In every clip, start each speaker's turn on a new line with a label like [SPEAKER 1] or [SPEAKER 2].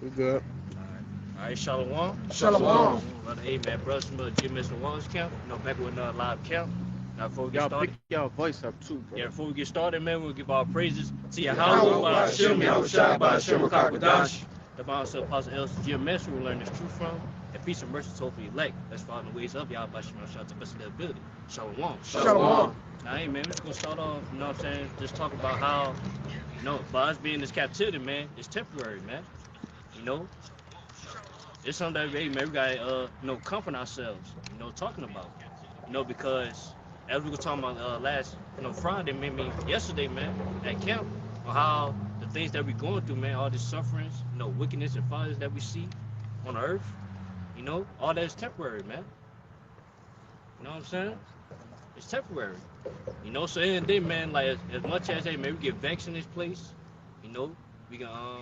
[SPEAKER 1] We good.
[SPEAKER 2] All right, Shalom.
[SPEAKER 1] Shalom.
[SPEAKER 3] Shalom.
[SPEAKER 2] Brother, hey, man, brothers from the Jim Mr. Wallace camp. Back with another live camp. Now, before we get
[SPEAKER 1] Y'all pick
[SPEAKER 2] started,
[SPEAKER 1] y'all voice up too, bro.
[SPEAKER 2] yeah, before we get started, man, we'll give our praises to Yahweh,
[SPEAKER 3] Yahweh
[SPEAKER 2] by
[SPEAKER 3] Hashem
[SPEAKER 2] Hashem,
[SPEAKER 3] Yahushua
[SPEAKER 2] by
[SPEAKER 3] Hashem
[SPEAKER 2] Hashem,
[SPEAKER 3] Rakakadash.
[SPEAKER 2] the Bible Apostle Ellis Jim Messer will learn this truth from, and peace and mercy to hopefully elect. Let's follow the ways of Yahweh by Hashem, to the best of their ability. Shalom.
[SPEAKER 3] Shalom.
[SPEAKER 2] Now, hey, man, we're just going to start off, you know what I'm saying, just talk about how, by us being in this captivity, man, it's temporary, man. You know, it's something that, hey, man, we got to, comfort ourselves, talking about, because as we were talking about last, Friday, maybe yesterday, man, at camp, on how the things that we're going through, man, all these sufferings, wickedness and violence that we see on earth, all that is temporary, man. You know what I'm saying? It's temporary. So in the day, man, like as much as, hey, man, we get vexed in this place, we can,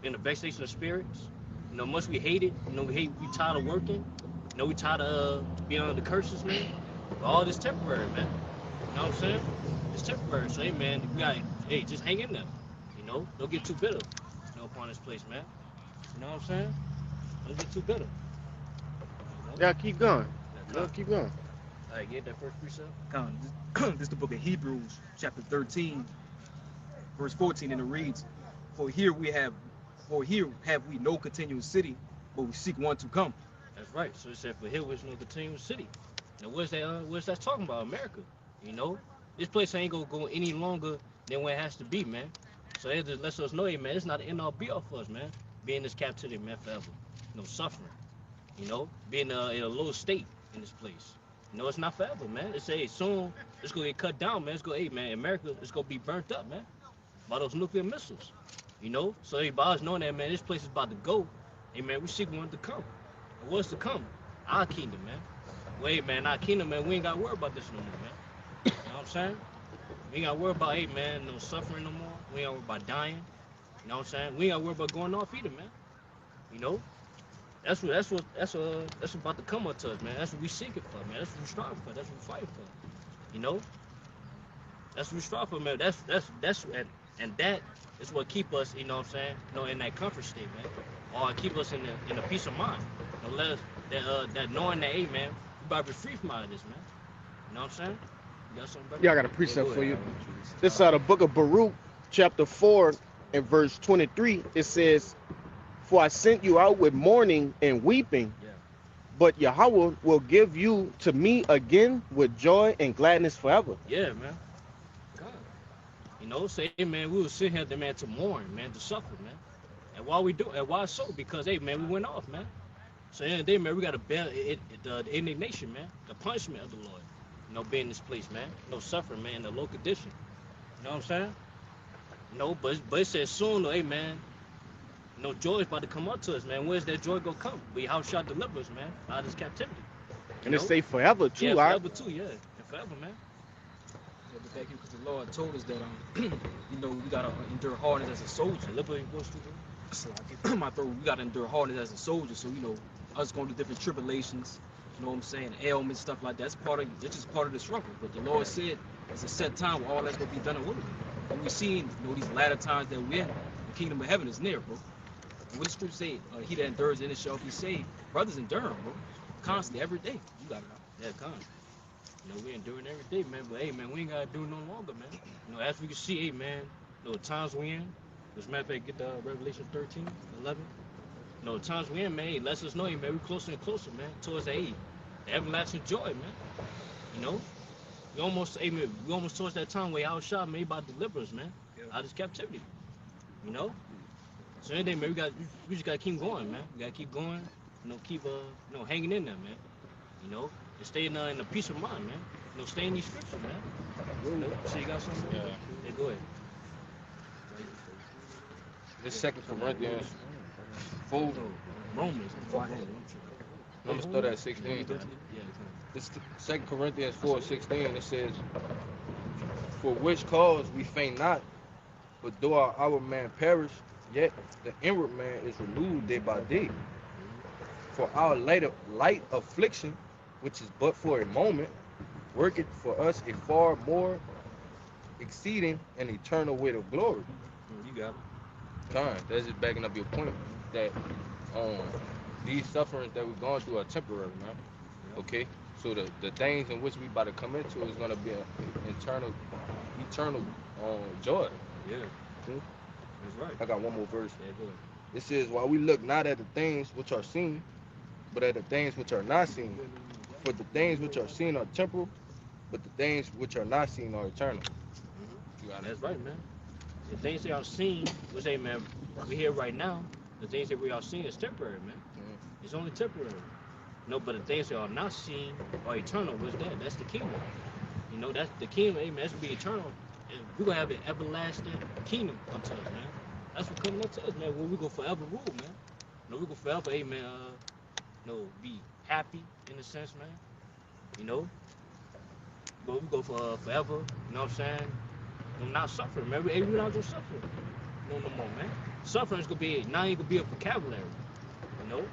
[SPEAKER 2] in the vexation of spirits. Much we hate it. We tired of working. We tired of being under the curses, man. But all this temporary, man. You know what I'm saying? It's temporary. So, hey, man, we got, hey, just hang in there. Don't get too bitter, upon this place, man. You know what I'm saying? Don't get too bitter.
[SPEAKER 1] Y'all keep going.
[SPEAKER 2] All
[SPEAKER 1] Y'all keep going.
[SPEAKER 2] right, get that first precept.
[SPEAKER 3] This is the book of Hebrews, chapter 13, verse 14, and it reads, For here have we no continuous city, but we seek one to come.
[SPEAKER 2] That's right. So it said, for here was no continuous city. Now, what's that talking about? America. This place ain't gonna go any longer than what it has to be, man. So it just lets us know, hey, man, it's not the end all be all for us, man. Being in this captivity, man, forever. Suffering. Being in a low state in this place. It's not forever, man. It's hey, soon it's gonna get cut down, man. It's gonna, hey, man, America is gonna be burnt up, man, by those nuclear missiles. So hey, by us knowing that, man, this place is about to go. Hey, man, we seek one to come. And what's to come? Our kingdom, man. Wait, man, our kingdom, man, we ain't gotta worry about this no more, man. You know what I'm saying? We ain't gotta worry about, hey, man, no suffering no more. We ain't gotta worry about dying. You know what I'm saying? We ain't gotta worry about going off either, man. That's what's about to come up to us, man. That's what we seeking for, man. That's what we striving for. That's what we fighting for. You know? That's what we strive for, man. And that is what keep us, you know what I'm saying, in that comfort state, man. Or keep us in the peace of mind. Let us that knowing that, hey, man, we about to be free from all of this, man. You know what I'm saying? You got something, brother?
[SPEAKER 1] Y'all got a precept for you. This is the book of Baruch, chapter 4, and verse 23. It says, For I sent you out with mourning and weeping,
[SPEAKER 2] Yeah.
[SPEAKER 1] but Yahweh will give you to me again with joy and gladness forever.
[SPEAKER 2] Yeah, man. God. Say, hey, man, we will sit here, man, to mourn, man, to suffer, man. And why so? Because, hey, man, we went off, man. So in the day, man, we got to bear the indignation, man, the punishment of the Lord. Being in this place, man. No suffering, man, in the low condition. You know what I'm saying? But it says soon, hey, man, joy is about to come up to us, man. Where's that joy gonna come? We how shall deliver us, man, out of this captivity.
[SPEAKER 1] And it say forever, too.
[SPEAKER 2] Yeah, forever, too, yeah. And forever, man.
[SPEAKER 3] Yeah, but thank you, because the Lord told us that, we got to endure hardness as a soldier.
[SPEAKER 2] Liberty goes to
[SPEAKER 3] So my throat, we got to endure hardness as a soldier. So, us going through different tribulations, you know what I'm saying, ailments, stuff like that. It's just part of the struggle. But the Lord said it's a set time where all that's going to be done and with. And we seen, these latter times that we're in, the kingdom of heaven is near, bro. And what the scripture say, he that endures in it shall be saved. Brothers enduring, bro. Constantly, every day. You got it out.
[SPEAKER 2] Yeah, come. We enduring every day, man. But hey, man, we ain't gotta do it no longer, man. As we can see, hey, man, the times we in. As a matter of fact, get the Revelation 13, 11. The times we in, man, hey, lets us know, hey, man, we closer and closer, man, towards the everlasting joy, man. We almost, hey, man, we almost towards that time where our shot made by deliverance, man, out of this captivity. So anything, man, we just gotta keep going, man. We gotta keep going, keep hanging in there, man. And stay in the peace of mind, man. Stay in these scriptures, man. So you got something?
[SPEAKER 4] Yeah.
[SPEAKER 2] Yeah, go ahead.
[SPEAKER 4] This Second Corinthians 4.
[SPEAKER 2] Romans.
[SPEAKER 4] I'm gonna start at 16.
[SPEAKER 2] Yeah.
[SPEAKER 4] This Second Corinthians 4:16. It says, "For which cause we faint not, but though our outward man perish, yet the inward man is renewed day by day. For our light affliction, which is but for a moment, worketh for us a far more exceeding and eternal weight of glory."
[SPEAKER 2] You got it.
[SPEAKER 4] Kind, that's just backing up your point. that these sufferings that we're going through are temporary, man. Okay, so the things in which we about to come into is gonna be an eternal joy.
[SPEAKER 2] Yeah,
[SPEAKER 4] Hmm?
[SPEAKER 2] that's right.
[SPEAKER 4] I got one more verse.
[SPEAKER 2] Yeah, good.
[SPEAKER 4] It says, "While we look not at the things which are seen, but at the things which are not seen. For the things which are seen are temporal, but the things which are not seen are eternal." You got it.
[SPEAKER 2] That's right, man. The things that y'all seen, we say, man, we here right now. The things that we all seen is temporary, man.
[SPEAKER 4] Mhm.
[SPEAKER 2] It's only temporary. No, but the things that are not seen are eternal. What's that? That's the kingdom. You know, that's the kingdom. Hey, man, that's gonna be eternal. And we're gonna have an everlasting kingdom unto us, man. That's what coming up to us, man. When we gonna forever rule, man. You know, we gonna forever, hey, man, be happy in a sense, man. You know, but we go for forever. You know what I'm saying? I'm not suffering, man. We're not gonna suffer no more, man. Suffering is gonna be now ain't gonna be a vocabulary. You know?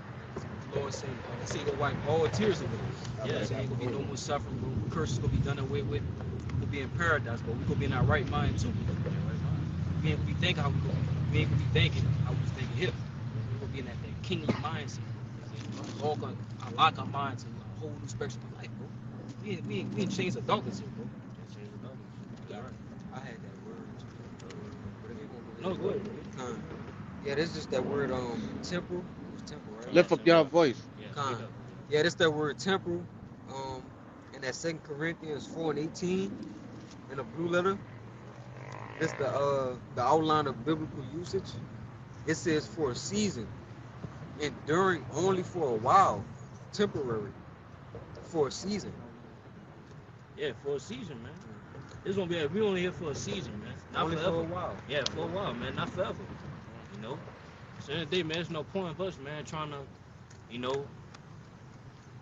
[SPEAKER 3] The Lord said, he said he gonna wipe all tears away.
[SPEAKER 2] Yeah.
[SPEAKER 3] He said ain't gonna be no more suffering, no curses gonna be done away with. We'll be in paradise, but we gonna be in our right mind too. We ain't gonna be thinking how we ain't gonna be thinking how we was thinking here. We gonna be in that kingly mindset. All gonna unlock our minds to a whole new spectrum of life, bro. We ain't changed the darkness here, bro.
[SPEAKER 2] Yeah.
[SPEAKER 3] I had that word.
[SPEAKER 2] No, go ahead.
[SPEAKER 5] Yeah, this is just that word temporal. It was temporal, right?
[SPEAKER 1] Lift up your voice.
[SPEAKER 2] Yeah,
[SPEAKER 5] Con.
[SPEAKER 2] speak up.
[SPEAKER 5] Yeah, this that word temporal. In that 2 Corinthians 4:18 in the blue letter. This the outline of biblical usage. It says for a season, enduring only for a while, temporary, for a season.
[SPEAKER 2] Yeah, for a season, man. This gonna be we only here for a season, man. Not
[SPEAKER 5] Only
[SPEAKER 2] forever.
[SPEAKER 5] for a while.
[SPEAKER 2] Yeah, for a while, man. Not forever. You know? So in the day, man, there's no point of us, man, trying to, you know,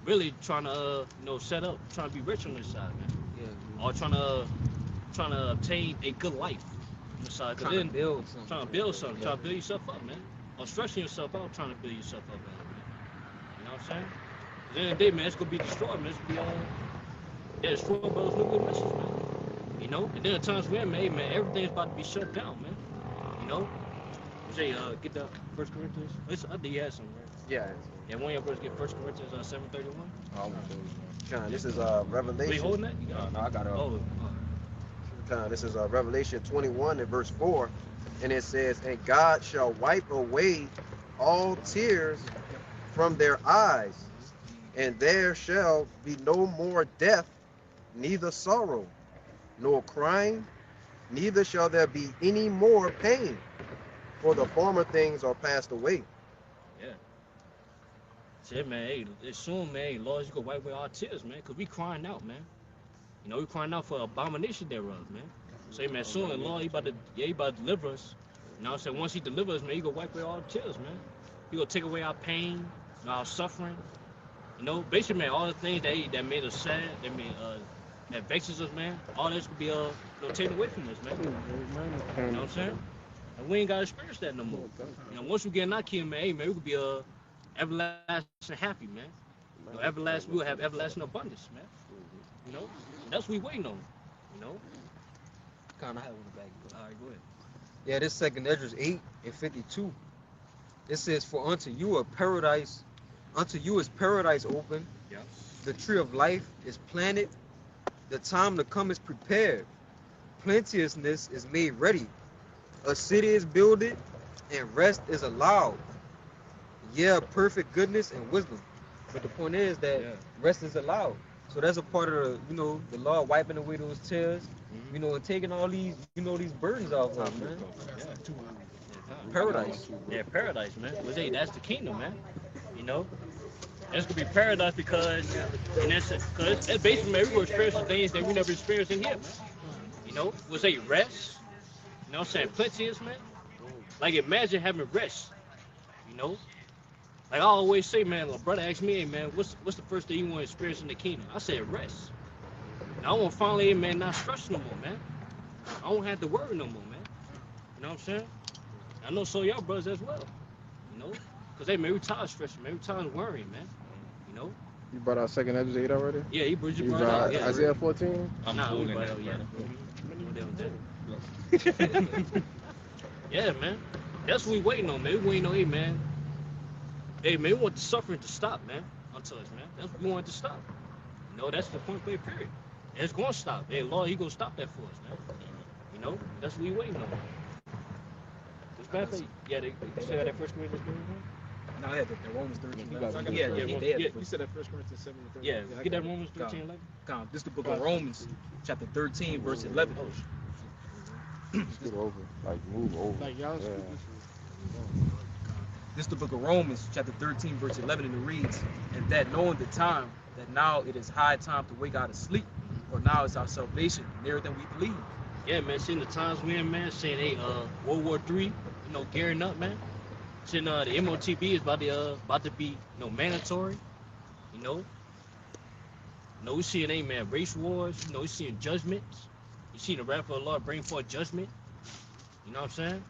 [SPEAKER 2] really trying to, set up, trying to be rich on this side, man.
[SPEAKER 5] Yeah.
[SPEAKER 2] Or trying to obtain a good life on the side. 'Cause
[SPEAKER 5] Trying
[SPEAKER 2] then
[SPEAKER 5] to build something.
[SPEAKER 2] trying to build something,
[SPEAKER 5] Yeah.
[SPEAKER 2] trying to build yourself up, man. Or stressing yourself out, trying to build yourself up, man. You know what I'm saying? 'Cause in the day, man, it's gonna be destroyed, man. It's gonna be destroyed by those nuclear missiles, man. You know? And then at times we're made, man, everything's about to be shut down, man. You know? Say, get the First Corinthians. I think you had some, right?
[SPEAKER 6] Yeah.
[SPEAKER 2] Yeah, one of your brothers get First Corinthians 7:31.
[SPEAKER 6] Con, this is
[SPEAKER 2] We
[SPEAKER 6] Revelation.
[SPEAKER 2] holding that? You got it?
[SPEAKER 6] No, I got it.
[SPEAKER 2] Oh,
[SPEAKER 6] Con, this is Revelation 21 and verse 4, and it says, "And God shall wipe away all tears from their eyes, and there shall be no more death, neither sorrow, nor crying, neither shall there be any more pain, for the former things are passed away."
[SPEAKER 2] yeah. Shit, man. Hey, it's soon, man. Hey, Lord, you gonna wipe away our tears, man, cause we crying out, man. You know, we crying out for abomination thereof, man. Say, man, soon, the Lord, he about to deliver us. You know what I'm saying? Once he delivers us, man, he gonna wipe away all the tears, man. He gonna take away our pain, our suffering. You know, basically, man, all the things that made us sad, that vexes us, man, all this could be taken away from us, man. You know what I'm saying? And we ain't gotta experience that no more. You know, once we get in our kingdom, man, hey, man, we could be everlasting happy, man. You know, we will have everlasting abundance, man. You know, and that's what we waiting on. You know.
[SPEAKER 5] Kind of have one back.
[SPEAKER 2] All right, go ahead.
[SPEAKER 5] Yeah, this 2 Esdras 8:52. It says, "For unto you is paradise open.
[SPEAKER 2] Yeah.
[SPEAKER 5] The tree of life is planted. The time to come is prepared. Plenteousness is made ready. A city is builded, and rest is allowed. Yeah, perfect goodness and wisdom." But the point is that
[SPEAKER 2] Yeah.
[SPEAKER 5] rest is allowed. So that's a part of the Lord wiping away those tears,
[SPEAKER 2] Mm-hmm.
[SPEAKER 5] and taking all these, these burdens off of us, man.
[SPEAKER 2] Yeah.
[SPEAKER 5] Paradise.
[SPEAKER 2] Yeah, paradise, man. Well, hey, that's the kingdom, man. You know, it's gonna be paradise because it's basically, man, we will experience the things that we never experienced in here, man. You know, we'll say rest. You know what I'm saying? Plenteous, man. Like, imagine having rest. You know, like I always say, man. My brother asked me, hey, man, what's the first thing you want to experience in the kingdom? I said rest. And I want finally, hey, man, not stress no more, man. I don't have to worry no more, man. You know what I'm saying? I know so y'all brothers as well. You know, cause hey, man, we tired of stressing, man. We tired of worrying, man. You know?
[SPEAKER 1] You brought out 2 Esdras 8 already?
[SPEAKER 2] Yeah, you
[SPEAKER 1] You
[SPEAKER 2] brought it
[SPEAKER 1] brought
[SPEAKER 2] out. Yeah.
[SPEAKER 1] Isaiah 14?
[SPEAKER 2] Nah, we brought it out, yeah. No deal with that. Yeah, man. That's what we waiting on, man. We waiting on, hey, man. Hey, man, we want the suffering to stop, man. Unto us, man. That's what we want it to stop. You know, that's the point blank period. And it's gonna stop. Hey, Lord, He gonna stop that for us, man. You know, that's what we waiting on. This bad thing. Yeah, they still got that First Corinthians 13.
[SPEAKER 3] No, I had the Romans 13.
[SPEAKER 4] You got it.
[SPEAKER 3] Yeah,
[SPEAKER 2] Yeah,
[SPEAKER 3] they had
[SPEAKER 2] yeah.
[SPEAKER 3] the
[SPEAKER 7] You said that First Corinthians 7 and 13.
[SPEAKER 2] Yeah,
[SPEAKER 7] I
[SPEAKER 2] get that
[SPEAKER 7] got it.
[SPEAKER 2] Romans 13, 11.
[SPEAKER 3] This is the book of Romans, chapter 13, verse 11.
[SPEAKER 4] Scoot over. Like, move over.
[SPEAKER 7] Like y'all
[SPEAKER 4] Yeah.
[SPEAKER 7] speak this
[SPEAKER 3] This is the book of Romans, chapter 13, verse 11, and it reads, "And that knowing the time, that now it is high time to wake out of sleep, for now is our salvation nearer than we believe."
[SPEAKER 2] Yeah, man, seeing the times we in, man, seeing World War III, you know, gearing up, man. Seeing the MOTB is about to be, you know, mandatory, you know. You know, we seeing, man, race wars, you know, we seeing judgments. You see the wrath of the Lord bring forth judgment. You know what I'm saying?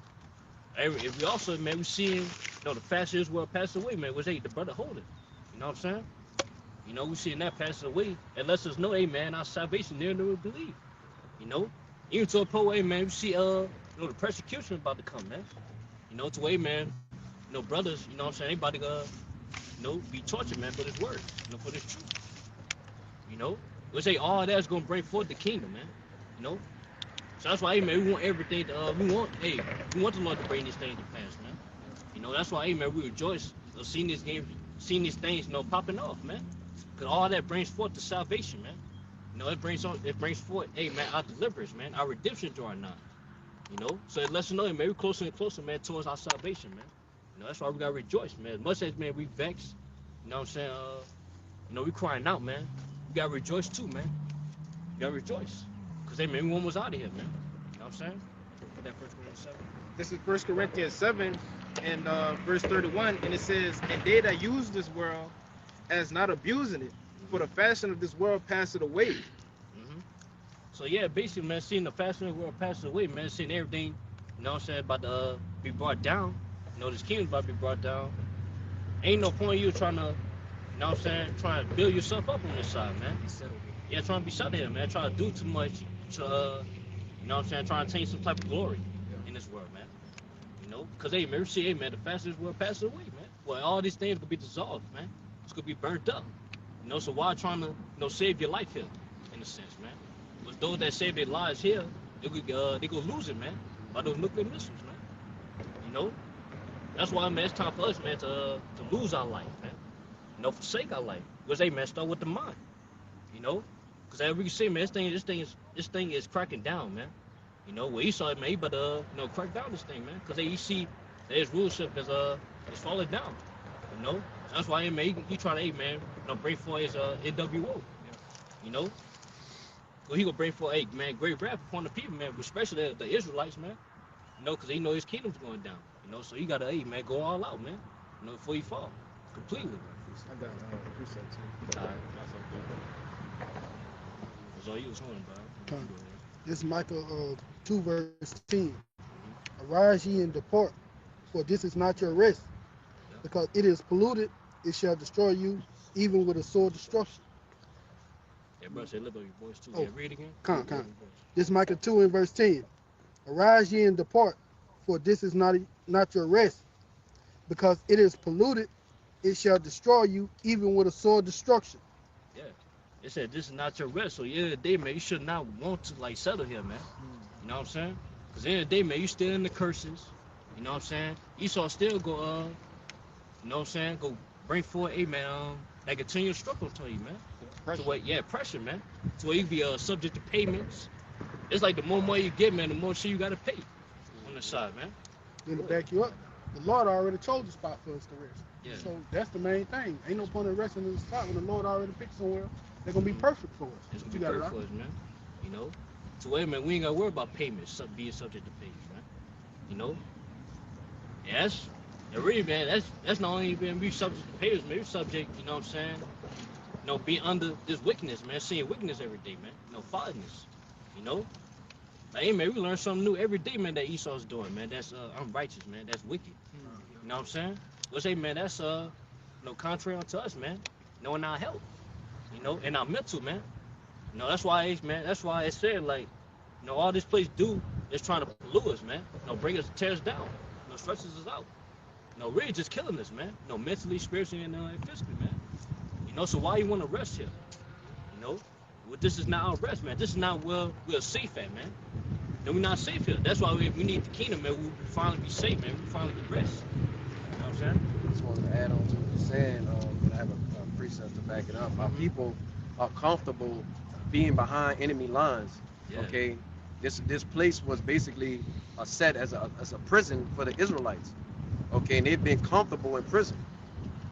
[SPEAKER 2] If we also, man, we seeing, you know, the fast Israel passed away, man, was the brother Holden. You know what I'm saying? You know, we seeing that pass away. It lets us know, hey, man, our salvation near than we believe. You know? Even to a point, hey, man, we see, you know, the persecution about to come, man. You know, to a man, you know, brothers, you know what I'm saying, anybody, you know, be tortured, man, for this word, you know, for this truth. You know? We say all that's gonna bring forth the kingdom, man. You know? So that's why, hey, man, we want everything to, we want the Lord to bring these things to pass, man. You know, that's why, hey, man, we rejoice of seeing these games, seeing these things, you know, popping off, man. Because all that brings forth the salvation, man. You know, it brings forth, hey, man, our deliverance, man, our redemption drawing nigh. You know? So it lets us know, hey, man, we're closer and closer, man, towards our salvation, man. You know, that's why we gotta rejoice, man. As much as, man, we vexed, you know what I'm saying, you know, we crying out, man. We gotta rejoice too, man. You gotta rejoice. Because, hey, man, we almost out of here, man. You know what I'm saying? Put that First Corinthians 7.
[SPEAKER 7] This is 1 Corinthians 7 and verse 31, and it says, "And they that use this world as not abusing it, for the fashion of this world passeth away."
[SPEAKER 2] Mm-hmm. So, yeah, basically, man, seeing the fashion of the world pass away, man, seeing everything, you know what I'm saying, about to be brought down. You know, this kingdom's about to be brought down. Ain't no point in you trying to, you know what I'm saying, trying to build yourself up on this side, man. Yeah, trying to be shut here, man. Trying to do too much to, you know what I'm saying, trying to attain some type of glory in this world, man. You know, because, hey, man, we see, hey, man, the fastest world passes away, man. Well, all these things will be dissolved, man. It's going to be burnt up. You know, so why trying to, you know, save your life here, in a sense, man? But those that save their lives here, they going to lose it, man, by those nuclear missiles, man. You know? That's why, man, it's time for us, man, to lose our life, man. You know, forsake our life. Because, hey, man, start with the mind. You know? Because as we can see, man, this thing is cracking down, man. You know, where Esau, man, he better, you know, crack down this thing, man. Because you see that his rulership is falling down. You know? So that's why, man, he trying to, hey, man, you know, bring forth his NWO. You know? Well, he gonna bring forth, hey, man, great wrath upon the people, man, especially the Israelites, man. You know, because he know his kingdom's going down. You know, so you gotta, hey, man, go all out, man. You know, before you fall completely.
[SPEAKER 7] I got precept too.
[SPEAKER 2] All right, that's okay. That's all you was on, bro.
[SPEAKER 8] Come. This is Micah 2 verse 10. Arise ye and depart, for this is not your rest, because it is polluted, it shall destroy you, even with a sword destruction.
[SPEAKER 2] Yeah, bro, say lift up your voice too.
[SPEAKER 8] Oh.
[SPEAKER 2] Yeah, read again.
[SPEAKER 8] Come. This is Micah 2 and verse 10. Arise ye and depart, for this is not your rest, because it is polluted, it shall destroy you, even with a sword destruction.
[SPEAKER 2] Yeah. It said this is not your rest. So, yeah, the day, man, you should not want to, like, settle here, man. You know what I'm saying? Because in the day, man, you still in the curses. You know what I'm saying? Esau still go, you know what I'm saying? Go bring forth, hey, man, that continual struggle to you, man.
[SPEAKER 7] Pressure.
[SPEAKER 2] To where, yeah, pressure, man. To where you be subject to payments. It's like the more money you get, man, the more shit you got to pay on the side, man.
[SPEAKER 8] Then to back you up, the Lord already chose the spot for us to rest.
[SPEAKER 2] Yeah.
[SPEAKER 8] So that's the main thing. Ain't no point in resting in the spot when the Lord already picked somewhere. They're going to be perfect for us.
[SPEAKER 2] It's gonna
[SPEAKER 8] You
[SPEAKER 2] be
[SPEAKER 8] got it
[SPEAKER 2] perfect
[SPEAKER 8] right.
[SPEAKER 2] for us, man. You know? So wait, man, we ain't gotta worry about payments, being subject to payments, man. You know? Yeah, really, man, that's not only being we subject to payments, man, we subject, you know what I'm saying? You know, being under this wickedness, man, seeing wickedness every day, man. You know, followingness. You know? Like, hey, man, we learn something new every day, man, that Esau's doing, man. That's unrighteous, man. That's wicked. You know what I'm saying? Let's say, man, that's you know, contrary unto us, man. Knowing our health. You know, and our mental, man. You know, that's why, man, that's why it said, like, you know, all this place do is trying to pollute us, man. You know, bring us, tear us down. You know, stretches us out. No, really just killing us, man. No, mentally, spiritually, and physically, man. You know, so why you want to rest here? You know, well, this is not our rest, man. This is not where we're safe at, man. No, we're not safe here. That's why we need the kingdom, man. We finally be safe, man. We finally get rest. You know what I'm saying?
[SPEAKER 6] I just wanted to add on to what you're saying, and I have a precept to back it up. Our people are comfortable being behind enemy lines.
[SPEAKER 2] Yeah.
[SPEAKER 6] Okay, this place was basically set as a prison for the Israelites. Okay, and they've been comfortable in prison.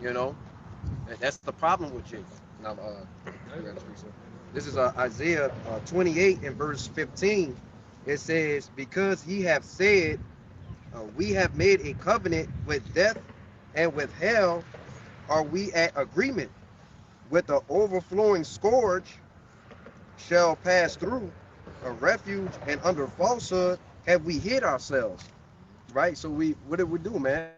[SPEAKER 6] You know, and that's the problem with Jacob. Now, this is Isaiah 28 and verse 15. It says, "Because ye have said, we have made a covenant with death, and with hell are we at agreement. With the overflowing scourge shall pass through, a refuge, and under falsehood have we hid ourselves." Right? So what did we do, man?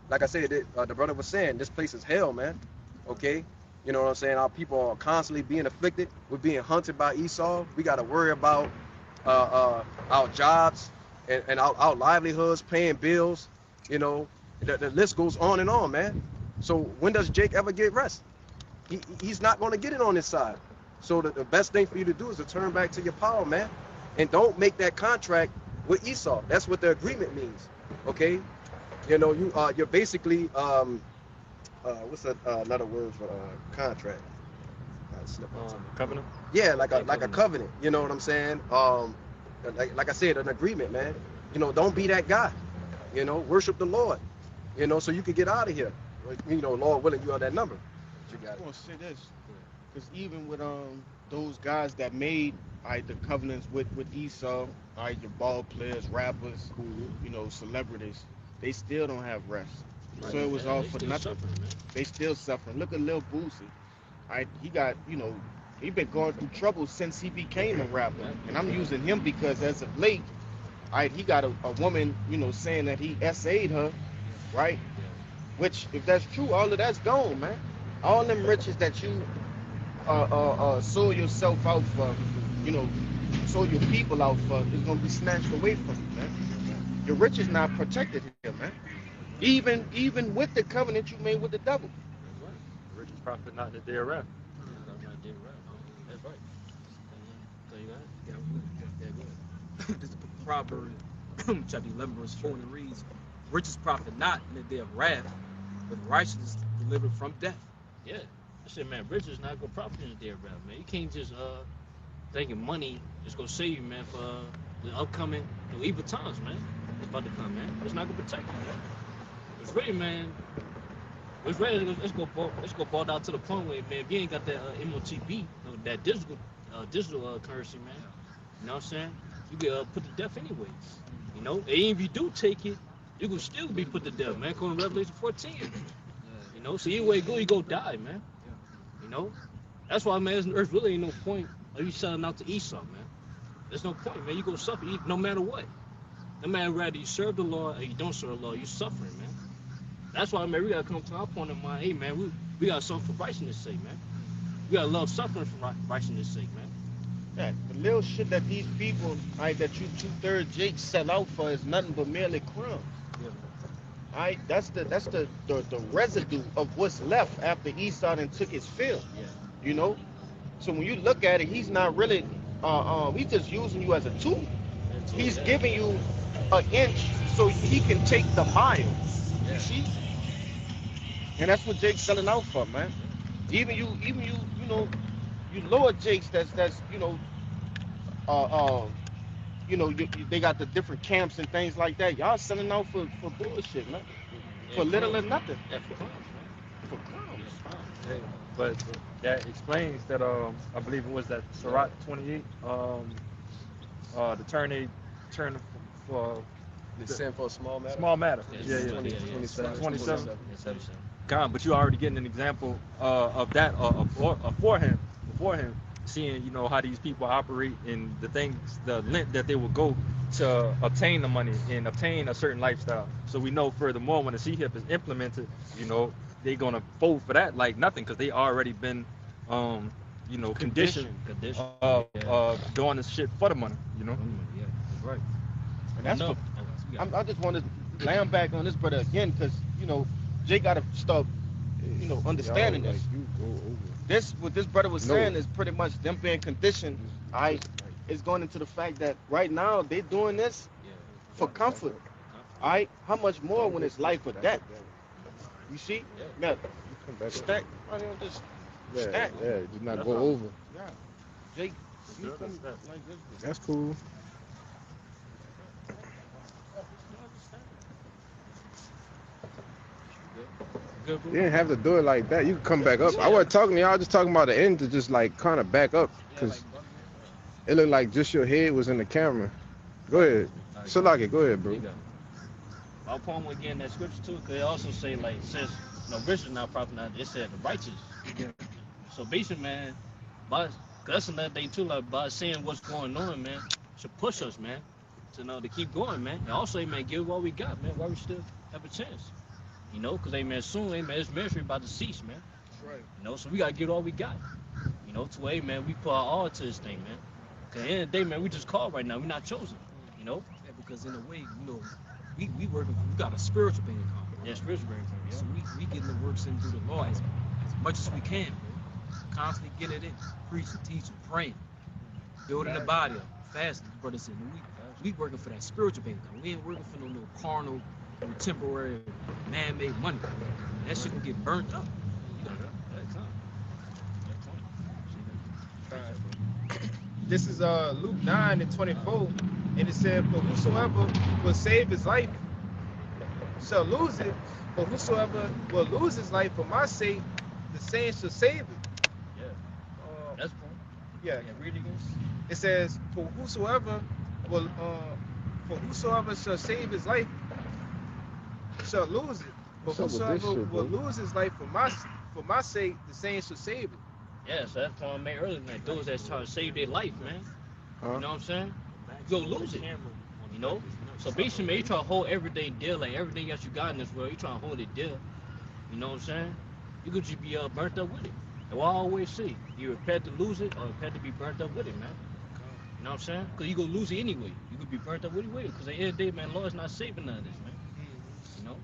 [SPEAKER 6] Like I said, the brother was saying, this place is hell, man. Okay? You know what I'm saying? Our people are constantly being afflicted. We're being hunted by Esau. We got to worry about our jobs and our livelihoods, paying bills. You know, the list goes on and on, man. So when does Jake ever get rest? He's not going to get it on his side. So the best thing for you to do is to turn back to your power, man. And don't make that contract with Esau. That's what the agreement means. Okay? You know, you're basically what's another word for contract?
[SPEAKER 3] Covenant.
[SPEAKER 6] Yeah, like a covenant. You know what I'm saying? Like I said, an agreement, man. You know, don't be that guy. You know, worship the Lord. You know, so you could get out of here. You know, Lord willing, you are that number. You got
[SPEAKER 1] I
[SPEAKER 6] it.
[SPEAKER 1] want to say this, because even with those guys that made the covenants with Esau, your ball players, rappers, you know, celebrities, they still don't have rest.
[SPEAKER 2] Right.
[SPEAKER 1] So it was all
[SPEAKER 2] They
[SPEAKER 1] for
[SPEAKER 2] still
[SPEAKER 1] nothing.
[SPEAKER 2] suffering, man.
[SPEAKER 1] They still suffering. Look at Lil Boosie. He got, you know, he been going through trouble since he became a rapper. And I'm using him because as of late, he got a woman, you know, saying that he SA'd her, right? Which, if that's true, all of that's gone, man. All them riches that you sold yourself out for, you know, sold your people out for, is gonna be snatched away from you, man. Your riches not protected here, man. Even with the covenant you made with the devil.
[SPEAKER 2] That's right.
[SPEAKER 3] The richest prophet not in the day of wrath.
[SPEAKER 2] That's right. They're right, man. That's right. So you got it?
[SPEAKER 3] Yeah,
[SPEAKER 2] Yeah, go ahead.
[SPEAKER 3] this is the book of Proverbs, chapter 11, verse 4, and it reads, "Richest prophet not in the day of wrath, but righteousness delivered from death."
[SPEAKER 2] Yeah. I said, man, riches not gonna profit in the day of wrath, man. You can't just thinking money is gonna save you, man, for the upcoming evil times, man. It's about to come, man. It's not gonna protect you, man. It's really, man. It's ready. Let's go ball out to the point where, man, if you ain't got that MOTB, you know, that digital currency, man. You know what I'm saying? You get put to death anyways. You know, and if you do take it, you can still be put to death, man. According to Revelation 14. You know, so either way you go die, man. You know, that's why, man, there's really ain't no point of you selling out to Esau, man. There's no point, man. You go suffer no matter what. No matter whether you serve the Lord or you don't serve the Lord, you suffering, man. That's why, man, we gotta come to our point of mind. Hey, man, we gotta suffer for righteousness' sake, man. We gotta love suffering for righteousness' sake, man.
[SPEAKER 1] Yeah, the little shit that these people, that you 2/3 Jake sell out for is nothing but merely crumbs.
[SPEAKER 2] Yeah.
[SPEAKER 1] That's the residue of what's left after Esau then took his fill.
[SPEAKER 2] Yeah.
[SPEAKER 1] You know? So when you look at it, he's not really he's just using you as a tool. He's giving you an inch so he can take the mile. You see? And that's what Jake's selling out for, man. Even you know, you lower Jakes that's you know, they got the different camps and things like that. Y'all selling out for bullshit, man. For little or nothing.
[SPEAKER 2] Yeah, for crumbs, man.
[SPEAKER 1] For crumbs.
[SPEAKER 3] Yeah, but that explains that I believe it was that Sirach 28, the turn for
[SPEAKER 6] The sin for a small matter.
[SPEAKER 3] small matter.
[SPEAKER 2] Yeah,
[SPEAKER 3] Yeah,
[SPEAKER 6] 20,
[SPEAKER 2] yeah.
[SPEAKER 6] 27.
[SPEAKER 3] 27.
[SPEAKER 2] That's what he's saying.
[SPEAKER 3] God, but you already getting an example of that beforehand, seeing, you know, how these people operate and the things, the length that they will go to obtain the money and obtain a certain lifestyle. So we know furthermore when the CHIP is implemented, you know, they're gonna fold for that like nothing because they already been, you know, conditioned
[SPEAKER 2] Condition.
[SPEAKER 3] doing this shit for the money, you know.
[SPEAKER 2] Yeah, that's right.
[SPEAKER 1] And that's
[SPEAKER 2] No.
[SPEAKER 1] what I just want to lamb back on this brother again, because Jay got to start understanding
[SPEAKER 9] Yo,
[SPEAKER 1] this.
[SPEAKER 9] like, you go over.
[SPEAKER 1] This what this brother was
[SPEAKER 9] No.
[SPEAKER 1] saying is pretty much them being conditioned. I It's going into the fact that right now they doing this for comfort. All right, how much more when it's life or death? You see, man,
[SPEAKER 9] Come back up.
[SPEAKER 1] stack. I don't just
[SPEAKER 9] Yeah,
[SPEAKER 1] stack.
[SPEAKER 9] yeah, did not
[SPEAKER 2] That's
[SPEAKER 9] go
[SPEAKER 2] all.
[SPEAKER 9] over.
[SPEAKER 1] Yeah, Jake, you
[SPEAKER 2] That's
[SPEAKER 1] come
[SPEAKER 2] that.
[SPEAKER 1] like this.
[SPEAKER 9] That's cool.
[SPEAKER 2] Good, bro?
[SPEAKER 9] You didn't have to do it like that. You could come back up. I wasn't talking to y'all, just talking about the end to just like kind of back up because it looked like just your head was in the camera. Go ahead. Salaki, go ahead, bro.
[SPEAKER 2] You got it. My point was again that scripture too, because it also say like says rich is not profit not. It said the righteous. So basically, man, by that's another thing too. Like by seeing what's going on, man, should push us, man, to keep going, man. And also, man, give what we got, man, while we still have a chance. Because man, soon, man, this ministry about to cease, man.
[SPEAKER 7] That's right.
[SPEAKER 2] So we gotta give all we got. To way, man, we put our all to this thing, man. Cause at the end of the day, man, we just called right now. We're not chosen.
[SPEAKER 3] Yeah, because in a way, we working. We got a spiritual bank account.
[SPEAKER 2] Yeah, spiritual brain. Yeah.
[SPEAKER 3] So we getting the works in through the law as much as we can, bro. Constantly getting it in, preaching, teaching, praying, building the body up, fasting, brothers. And we working for that spiritual bank account. We ain't working for no carnal, no temporary, man-made money. That shit gonna get burnt up.
[SPEAKER 7] This is Luke 9:24, and it said, "For whosoever will save his life shall lose it, but whosoever will lose his life for my sake, the same shall save it."
[SPEAKER 2] Yeah. That's cool.
[SPEAKER 7] Yeah.
[SPEAKER 2] Yeah, read it again.
[SPEAKER 7] It says, "For whosoever shall save his life shall lose it, but
[SPEAKER 9] What's up with this
[SPEAKER 7] whosoever
[SPEAKER 9] shit,
[SPEAKER 7] will
[SPEAKER 9] bro?
[SPEAKER 7] lose his life for my sake, the same shall save it."
[SPEAKER 2] Yeah, so that's the point I made earlier, man. Those that's trying to save their life, man.
[SPEAKER 9] Huh?
[SPEAKER 2] You know what I'm saying? You gonna lose it. So basically, man, you try to hold everything dear, like everything else you got in this world, you trying to hold it dear. You know what I'm saying? You could just be burnt up with it. And what I always say, you repent to lose it or repent to be burnt up with it, man. You know what I'm saying? Because you gonna lose it anyway. You could be burnt up with it anyway. Because at the end of the day, man, Lord's not saving none of this, man.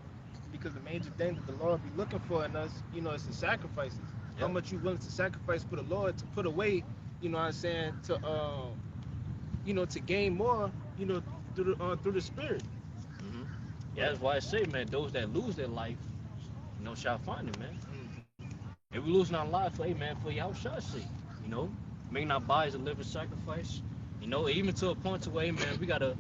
[SPEAKER 7] Because the major thing that the Lord be looking for in us, is the sacrifices.
[SPEAKER 2] Yeah.
[SPEAKER 7] How much you willing to sacrifice for the Lord to put away, what I'm saying, to to gain more, through the Spirit.
[SPEAKER 2] Yeah, that's why I say, man, those that lose their life, shall find it, man. If we losing our life, hey, man, for your shall sake, make our bodies a living sacrifice, even to a point to where, hey, man, we gotta,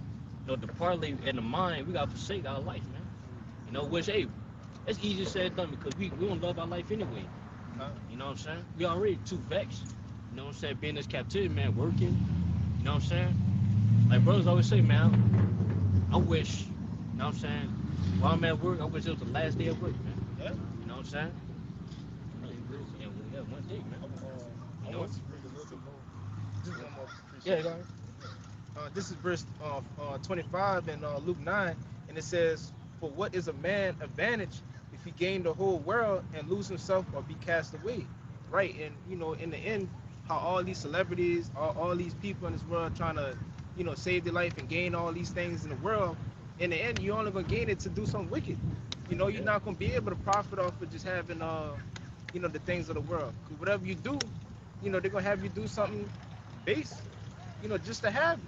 [SPEAKER 2] depart in the mind, we gotta forsake our life, man. Which, hey, it's easier said than done because we don't love our life anyway. You know what I'm saying? We already too vexed. You know what I'm saying? Being in this captivity, man, working. You know what I'm saying? Like brothers always say, man, I wish, you know what I'm saying? While I'm at work, I wish it was the last day of work, man.
[SPEAKER 7] Yeah.
[SPEAKER 2] You know what I'm saying? Yeah, one day, man.
[SPEAKER 7] I want to read a little bit more. Just one more.
[SPEAKER 2] Yeah, go ahead.
[SPEAKER 7] This is verse 25 in Luke 9, and it says, "For what is a man advantage if he gain the whole world and lose himself or be cast away?" Right, and in the end, how all these celebrities, all these people in this world trying to, save their life and gain all these things in the world. In the end, you're only gonna gain it to do something wicked. You're not gonna be able to profit off of just having, the things of the world. 'Cause whatever you do, they're gonna have you do something base, just to have it.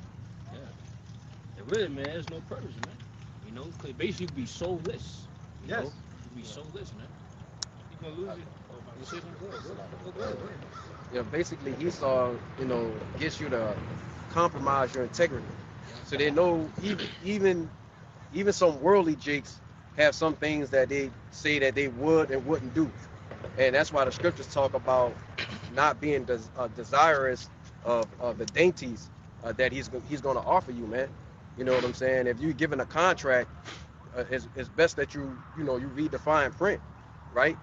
[SPEAKER 2] And really, man, there's no purpose, man. Because basically you be soulless.
[SPEAKER 7] Yes.
[SPEAKER 2] You be soulless, man.
[SPEAKER 7] You're gonna lose it.
[SPEAKER 2] You see what I'm saying?
[SPEAKER 6] Yeah, basically Esau, gets you to compromise your integrity. So they know even some worldly jakes have some things that they say that they would and wouldn't do. And that's why the scriptures talk about not being desirous of the dainties that he's going to offer you, man. You know what I'm saying? If you're given a contract, it's best that you read the fine print, right?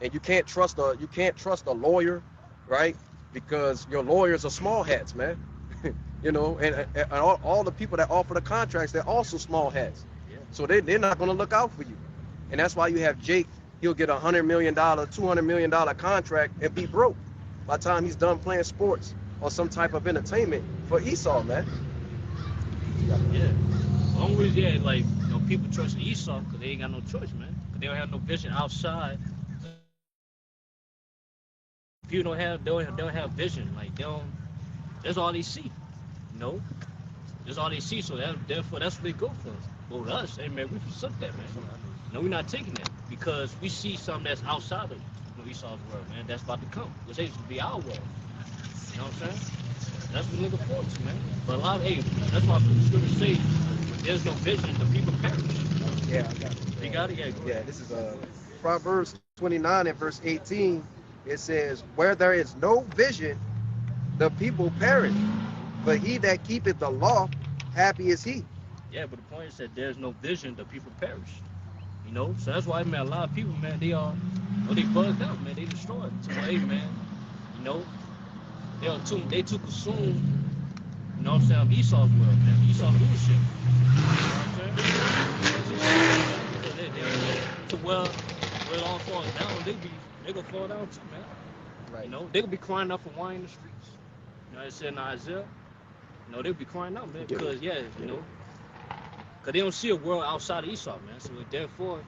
[SPEAKER 6] And you can't trust a lawyer, right? Because your lawyers are small hats, man. And all the people that offer the contracts, they're also small hats. So they're not going to look out for you. And that's why you have Jake. He'll get $100 million, $200 million contract and be broke by the time he's done playing sports or some type of entertainment for Esau, man.
[SPEAKER 2] Yeah. As long as, people trust Esau because they ain't got no choice, man. Because they don't have no vision outside. People don't have vision. Like they don't. That's all they see. You know. That's all they see. So therefore, that's what they go for. But with us, hey man, we forsook that, man. No, we're not taking that because we see something that's outside of Esau's world, man. That's about to come, which is to be our world. You know what I'm saying? That's what we looking forward to, man. But a lot of, hey, that's why the scriptures say, when there's no vision, the people perish.
[SPEAKER 6] Yeah, I got it.
[SPEAKER 2] You got it? Yeah, go
[SPEAKER 6] Yeah,
[SPEAKER 2] ahead.
[SPEAKER 6] this is Proverbs 29 and verse 18. It says, where there is no vision, the people perish. But he that keepeth the law, happy is he.
[SPEAKER 2] Yeah, but the point is that there's no vision, the people perish. You know, so that's why, man, a lot of people, man, they are, they bugged out, man. They destroyed. So, hey, man, you know, they too consumed, you know what I'm saying, of Esau's world, man. Esau's leadership. You know what I'm saying? To where it all falls down, they gonna fall down too, man.
[SPEAKER 6] Right.
[SPEAKER 2] You know, they gonna be crying out for wine in the streets. You know, it said in Isaiah, you know, they'll be crying out, man, because, yeah, you know, because they don't see a world outside of Esau, man. So therefore,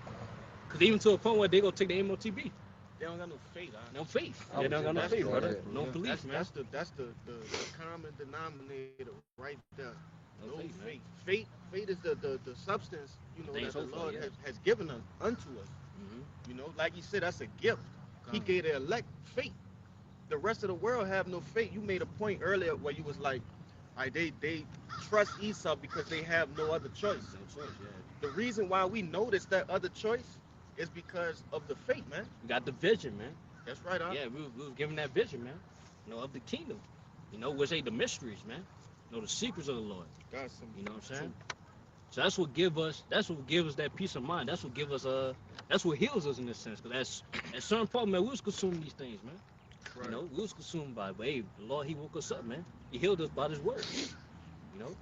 [SPEAKER 2] because even to a point where they gonna take the MOTB.
[SPEAKER 1] They don't got no faith.
[SPEAKER 2] No faith. They don't got no
[SPEAKER 1] That's
[SPEAKER 2] faith,
[SPEAKER 1] the-
[SPEAKER 2] brother.
[SPEAKER 6] yeah.
[SPEAKER 2] No belief, man.
[SPEAKER 1] That's the common denominator right there.
[SPEAKER 2] No
[SPEAKER 1] No
[SPEAKER 2] faith, man.
[SPEAKER 1] faith. Faith is the substance, you know,
[SPEAKER 2] Things
[SPEAKER 1] that the
[SPEAKER 2] hoped for,
[SPEAKER 1] Lord
[SPEAKER 2] yeah.
[SPEAKER 1] has given us unto us.
[SPEAKER 2] Mm-hmm.
[SPEAKER 1] You know, like he said, that's a gift. He gave the elect faith. The rest of the world have no faith. You made a point earlier where you was like, they trust Esau because they have no other choice.
[SPEAKER 2] No choice, yeah.
[SPEAKER 1] The reason why we notice that other choice is because of the faith, man.
[SPEAKER 2] We got the vision, man.
[SPEAKER 1] That's right, huh?
[SPEAKER 2] Yeah, we was given that vision, man. You know, of the kingdom. You know, which ain't the mysteries, man. You know, the secrets of the Lord.
[SPEAKER 1] Got some.
[SPEAKER 2] You know what I'm saying? So that's what give us that peace of mind. That's what give us that's what heals us in this sense. Because at certain point, man, we was consuming these things, man.
[SPEAKER 1] Right.
[SPEAKER 2] You know, we was consumed by, but hey, the Lord, he woke us up, man. He healed us by his word. You know?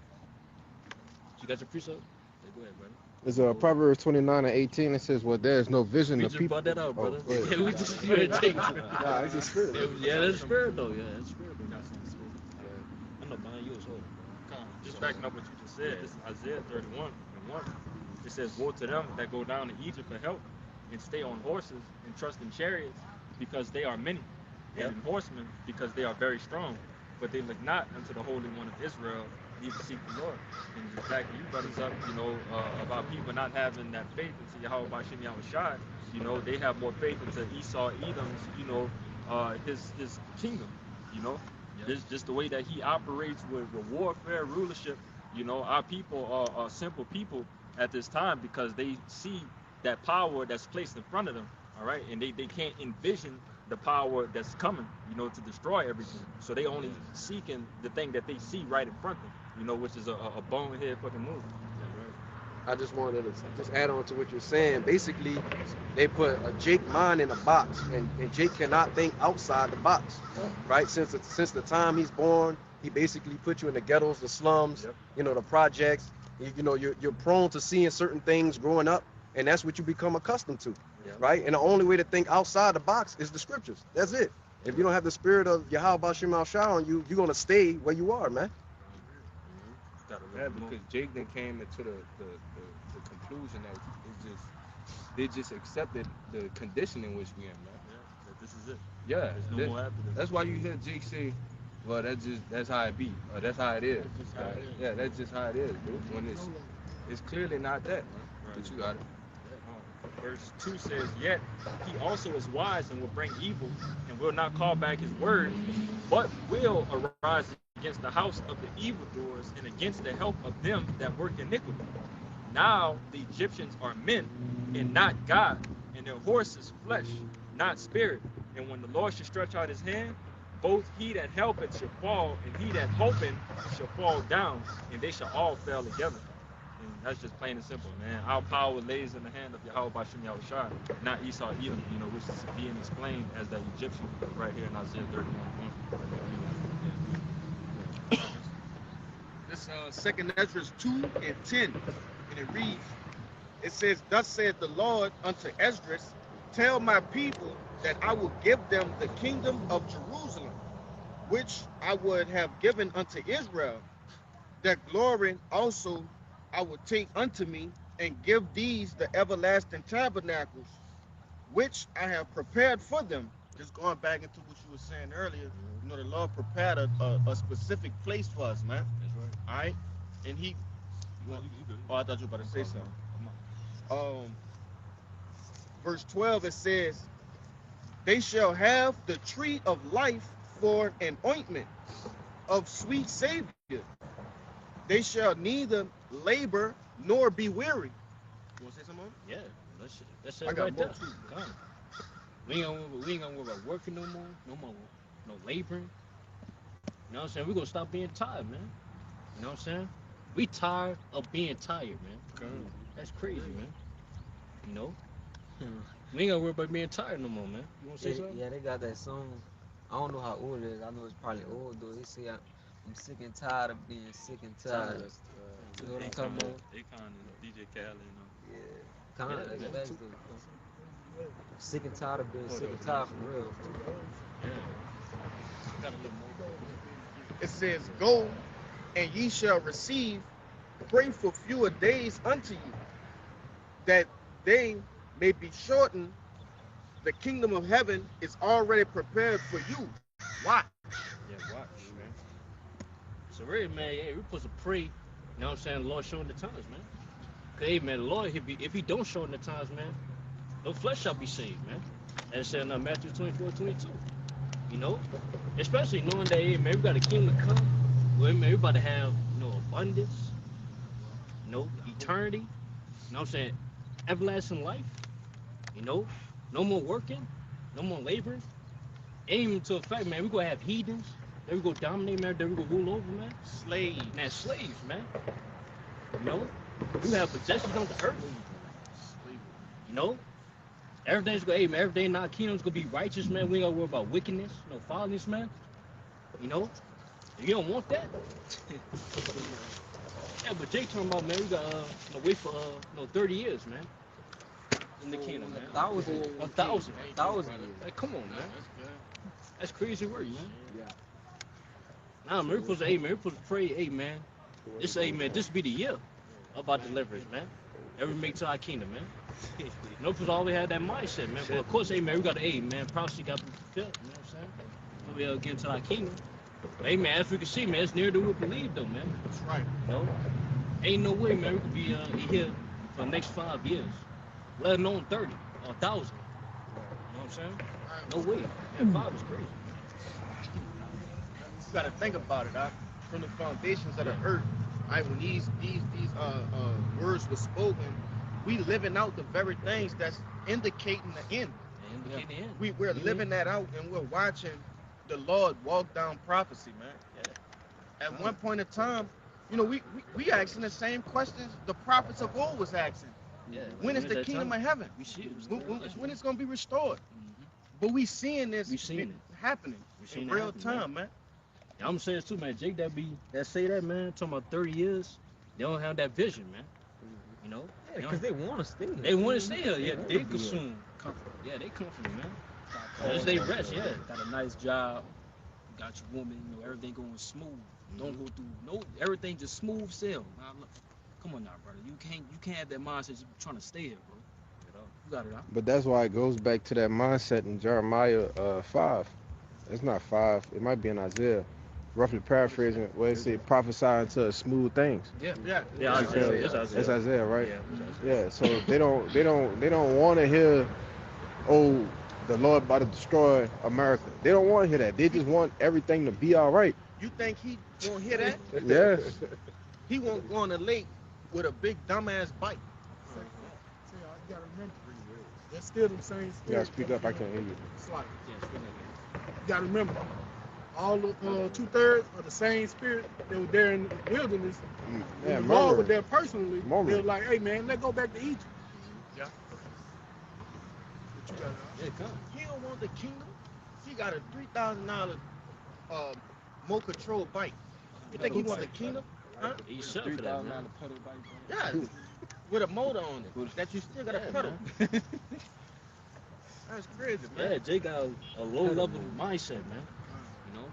[SPEAKER 2] You got your precept? Yeah, go ahead, brother.
[SPEAKER 9] It's Proverbs 29 and 18. It says, well, there is no vision.
[SPEAKER 2] We
[SPEAKER 9] The
[SPEAKER 2] just
[SPEAKER 9] people.
[SPEAKER 2] brought that out, brother.
[SPEAKER 9] go ahead.
[SPEAKER 2] Yeah, we just take
[SPEAKER 6] Nah, it's a spirit.
[SPEAKER 2] Yeah, that's the spirit, though. Yeah, that's the spirit, though. I know behind you is holding.
[SPEAKER 3] Just backing up what you just said, this is Isaiah 31 and 1. It says, woe to them that go down to Egypt for help and stay on horses and trust in chariots because they are many, and in horsemen because they are very strong. But they look not unto the Holy One of Israel, neither seek the Lord. And just backing you brothers up, you know, about people not having that faith into Yahweh Bashim Yahushai. You know, they have more faith into Esau, Edom's, you know, his kingdom, you know. Just the way that he operates with warfare, rulership, you know, our people are simple people at this time because they see that power that's placed in front of them, all right? And they can't envision the power that's coming, you know, to destroy everything. So they only seeking the thing that they see right in front of them, you know, which is a bonehead fucking move.
[SPEAKER 6] I just wanted to just add on to what you're saying. Basically, they put a Jake mind in a box, and Jake cannot think outside the box, right? Since the time he's born, he basically put you in the ghettos, the slums, you know, the projects. You know, you're prone to seeing certain things growing up, and that's what you become accustomed to, right? And the only way to think outside the box is the scriptures. That's it. If you don't have the spirit of Yahweh Bashim Al-Shah on you, you're gonna stay where you are, man.
[SPEAKER 4] Yeah, because Jake then came into the conclusion that they just accepted the condition in which we in, man.
[SPEAKER 3] Yeah, this is it.
[SPEAKER 4] Yeah,
[SPEAKER 3] There's no more after this.
[SPEAKER 4] that's why you hear Jake say, "Well, that's how it be, or that's how it is." Yeah, that's just how it is, dude. When it's clearly not that, man. But you got it.
[SPEAKER 3] Verse 2 says, yet he also is wise and will bring evil and will not call back his word, but will arise against the house of the evildoers and against the help of them that work iniquity. Now the Egyptians are men and not God, and their horse is flesh, not spirit. And when the Lord shall stretch out his hand, both he that helpeth shall fall, and he that hopeth shall fall down, and they shall all fail together. And that's just plain and simple, man. Our power lays in the hand of Yahweh Bashim Yahushai, not Esau Edom, you know, which is being explained as the Egyptian right here in Isaiah 31.
[SPEAKER 1] This second Ezra 2 and 10, and it reads, it says, thus saith the Lord unto Esdras, tell my people that I will give them the kingdom of Jerusalem, which I would have given unto Israel, that glory also I will take unto me and give these the everlasting tabernacles, which I have prepared for them. Just going back into what you were saying earlier, you know, the Lord prepared a specific place for us, man.
[SPEAKER 2] That's right.
[SPEAKER 1] All right, and He. Oh, I thought you were about to say something. Verse 12 it says, "They shall have the tree of life for an ointment of sweet savior. They shall neither labor nor be weary." You want to say something on it?
[SPEAKER 2] Yeah, that's
[SPEAKER 1] I
[SPEAKER 2] it
[SPEAKER 1] got
[SPEAKER 2] right
[SPEAKER 1] more
[SPEAKER 2] there.
[SPEAKER 1] too.
[SPEAKER 2] Come. We ain't gonna worry about working no more, no laboring. You know what I'm saying? We're gonna stop being tired, man. You know what I'm saying? We tired of being tired, man. That's crazy, man. You know? We ain't gonna worry about being tired no more, man. You wanna say
[SPEAKER 5] Yeah,
[SPEAKER 2] something?
[SPEAKER 5] yeah, they got that song. I don't know how old it is. I know it's probably old though. They say I'm sick and tired of being sick and tired. You know what I'm talking about?
[SPEAKER 3] Akon and DJ Khaled, you know.
[SPEAKER 5] Yeah, kind of
[SPEAKER 2] Yeah,
[SPEAKER 5] like
[SPEAKER 2] yeah.
[SPEAKER 5] that's the sick and tired of being sick and tired for real.
[SPEAKER 2] Yeah. Got a little more.
[SPEAKER 1] It says, "Go, and ye shall receive. Pray for fewer days unto you, that they may be shortened. The kingdom of heaven is already prepared for you." Watch.
[SPEAKER 2] Yeah, watch, man. So really, man, yeah, we're supposed to pray. You know what I'm saying? The Lord showing the times, man. Cause hey, man, the Lord, if he don't show in the times, man, no flesh shall be saved, man. As said in Matthew 24:22. You know, especially knowing that, hey, man, we got a kingdom to come. Well, man, we about to have, you know, abundance, you know, eternity. You know what I'm saying? Everlasting life. You know, no more working, no more laboring. Aiming to a fact, man, we gonna have heathens. Then we gonna dominate, man. Then we gonna rule over, man.
[SPEAKER 1] Slave.
[SPEAKER 2] Man, slaves, man. You know, we have possessions on the earth. You know, everything's gonna, hey, man, everything in our kingdom's gonna be righteous, man. We ain't gonna worry about wickedness, no foulness, man. You know, you don't want that. Yeah, but Jake talking about, man, we got wait for 30 years, man. In the kingdom, man.
[SPEAKER 5] 1,000.
[SPEAKER 2] 1,000.
[SPEAKER 5] 1,000.
[SPEAKER 2] Like, come on, man. That's crazy work, man. Nah, man, we're supposed to, hey, man, we're supposed to pray, hey, man. This, hey, man, this be the year about deliverance, man. That we make to our kingdom, man. You know, because always had that mindset, man. But of course, hey, man, we got to, hey, man, prophecy got to be fulfilled, you know what I'm saying? So we get into our kingdom. But, hey, man, as we can see, man, it's near to we believe, though, man.
[SPEAKER 1] That's right.
[SPEAKER 2] You know? Ain't no way, man, we could be here for the next 5 years. Let alone 30 or 1,000. You know what I'm saying? No way. Yeah, 5 is crazy.
[SPEAKER 1] You gotta think about it, from the foundations of the earth. Right, when these words were spoken, we living out the very things that's indicating the end.
[SPEAKER 2] And in the end.
[SPEAKER 1] We're living that out, and we're watching the Lord walk down prophecy, man.
[SPEAKER 2] Yeah.
[SPEAKER 1] At one point in time, you know, we asking the same questions the prophets of old was asking.
[SPEAKER 2] Yeah.
[SPEAKER 1] When is the kingdom of heaven?
[SPEAKER 2] We see it.
[SPEAKER 1] When it's gonna be restored?
[SPEAKER 2] Mm-hmm.
[SPEAKER 1] But we seeing this
[SPEAKER 2] We seeing it.
[SPEAKER 1] happening
[SPEAKER 2] We seeing
[SPEAKER 1] in
[SPEAKER 2] it
[SPEAKER 1] real
[SPEAKER 2] happen,
[SPEAKER 1] time, man.
[SPEAKER 2] Yeah, I'm saying too, man. Jake, that say that, man. Talking about 30 years, they don't have that vision, man. You know,
[SPEAKER 5] Yeah, because they want to stay.
[SPEAKER 2] they want to stay here. Yeah,
[SPEAKER 5] wanna
[SPEAKER 2] they
[SPEAKER 5] be
[SPEAKER 2] consume.
[SPEAKER 3] Comfortable.
[SPEAKER 2] Yeah, they comfortable, man.
[SPEAKER 3] Got
[SPEAKER 2] As they rest, yeah.
[SPEAKER 3] Got a nice job. Got your woman. You know, everything going smooth. Don't go through everything just smooth sail. Nah, look, come on now, brother. You can't have that mindset just trying to stay here, bro. You got it out.
[SPEAKER 9] But that's why it goes back to that mindset in Jeremiah 5. It's not 5. It might be in Isaiah. Roughly paraphrasing, where it said prophesying to smooth things.
[SPEAKER 1] Yeah.
[SPEAKER 2] Yeah, Isaiah. It's Isaiah.
[SPEAKER 9] It's Isaiah, right?
[SPEAKER 2] Yeah.
[SPEAKER 9] Yeah. So they don't want to hear, oh, the Lord about to destroy America. They don't want to hear that. They just want everything to be all right.
[SPEAKER 1] You think he won't hear that?
[SPEAKER 9] Yes.
[SPEAKER 1] He won't go on the lake with a big dumbass bike.
[SPEAKER 8] See, you gotta remember, there's still the same
[SPEAKER 9] You
[SPEAKER 8] spirit.
[SPEAKER 9] gotta speak up. I can't hear you.
[SPEAKER 8] It's like,
[SPEAKER 2] Yeah,
[SPEAKER 8] you gotta remember, all the 2/3 are the same spirit that was there in the wilderness.
[SPEAKER 9] Yeah,
[SPEAKER 8] When the Lord was
[SPEAKER 9] murmur.
[SPEAKER 8] there personally, they
[SPEAKER 9] Murmur.
[SPEAKER 8] were like, hey man, let's go back to Egypt.
[SPEAKER 1] Yeah.
[SPEAKER 8] But you gotta,
[SPEAKER 2] Yeah, come.
[SPEAKER 1] He don't want the kingdom. He got a $3,000 Mo Control bike. You think he want the kingdom? Huh?
[SPEAKER 2] He self for that, man.
[SPEAKER 3] $3,000 pedal bike, bro.
[SPEAKER 1] Yeah. With a motor on it that you still got to
[SPEAKER 2] Yeah,
[SPEAKER 1] pedal.
[SPEAKER 2] man.
[SPEAKER 1] That's crazy, man.
[SPEAKER 2] Yeah, Jake got a low level mindset, man. You know?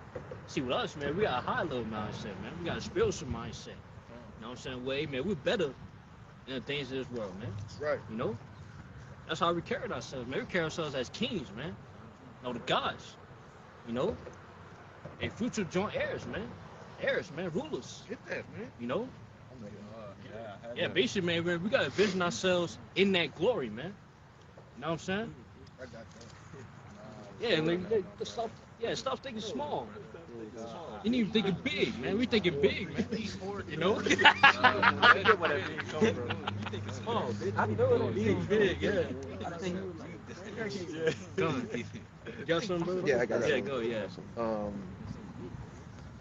[SPEAKER 2] See, with us, man, we got a high level mindset, man. We got a spiritual mindset. You know what I'm saying? Well, hey, man, we're better in the things of this world, man.
[SPEAKER 1] Right.
[SPEAKER 2] You know? That's how we carry ourselves, man. We carry ourselves as kings, man. No, the gods. You know? And future joint heirs, man. Heirs, man. Rulers.
[SPEAKER 1] Get that, man.
[SPEAKER 2] You know?
[SPEAKER 3] I
[SPEAKER 2] Yeah, basically, man, we gotta envision ourselves in that glory, man. You know what I'm saying?
[SPEAKER 1] I got that.
[SPEAKER 2] Yeah, stop thinking small. You need to be thinking big, man. We thinking big, man. You know?
[SPEAKER 3] I get what that means, bro. You think it's small, bitch. I know it means
[SPEAKER 2] big, yeah.
[SPEAKER 3] I think
[SPEAKER 2] Go on. You got something, brother?
[SPEAKER 6] Yeah, I got
[SPEAKER 2] Yeah,
[SPEAKER 6] it.
[SPEAKER 2] go, yeah.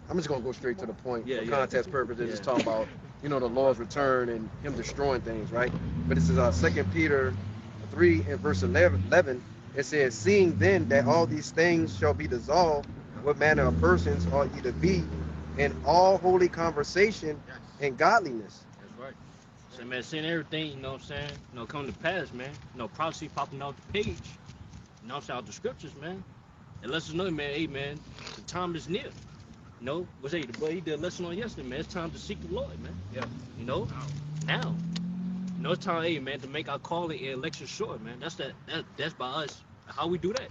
[SPEAKER 6] I'm just gonna go straight to the point.
[SPEAKER 2] Yeah,
[SPEAKER 6] For
[SPEAKER 2] yeah.
[SPEAKER 6] context purposes, just
[SPEAKER 2] Yeah.
[SPEAKER 6] talking about, you know, the Lord's return and him destroying things, right? But this is 2 Peter 3 and verse 11. It says, seeing then that all these things shall be dissolved, what manner of persons ought ye to be in all holy conversation and godliness.
[SPEAKER 2] That's right. So, man, seeing everything, you know what I'm saying? You know, come to pass, man. You know, prophecy popping out the page. You know what I'm saying? Out the scriptures, man. It lets us know, man, hey, man, the time is near. You know, what's that? The boy, he did a lesson on yesterday, man. It's time to seek the Lord, man.
[SPEAKER 3] Yeah.
[SPEAKER 2] You know? Now. You know, it's time, hey, man, to make our calling and election short, man. That's by us. How we do that?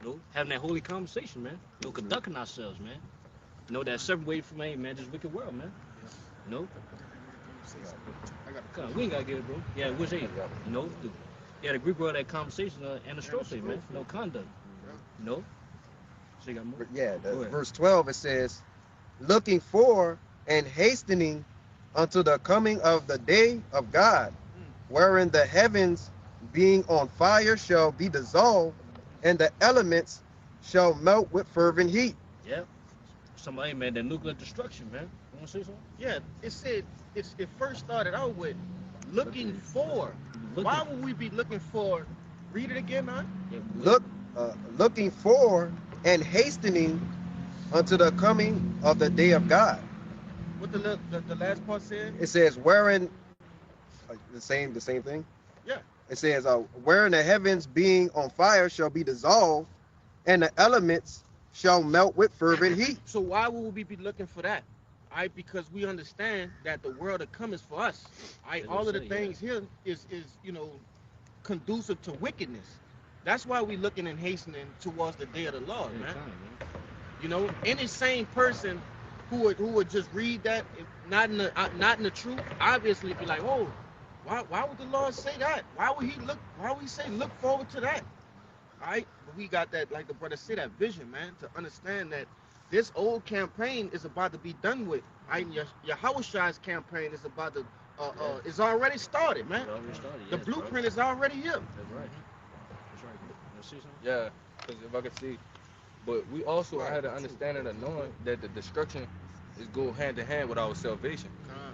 [SPEAKER 2] You know, having that holy conversation, man. You know, conducting ourselves, man. You know, that separated from, hey, man, this wicked world, man. You know?
[SPEAKER 1] I got
[SPEAKER 2] Come on, we ain't gotta get it, bro. Yeah, what's it? You know, the Greek word of that conversation and the strophe, man. No conduct. You know? So you got more?
[SPEAKER 6] But yeah,
[SPEAKER 2] Go ahead.
[SPEAKER 6] verse 12, it says, looking for and hastening unto the coming of the day of God, wherein the heavens being on fire shall be dissolved, and the elements shall melt with fervent heat.
[SPEAKER 2] Yeah. Somebody, man, that nuclear destruction, man. You wanna say something?
[SPEAKER 1] Yeah, it said it first started out with looking for. Why would we be looking for? Read it again, man.
[SPEAKER 6] Look, looking for and hastening unto the coming of the day of God.
[SPEAKER 1] What the last part said?
[SPEAKER 6] It says, wherein the same thing.
[SPEAKER 1] Yeah.
[SPEAKER 6] It says, wherein the heavens being on fire shall be dissolved, and the elements shall melt with fervent heat.
[SPEAKER 1] So why would we be looking for that? Because we understand that the world to come is for us. All of the things here is conducive to wickedness. That's why we looking and hastening towards the day of the Lord, man. You know, any sane person who would just read that, not in the truth, obviously be like, oh, why would the Lord say that? Why would he say look forward to that? All right, but we got that, like the brother said, that vision, man, to understand that this old campaign is about to be done with. Yahushua's campaign is about to is already started, man. The blueprint is already here.
[SPEAKER 2] That's right. That's right. You see something?
[SPEAKER 4] Yeah, because if I could see, but we also had an understanding of knowing that the destruction is go hand in hand with our salvation.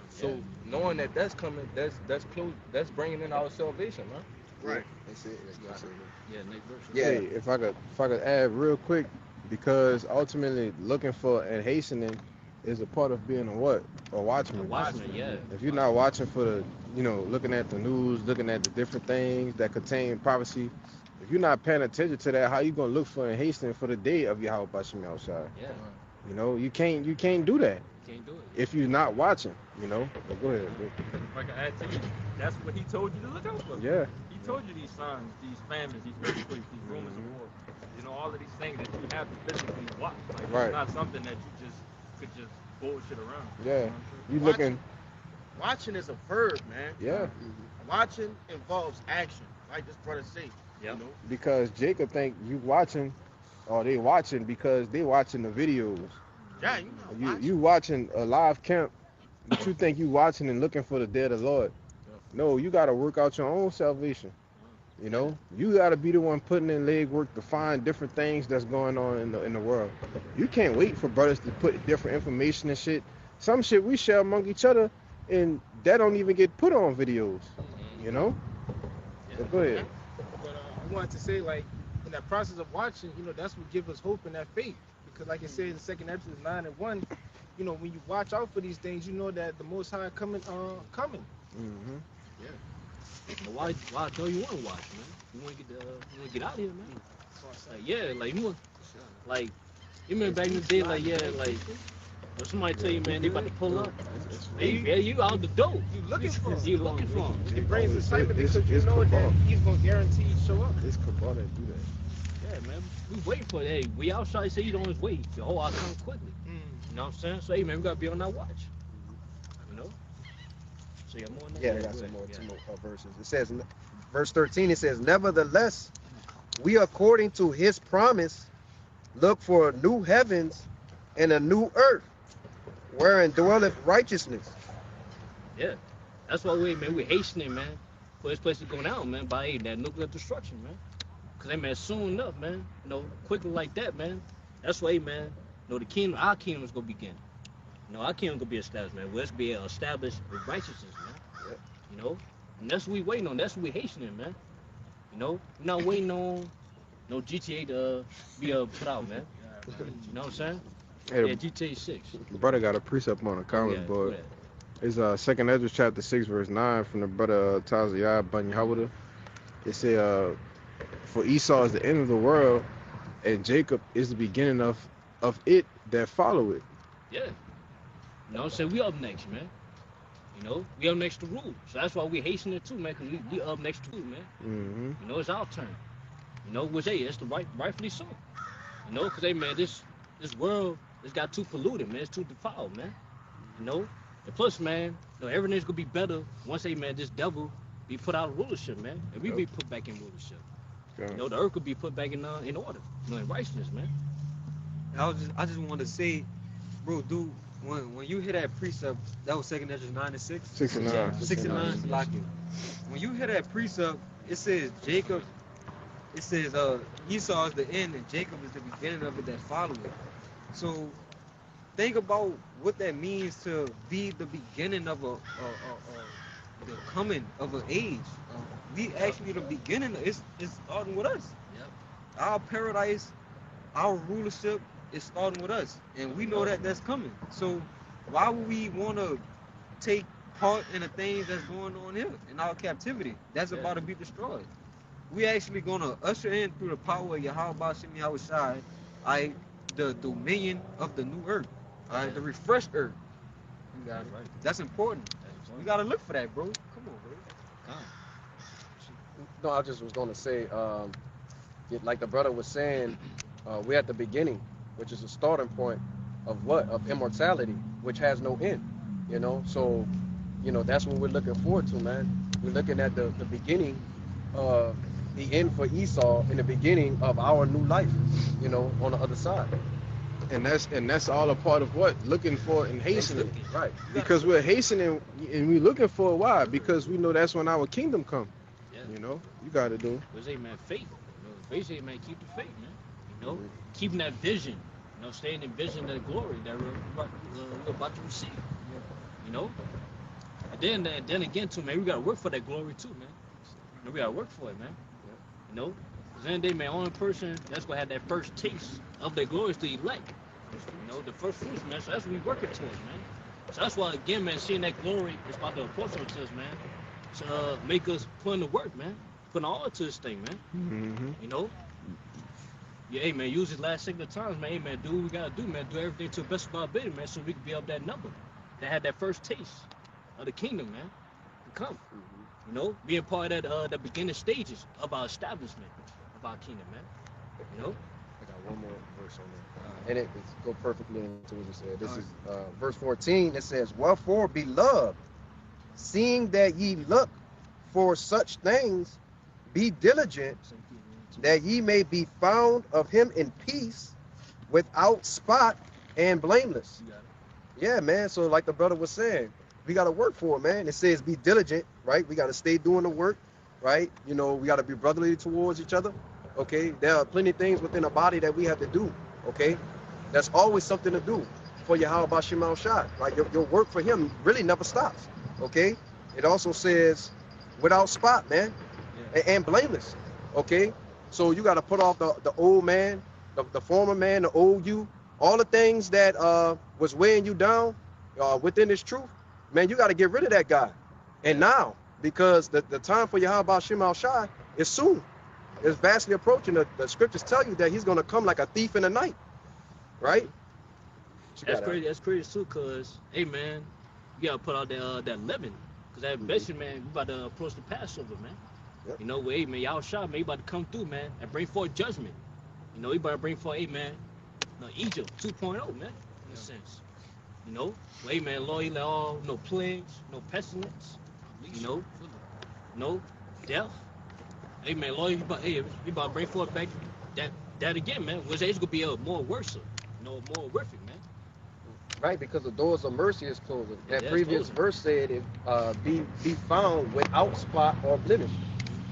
[SPEAKER 4] So knowing that that's coming, that's close, that's bringing in our salvation, man.
[SPEAKER 1] Right.
[SPEAKER 6] That's it.
[SPEAKER 2] Yeah, next verse.
[SPEAKER 6] Yeah.
[SPEAKER 9] Hey, if I could add real quick, because ultimately looking for and hastening is a part of being a what? A watchman.
[SPEAKER 2] Watchman, yeah.
[SPEAKER 9] If you're not watching for the, looking at the news, looking at the different things that contain prophecy, if you're not paying attention to that, how you gonna look for and hasten for the day of Yahweh Bashim outside?
[SPEAKER 2] Yeah.
[SPEAKER 9] You can't do that
[SPEAKER 2] Can't do it.
[SPEAKER 9] if you're not watching. But go ahead. Bro.
[SPEAKER 3] Like I add to you, that's what he told you to look out for.
[SPEAKER 9] Yeah.
[SPEAKER 3] He told you these signs, these famines, these earthquakes, these rumors of war. All of these things that you have to physically watch. Like
[SPEAKER 9] Right.
[SPEAKER 3] it's not something that you could just bullshit around.
[SPEAKER 9] Yeah. You looking?
[SPEAKER 1] Watching is a verb, man.
[SPEAKER 9] Yeah.
[SPEAKER 1] Watching involves action, like this brother said.
[SPEAKER 2] Yeah.
[SPEAKER 1] You know?
[SPEAKER 9] Because Jacob think you watching, or they watching because they watching the videos.
[SPEAKER 1] Yeah,
[SPEAKER 9] You watching a live camp, but you think you watching and looking for the day of the Lord. No, you got to work out your own salvation. You got to be the one putting in leg work to find different things that's going on in the world. You can't wait for brothers to put different information and shit. Some shit we share among each other, and that don't even get put on videos. But go ahead.
[SPEAKER 7] But I wanted to say, like, in that process of watching, that's what gives us hope and that faith. Because, like it says in 2 Exodus 9:1, when you watch out for these things, you know that the Most High coming.
[SPEAKER 9] Mm-hmm.
[SPEAKER 2] Why don't you want to watch, man? You want to get out of here, man. Like, yeah, like you want, like, you remember back in the day, like, yeah, like, When somebody tell you, man, they about to pull up,
[SPEAKER 9] It's-
[SPEAKER 2] hey, yeah, you out the door.
[SPEAKER 7] You looking for him.
[SPEAKER 2] You looking for him.
[SPEAKER 7] It brings excitement
[SPEAKER 9] it's-
[SPEAKER 7] because you
[SPEAKER 9] it's
[SPEAKER 7] know that
[SPEAKER 9] cabal.
[SPEAKER 7] he's gonna guarantee show up.
[SPEAKER 9] It's cabal that do that.
[SPEAKER 2] Yeah, man. We waiting for it. Hey, we outside, say he's on his way. The whole out come quickly. You know what I'm saying? So, hey, man, we got to be on that watch. You know? So, you got more on that?
[SPEAKER 6] Yeah, I
[SPEAKER 2] Go
[SPEAKER 6] got some
[SPEAKER 2] ahead.
[SPEAKER 6] more,
[SPEAKER 2] Yeah.
[SPEAKER 6] two more verses. It says, verse 13, it says, nevertheless, we according to his promise look for new heavens and a new earth, wherein dwelleth righteousness.
[SPEAKER 2] Yeah. That's why we, man, we hastening, man, for this place to go down, man, by hey, that nuclear destruction, man. Because, hey, man, soon enough, man, you know, quickly like that, man. That's why, hey, man, you know, the kingdom, our kingdom is going to begin. You know, our kingdom going to be established, man. Let's be established with righteousness, man.
[SPEAKER 6] Yep.
[SPEAKER 2] You know? And that's what we waiting on. That's what we hastening, man. You know? We're not waiting on no GTA to be put out, man. You know what I'm saying?
[SPEAKER 9] Hey,
[SPEAKER 2] Yeah, GTA 6.
[SPEAKER 9] the brother got a precept on the comment
[SPEAKER 2] Yeah,
[SPEAKER 9] board.
[SPEAKER 2] go ahead.
[SPEAKER 9] It's 2nd Ezra chapter 6 verse 9 from the brother Taziah Ben Yehuda. It say for Esau is the end of the world and Jacob is the beginning of it that follow it.
[SPEAKER 2] Yeah. You know what I'm saying? We up next, man. You know? We up next to rule. So that's why we hastening too, man, because we up next to rule, man.
[SPEAKER 9] Mm-hmm.
[SPEAKER 2] You know, it's our turn. You know, which, hey, it's the rightfully so. You know, because, hey, man, this world, it's got too polluted, man. It's too defiled, man. You know? And plus, man, you know, everything's going to be better once, hey, man, this devil be put out of rulership, man. And we be put back in rulership. You know, the earth could be put back in order. You know, in righteousness, man.
[SPEAKER 5] I just want to say, bro, dude, when you hear that precept, that was 2nd Ezra 9 and 6.
[SPEAKER 9] 6 and 9.
[SPEAKER 5] 6 and 9, like it. When you hear that precept, it says Jacob, it says Esau is the end and Jacob is the beginning of it that follow it. So think about what that means to be the beginning of the coming of an age. We actually the beginning. It's starting with us.
[SPEAKER 2] Yep.
[SPEAKER 5] Our paradise, our rulership is starting with us, and we know that that's coming. So why would we want to take part in the things that's going on here in our captivity that's
[SPEAKER 2] Yeah.
[SPEAKER 5] about to be destroyed? We actually gonna usher in through the power of Yahweh Bashim Yahushai, the dominion of the new earth, the refreshed earth. You got it.
[SPEAKER 2] Right.
[SPEAKER 5] That's important. We gotta look for that, bro. Come on, bro.
[SPEAKER 2] Come.
[SPEAKER 6] No, I just was going to say, like the brother was saying, we're at the beginning, which is a starting point of what? Of immortality, which has no end, you know? So, you know, that's what we're looking forward to, man. We're looking at the beginning of the end for Esau and the beginning of our new life, you know, on the other side.
[SPEAKER 9] And that's all a part of what? Looking for and hastening.
[SPEAKER 6] Right.
[SPEAKER 9] Because we're hastening and we're looking for it. Why? Because we know that's when our kingdom come.
[SPEAKER 2] Yeah.
[SPEAKER 9] You know, you got to do.
[SPEAKER 2] Was hey, man, faith. You know, basically, man, keep the faith, man. You know, keeping that vision. You know, staying in vision of the glory that we're about to receive. You know, and then again, too, man, we gotta work for that glory too, man. You know, we gotta work for it, man. You know, because then day, man, only person that's gonna have that first taste of that glory is the elect. You know, the first fruits, man. So that's what we working towards, man. So that's why, again, man, seeing that glory is about to approach us, man. To make us put in the work, man. Put all to this thing, man.
[SPEAKER 9] Mm-hmm.
[SPEAKER 2] You know? Yeah, hey, man, use it last single times, man. Hey, man, do what we gotta do, man. Do everything to the best of our ability, man, so we can be up that number. That had that first taste of the kingdom, man. To come. You know? Being part of that the beginning stages of our establishment of our kingdom, man. You know?
[SPEAKER 6] I got one more verse on there. And it go perfectly into what you said. This is verse 14. It says, wherefore, beloved, seeing that ye look for such things, be diligent, that ye may be found of him in peace, without spot and blameless. Yeah, man. So like the brother was saying, we got to work for it, man. It says be diligent, right? We got to stay doing the work, right? You know, we got to be brotherly towards each other, okay? There are plenty of things within the body that we have to do, okay? That's always something to do for Yahweh Bashim Yahushai. Like your work for him really never stops, okay? It also says without spot, man, and blameless, okay? So you got to put off the old man, the former man, the old you, all the things that was weighing you down within this truth. Man, you got to get rid of that guy. And now, because the time for Yahweh Bashim Yahushai is soon. It's vastly approaching. The scriptures tell you that he's going to come like a thief in the night, right? You
[SPEAKER 2] That's
[SPEAKER 6] gotta-
[SPEAKER 2] crazy. That's crazy too, cause hey man, you gotta put out that lemon, cause that
[SPEAKER 6] Mhm.
[SPEAKER 2] basically man, we about to approach the Passover, man.
[SPEAKER 6] Yep.
[SPEAKER 2] You know, hey man, y'all shot, man, you about to come through, man, and bring forth judgment. You know, you about to bring forth, hey man, no Egypt 2.0, man, in a sense. You know, well, hey man, Lord, you let all no plagues, no pestilence, you know, no death. Hey man, Lord, you about to bring forth back that again, man. Which it's gonna be more worse, more horrific, man.
[SPEAKER 6] Right, because the doors of mercy is closing.
[SPEAKER 2] Yeah,
[SPEAKER 6] That
[SPEAKER 2] that's
[SPEAKER 6] previous
[SPEAKER 2] closing.
[SPEAKER 6] verse said, "If be found without spot or blemish."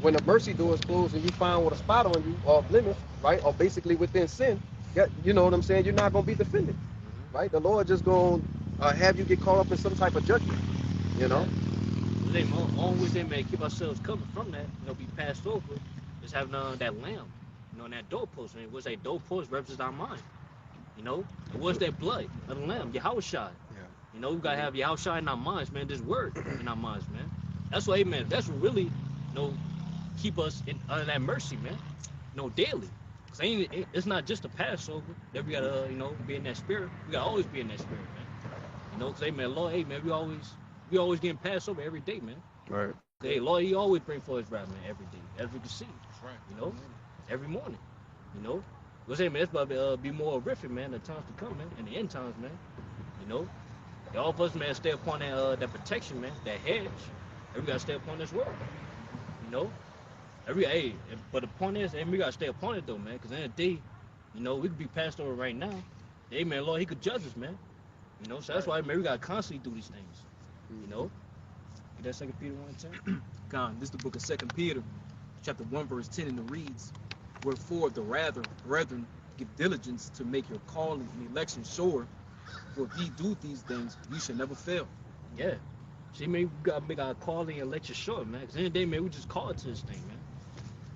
[SPEAKER 6] When the mercy door is closed and you found with a spot on you or blemish, right, or basically within sin, you know what I'm saying? You're not gonna be defended, right? The Lord just gonna have you get caught up in some type of judgment, you know.
[SPEAKER 2] They always they may keep ourselves covered from that, be passed over, is having that lamb, and that doorpost. And what's that doorpost represents our mind, and what's that blood of the lamb, Yahushua.
[SPEAKER 6] Yeah.
[SPEAKER 2] We gotta have Yahushua in our minds, man. This word in our minds, man. That's what, amen. That's what really, keep us under that mercy, man. Daily. Cause it's not just a Passover that we gotta, be in that spirit. We gotta always be in that spirit, man. Cause amen, Lord, hey man, we always getting passed over every day, man.
[SPEAKER 9] Right.
[SPEAKER 2] Hey, Lord, He always bring forth His wrath, man, every day, as we can see.
[SPEAKER 3] That's right.
[SPEAKER 2] Every morning. Because hey man, it's about to be more horrific, man, the times to come, man, and the end times, man. All of us, man, stay upon that protection, man, that hedge. And we gotta stay upon this word. But the point is, and we gotta stay upon it though, man, because in the day, we could be passed over right now. Hey man, Lord, He could judge us, man. So that's why, man, we gotta constantly do these things. Get that 2 Peter 1:10.
[SPEAKER 3] God, this is the book of 2 Peter, chapter 1, verse 10, and it reads, "Wherefore the rather, brethren, give diligence to make your calling and election sure, for if ye do these things, you shall never fail."
[SPEAKER 2] Yeah. See, man, we gotta make our calling and lecture short, man. Because in the day, man, we just called to this thing, man.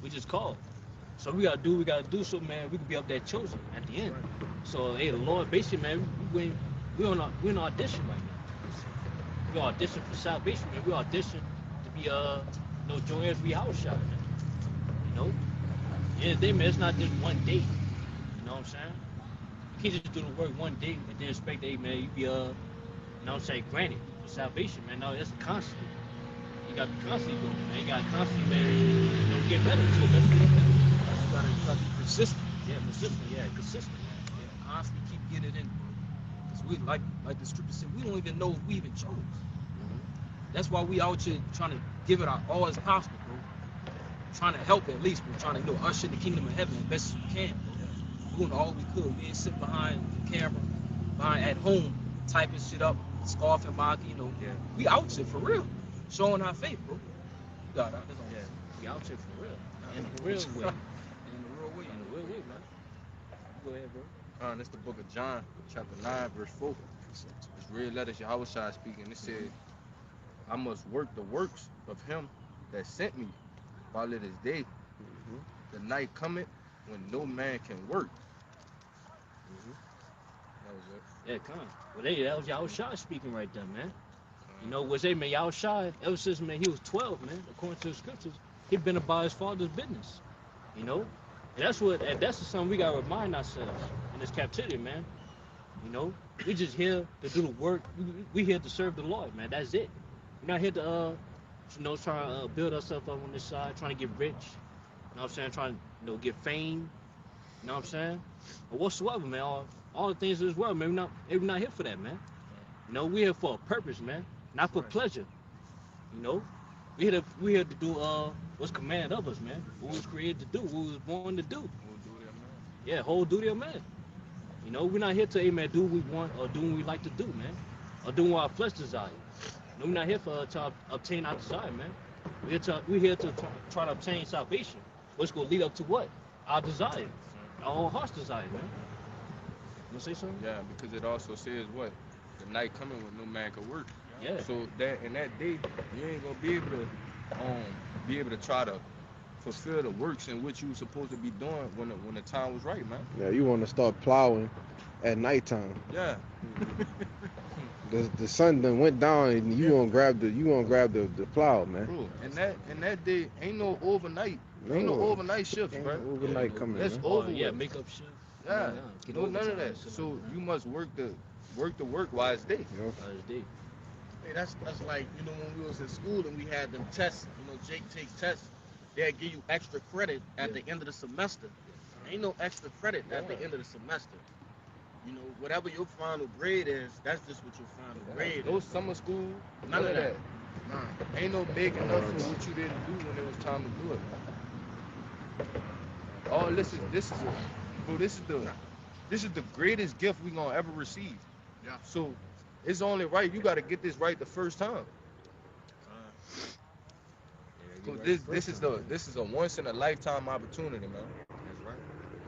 [SPEAKER 2] We just called. So we gotta do so, man. We can be up there chosen at the end. So, hey, the Lord, basically, man, we're on audition right now. We audition for salvation, man. We audition to be join as we house shot, man. In the day, man, it's not just one day. You know what I'm saying? You can't just do the work one day and then expect, hey, man, you be granted for salvation, man. No, it's constant. You gotta be constantly doing it, man. You gotta constantly, man, get better too. That's what
[SPEAKER 3] You gotta be persistent.
[SPEAKER 2] yeah, persistent, yeah, consistent.
[SPEAKER 3] Yeah, constantly keep getting it in, bro. Because we, like the scripture said, we don't even know if we even chose. That's why we out here trying to give it our all as possible, bro. Trying to help at least, bro. Trying to usher the kingdom of heaven as best as we can, bro. Doing all we could. We ain't sitting behind the camera, at home, typing shit up, scoffing, mocking,
[SPEAKER 2] Yeah.
[SPEAKER 3] We out here for real. Showing our faith, bro. You got that. That's all.
[SPEAKER 2] Yeah, we out here for real. In the real way.
[SPEAKER 3] In the real way.
[SPEAKER 2] In the real way, man. Go ahead, bro.
[SPEAKER 4] That's the book of John, chapter 9, verse 4. It's red letters, Yahushua speaking. It said, "I must work the works of him that sent me while it is day. The night cometh when no man can work." That was it.
[SPEAKER 2] Yeah, come on. Well, hey, that was Yahushua speaking right there, man. What's hey, man, Yahushua, ever since, man, he was 12, man, according to the scriptures, he been about his father's business, And that's something we got to remind ourselves in this captivity, man. We just here to do the work. We here to serve the Lord, man. That's it. We're not here to, try to build ourselves up on this side, trying to get rich. You know what I'm saying? Trying to get fame. You know what I'm saying? Or whatsoever, man. All the things of this world, man. We're not here for that, man. We're here for a purpose, man. Not for pleasure. We here to do what's commanded of us, man. What we was created to do, what we was born to do. Yeah, whole duty of man. We're not here to, amen, do what we want or do what we like to do, man. Or do what our flesh desires. We're not here to obtain our desire, man. We're here to try to obtain salvation. What's going to lead up to what? Our desire. Our whole heart's desire, man. You want to say something?
[SPEAKER 4] Yeah, because it also says what? The night coming when no man can work.
[SPEAKER 2] Yeah.
[SPEAKER 4] So that in that day, you ain't gonna be able to try to fulfill the works in which you were supposed to be doing when the time was right, man.
[SPEAKER 9] Yeah, you want to start plowing at nighttime.
[SPEAKER 4] Yeah.
[SPEAKER 9] The sun done went down and you gonna grab the plow, man.
[SPEAKER 4] Bro, and that day ain't no overnight. Ain't no overnight shifts,
[SPEAKER 9] Ain't
[SPEAKER 4] bro.
[SPEAKER 9] no overnight coming,
[SPEAKER 4] That's
[SPEAKER 9] man.
[SPEAKER 4] over
[SPEAKER 2] Yeah,
[SPEAKER 4] with.
[SPEAKER 2] makeup shift.
[SPEAKER 4] Yeah,
[SPEAKER 2] Get
[SPEAKER 4] no, none of
[SPEAKER 2] overtime,
[SPEAKER 4] that.
[SPEAKER 2] shit
[SPEAKER 4] So
[SPEAKER 2] like that.
[SPEAKER 4] you must work the work the work while it's day.
[SPEAKER 9] You know?
[SPEAKER 2] That's deep.
[SPEAKER 1] Hey, that's like, you know, when we was in school and we had them tests, you know, Jake takes tests, they'll give you extra credit at the end of the semester. Ain't no extra credit at the end of the semester. You know, whatever your final grade is, that's just what your final grade
[SPEAKER 4] No
[SPEAKER 1] is.
[SPEAKER 4] summer school,
[SPEAKER 1] None of that. Nah.
[SPEAKER 4] Ain't no making up for what you didn't do when it was time to do it. Oh, this is the greatest gift we gonna ever receive.
[SPEAKER 1] Yeah.
[SPEAKER 4] So it's only right. You got to get this right the first time. So this is a once in a lifetime opportunity, man.
[SPEAKER 2] That's right.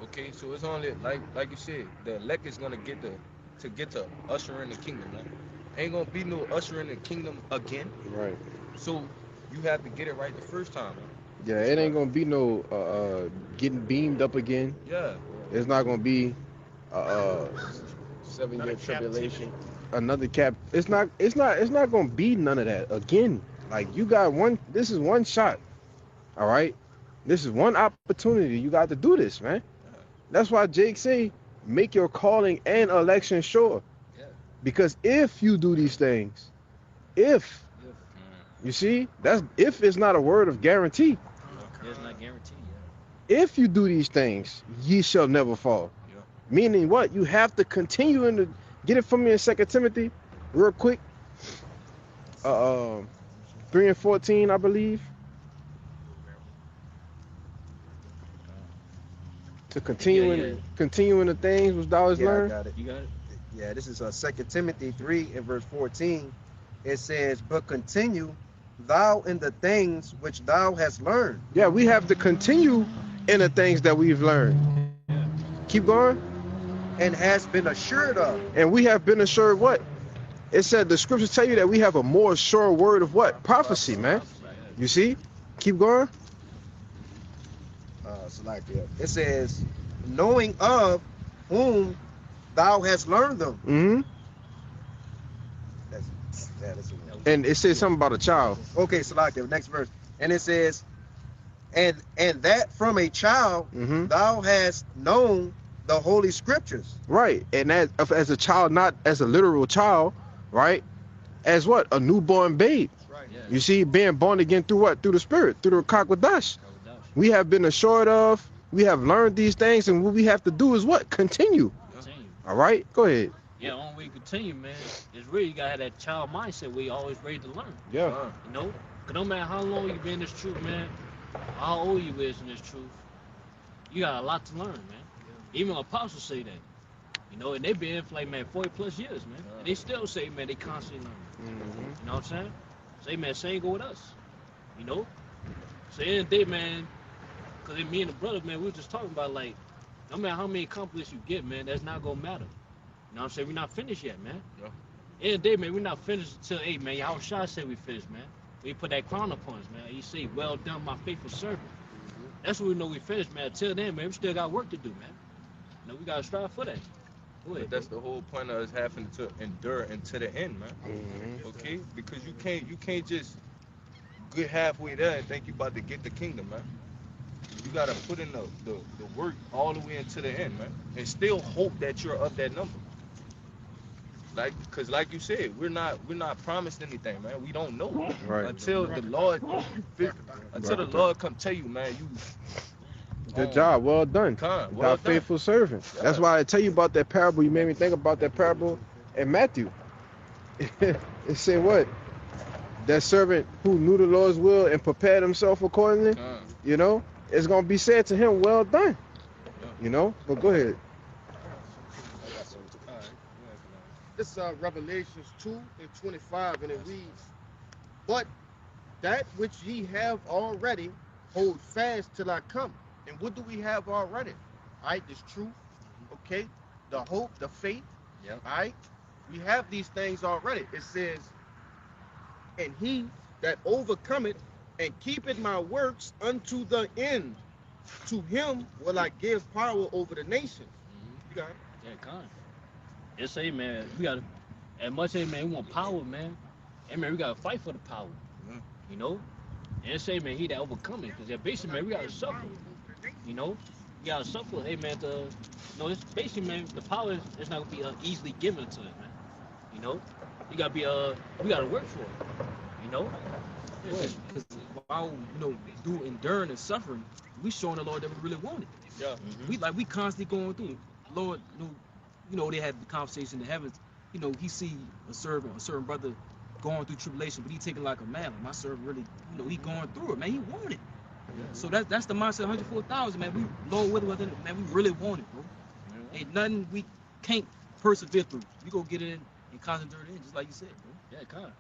[SPEAKER 4] Okay, so it's only like you said, the elect is gonna get to usher in the kingdom, man. Ain't gonna be no usher in the kingdom again.
[SPEAKER 9] Right.
[SPEAKER 4] So you have to get it right the first time, man.
[SPEAKER 9] Yeah, it ain't gonna be no getting beamed up again.
[SPEAKER 4] Yeah.
[SPEAKER 9] It's not gonna be
[SPEAKER 4] 7-year
[SPEAKER 1] Another
[SPEAKER 4] tribulation.
[SPEAKER 9] another cap. It's not gonna be none of that again. Like you got one. This is one shot. All right. This is one opportunity. You got to do this, man. That's why Jake say, make your calling and election sure.
[SPEAKER 4] Yeah.
[SPEAKER 9] Because if you do these things, if you see, that's if it's not a word of guarantee.
[SPEAKER 2] It's not guaranteed.
[SPEAKER 9] If you do these things, ye shall never fall.
[SPEAKER 4] Yeah.
[SPEAKER 9] Meaning what? You have to continue in the, get it from me in 2 Timothy, real quick. 3 and 14, I believe. To continue in the things which thou hast
[SPEAKER 6] Yeah, I
[SPEAKER 9] learned.
[SPEAKER 6] got it.
[SPEAKER 2] You got it.
[SPEAKER 6] Yeah, this is 2 Timothy 3 and verse 14. It says, but continue thou in the things which thou hast learned.
[SPEAKER 9] Yeah, we have to continue in the things that we've learned. Keep going.
[SPEAKER 6] And has been assured of.
[SPEAKER 9] And we have been assured what? It said the scriptures tell you that we have a more sure word of what? Prophecy, man. You see? Keep going.
[SPEAKER 6] It says, knowing of whom thou hast learned them.
[SPEAKER 9] Mm-hmm.
[SPEAKER 6] That's
[SPEAKER 9] And it says something about a child.
[SPEAKER 6] okay, Salakia, next verse. And it says, and that from a child
[SPEAKER 9] Mm-hmm.
[SPEAKER 6] thou hast known the holy scriptures.
[SPEAKER 9] Right. And that as a child, not as a literal child, right? As what? A newborn babe.
[SPEAKER 1] Right.
[SPEAKER 2] Yeah.
[SPEAKER 9] You see, being born again through what? Through the Spirit, through the Kakwadash. We have been assured of, we have learned these things, and what we have to do is what? Continue.
[SPEAKER 2] Continue.
[SPEAKER 9] All right? Go ahead.
[SPEAKER 2] Yeah, only way you continue, man, is really you gotta have that child mindset where you always ready to learn.
[SPEAKER 9] Yeah.
[SPEAKER 2] You know? Cause no matter how long you been in this truth, man, how old you is in this truth, you got a lot to learn, man. Even apostles say that. You know, and they been for like, man, 40 plus years, man. And they still say, man, they constantly learn.
[SPEAKER 9] Mm-hmm.
[SPEAKER 2] You know what I'm saying? Say, man, same go with us. You know? So in the day, man, because me and the brother, man, we were just talking about, like, no matter how many accomplishments you get, man, that's not going to matter. You know what I'm saying? We're not finished yet, man.
[SPEAKER 4] Yeah.
[SPEAKER 2] In the day, man, we're not finished until, hey, man, Yahweh Shai said we finished, man. We put that crown upon us, man. He say, well done, my faithful servant. That's when we know we finished, man. Until then, man, we still got work to do, man. You know, we got to strive for that. Go
[SPEAKER 4] But
[SPEAKER 2] ahead.
[SPEAKER 4] that's the whole point of us having to endure until the end, man.
[SPEAKER 9] Mm-hmm.
[SPEAKER 4] Okay? Because you can't just get halfway there and think you about to get the kingdom, man. You gotta put in the work all the way into the end, man. And still hope that you're of that number. Cause like you said, we're not promised anything, man. We don't know.
[SPEAKER 9] Right.
[SPEAKER 4] Until the Lord come tell you, man, you
[SPEAKER 9] Good job. Well done.
[SPEAKER 4] Well
[SPEAKER 9] Thou
[SPEAKER 4] done.
[SPEAKER 9] faithful servant. That's
[SPEAKER 4] Yeah.
[SPEAKER 9] why I tell you about that parable. You made me think about that parable in Matthew. It said what? That servant who knew the Lord's will and prepared himself accordingly, you know, it's going to be said to him, well done. You know? But go ahead.
[SPEAKER 1] This is Revelations 2 and 25, and it reads, but that which ye have already, hold fast till I come. And what do we have already? All right, this truth, okay? The hope, the faith,
[SPEAKER 2] Yep.
[SPEAKER 1] all right? We have these things already. It says, and he that overcometh and keepeth my works unto the end, to him will I give power over the nations. You got it?
[SPEAKER 2] Yeah, con. It's say, man, we gotta, as much as, man, we want power, man. And, man, we gotta fight for the power. You know? And it say, man, he that overcome it. Because, basically, man, we gotta suffer. You know? We gotta suffer, hey, man, you know, it's basically, man, the power is not gonna be easily given to us, man. You know, you gotta be we gotta work for it. You know.
[SPEAKER 3] Because while do enduring and suffering, we showing the Lord that we really want it.
[SPEAKER 7] Yeah.
[SPEAKER 3] We constantly going through. Lord, they had the conversation in the heavens. He see a certain brother going through tribulation, but he taking like a man. Like my servant really, he going through it, man. He want it. So that's the mindset. 104,000, man. We Lord with it, man. We really want it, bro. Ain't nothing we can't persevere through. We go get it in and concentrate it in, just like you said, bro.
[SPEAKER 2] Yeah, kind of.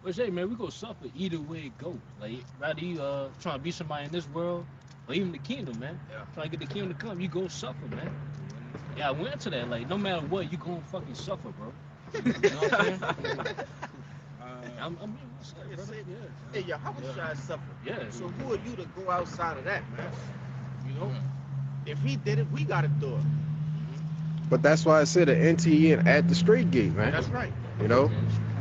[SPEAKER 2] But hey, man, we gonna suffer either way it go. Like, rather you trying to be somebody in this world, or even the kingdom, man.
[SPEAKER 7] Yeah.
[SPEAKER 2] Trying to get the kingdom to come, you gonna suffer, man. Yeah, I went to that. Like, no matter what, you gonna fucking suffer, bro. You know what I'm saying? I'm being serious, brother.
[SPEAKER 1] Hey, yo, how much should I suffer?
[SPEAKER 2] Yeah.
[SPEAKER 1] So who are you to go outside of that, man? You know, if he did it, we gotta do it.
[SPEAKER 9] But that's why I said an NTE and at the straight gate, man.
[SPEAKER 1] That's right.
[SPEAKER 9] You know,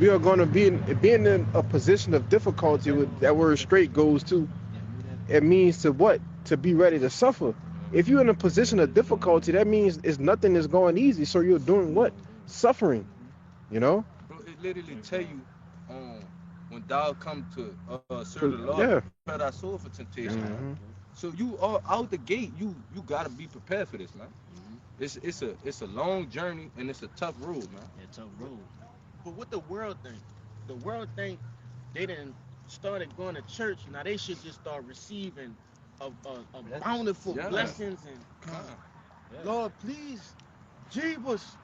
[SPEAKER 9] we are going to be being in a position of difficulty. With that word straight goes to, it means to what? To be ready to suffer. If you're in a position of difficulty, that means it's nothing is going easy. So you're doing what? Suffering. You know.
[SPEAKER 4] Bro, it literally tell you when thou come to serve the Lord,
[SPEAKER 9] Yeah.
[SPEAKER 4] prepare thy soul for temptation.
[SPEAKER 9] Mhm.
[SPEAKER 4] So you are out the gate. You gotta be prepared for this, man. It's a long journey and it's a tough road, man.
[SPEAKER 2] Yeah, tough road.
[SPEAKER 1] But what the world think? The world think they didn't started going to church. Now they should just start receiving a bountiful
[SPEAKER 4] Yeah.
[SPEAKER 1] blessings and
[SPEAKER 2] Yeah.
[SPEAKER 1] Lord, please, Jesus,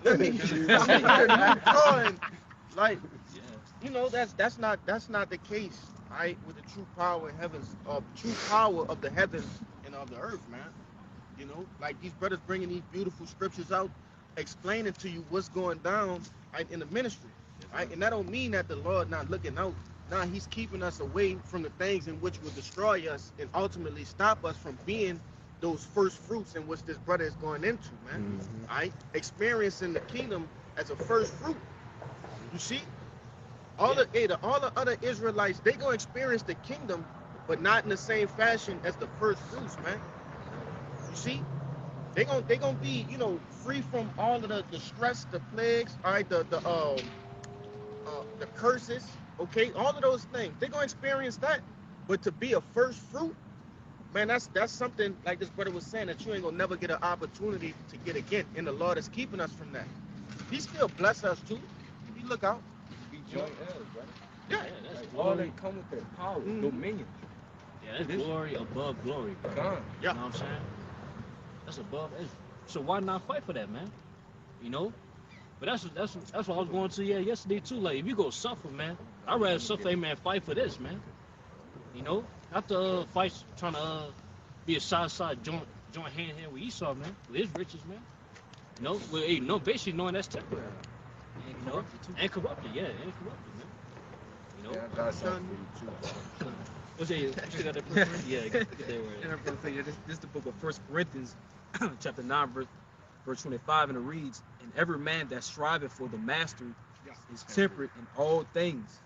[SPEAKER 1] let me get a new car. And, like, you know, that's not the case, right? With the true power in heavens, true power of the heavens and of the earth, man. You know, like these brothers bringing these beautiful scriptures out, explaining to you what's going down, right, in the ministry, right? And that don't mean that the Lord not looking out. Nah, he's keeping us away from the things in which will destroy us and ultimately stop us from being those first fruits in which this brother is going into, man. Right? Experiencing the kingdom as a first fruit. You see? All the other Israelites, they gonna experience the kingdom, but not in the same fashion as the first fruits, man. You see? They gonna be, free from all of the stress, the plagues, all right, the curses, okay, all of those things. They're gonna experience that. But to be a first fruit, man, that's something like this brother was saying that you ain't gonna never get an opportunity to get again. And the Lord is keeping us from that. He still bless us too. You look out.
[SPEAKER 4] Be joint heirs, brother.
[SPEAKER 1] Yeah.
[SPEAKER 2] That's
[SPEAKER 4] Like, all
[SPEAKER 2] glory.
[SPEAKER 4] that come with that power, dominion.
[SPEAKER 2] Yeah, that's glory above glory, bro.
[SPEAKER 4] God.
[SPEAKER 1] Yeah.
[SPEAKER 2] You know what I'm saying? That's above. So why not fight for that, man? You know? But that's what I was going to yesterday too. Like, if you go suffer, man, I'd rather suffer, man, fight for this, man. You know? Not to fight trying to be a side joint hand in hand with Esau, man. With his riches, man. You know? Well, basically knowing that's temporary. You know? And corrupted, man. You know?
[SPEAKER 4] Yeah, I got something for you too, bro.
[SPEAKER 2] What's that? You still got that first? Yeah, get that
[SPEAKER 3] And
[SPEAKER 2] word.
[SPEAKER 3] I'm gonna say, this is the book of 1 Corinthians, chapter 9, verse 25, and it reads, "And every man that striveth for the mastery is temperate in all things.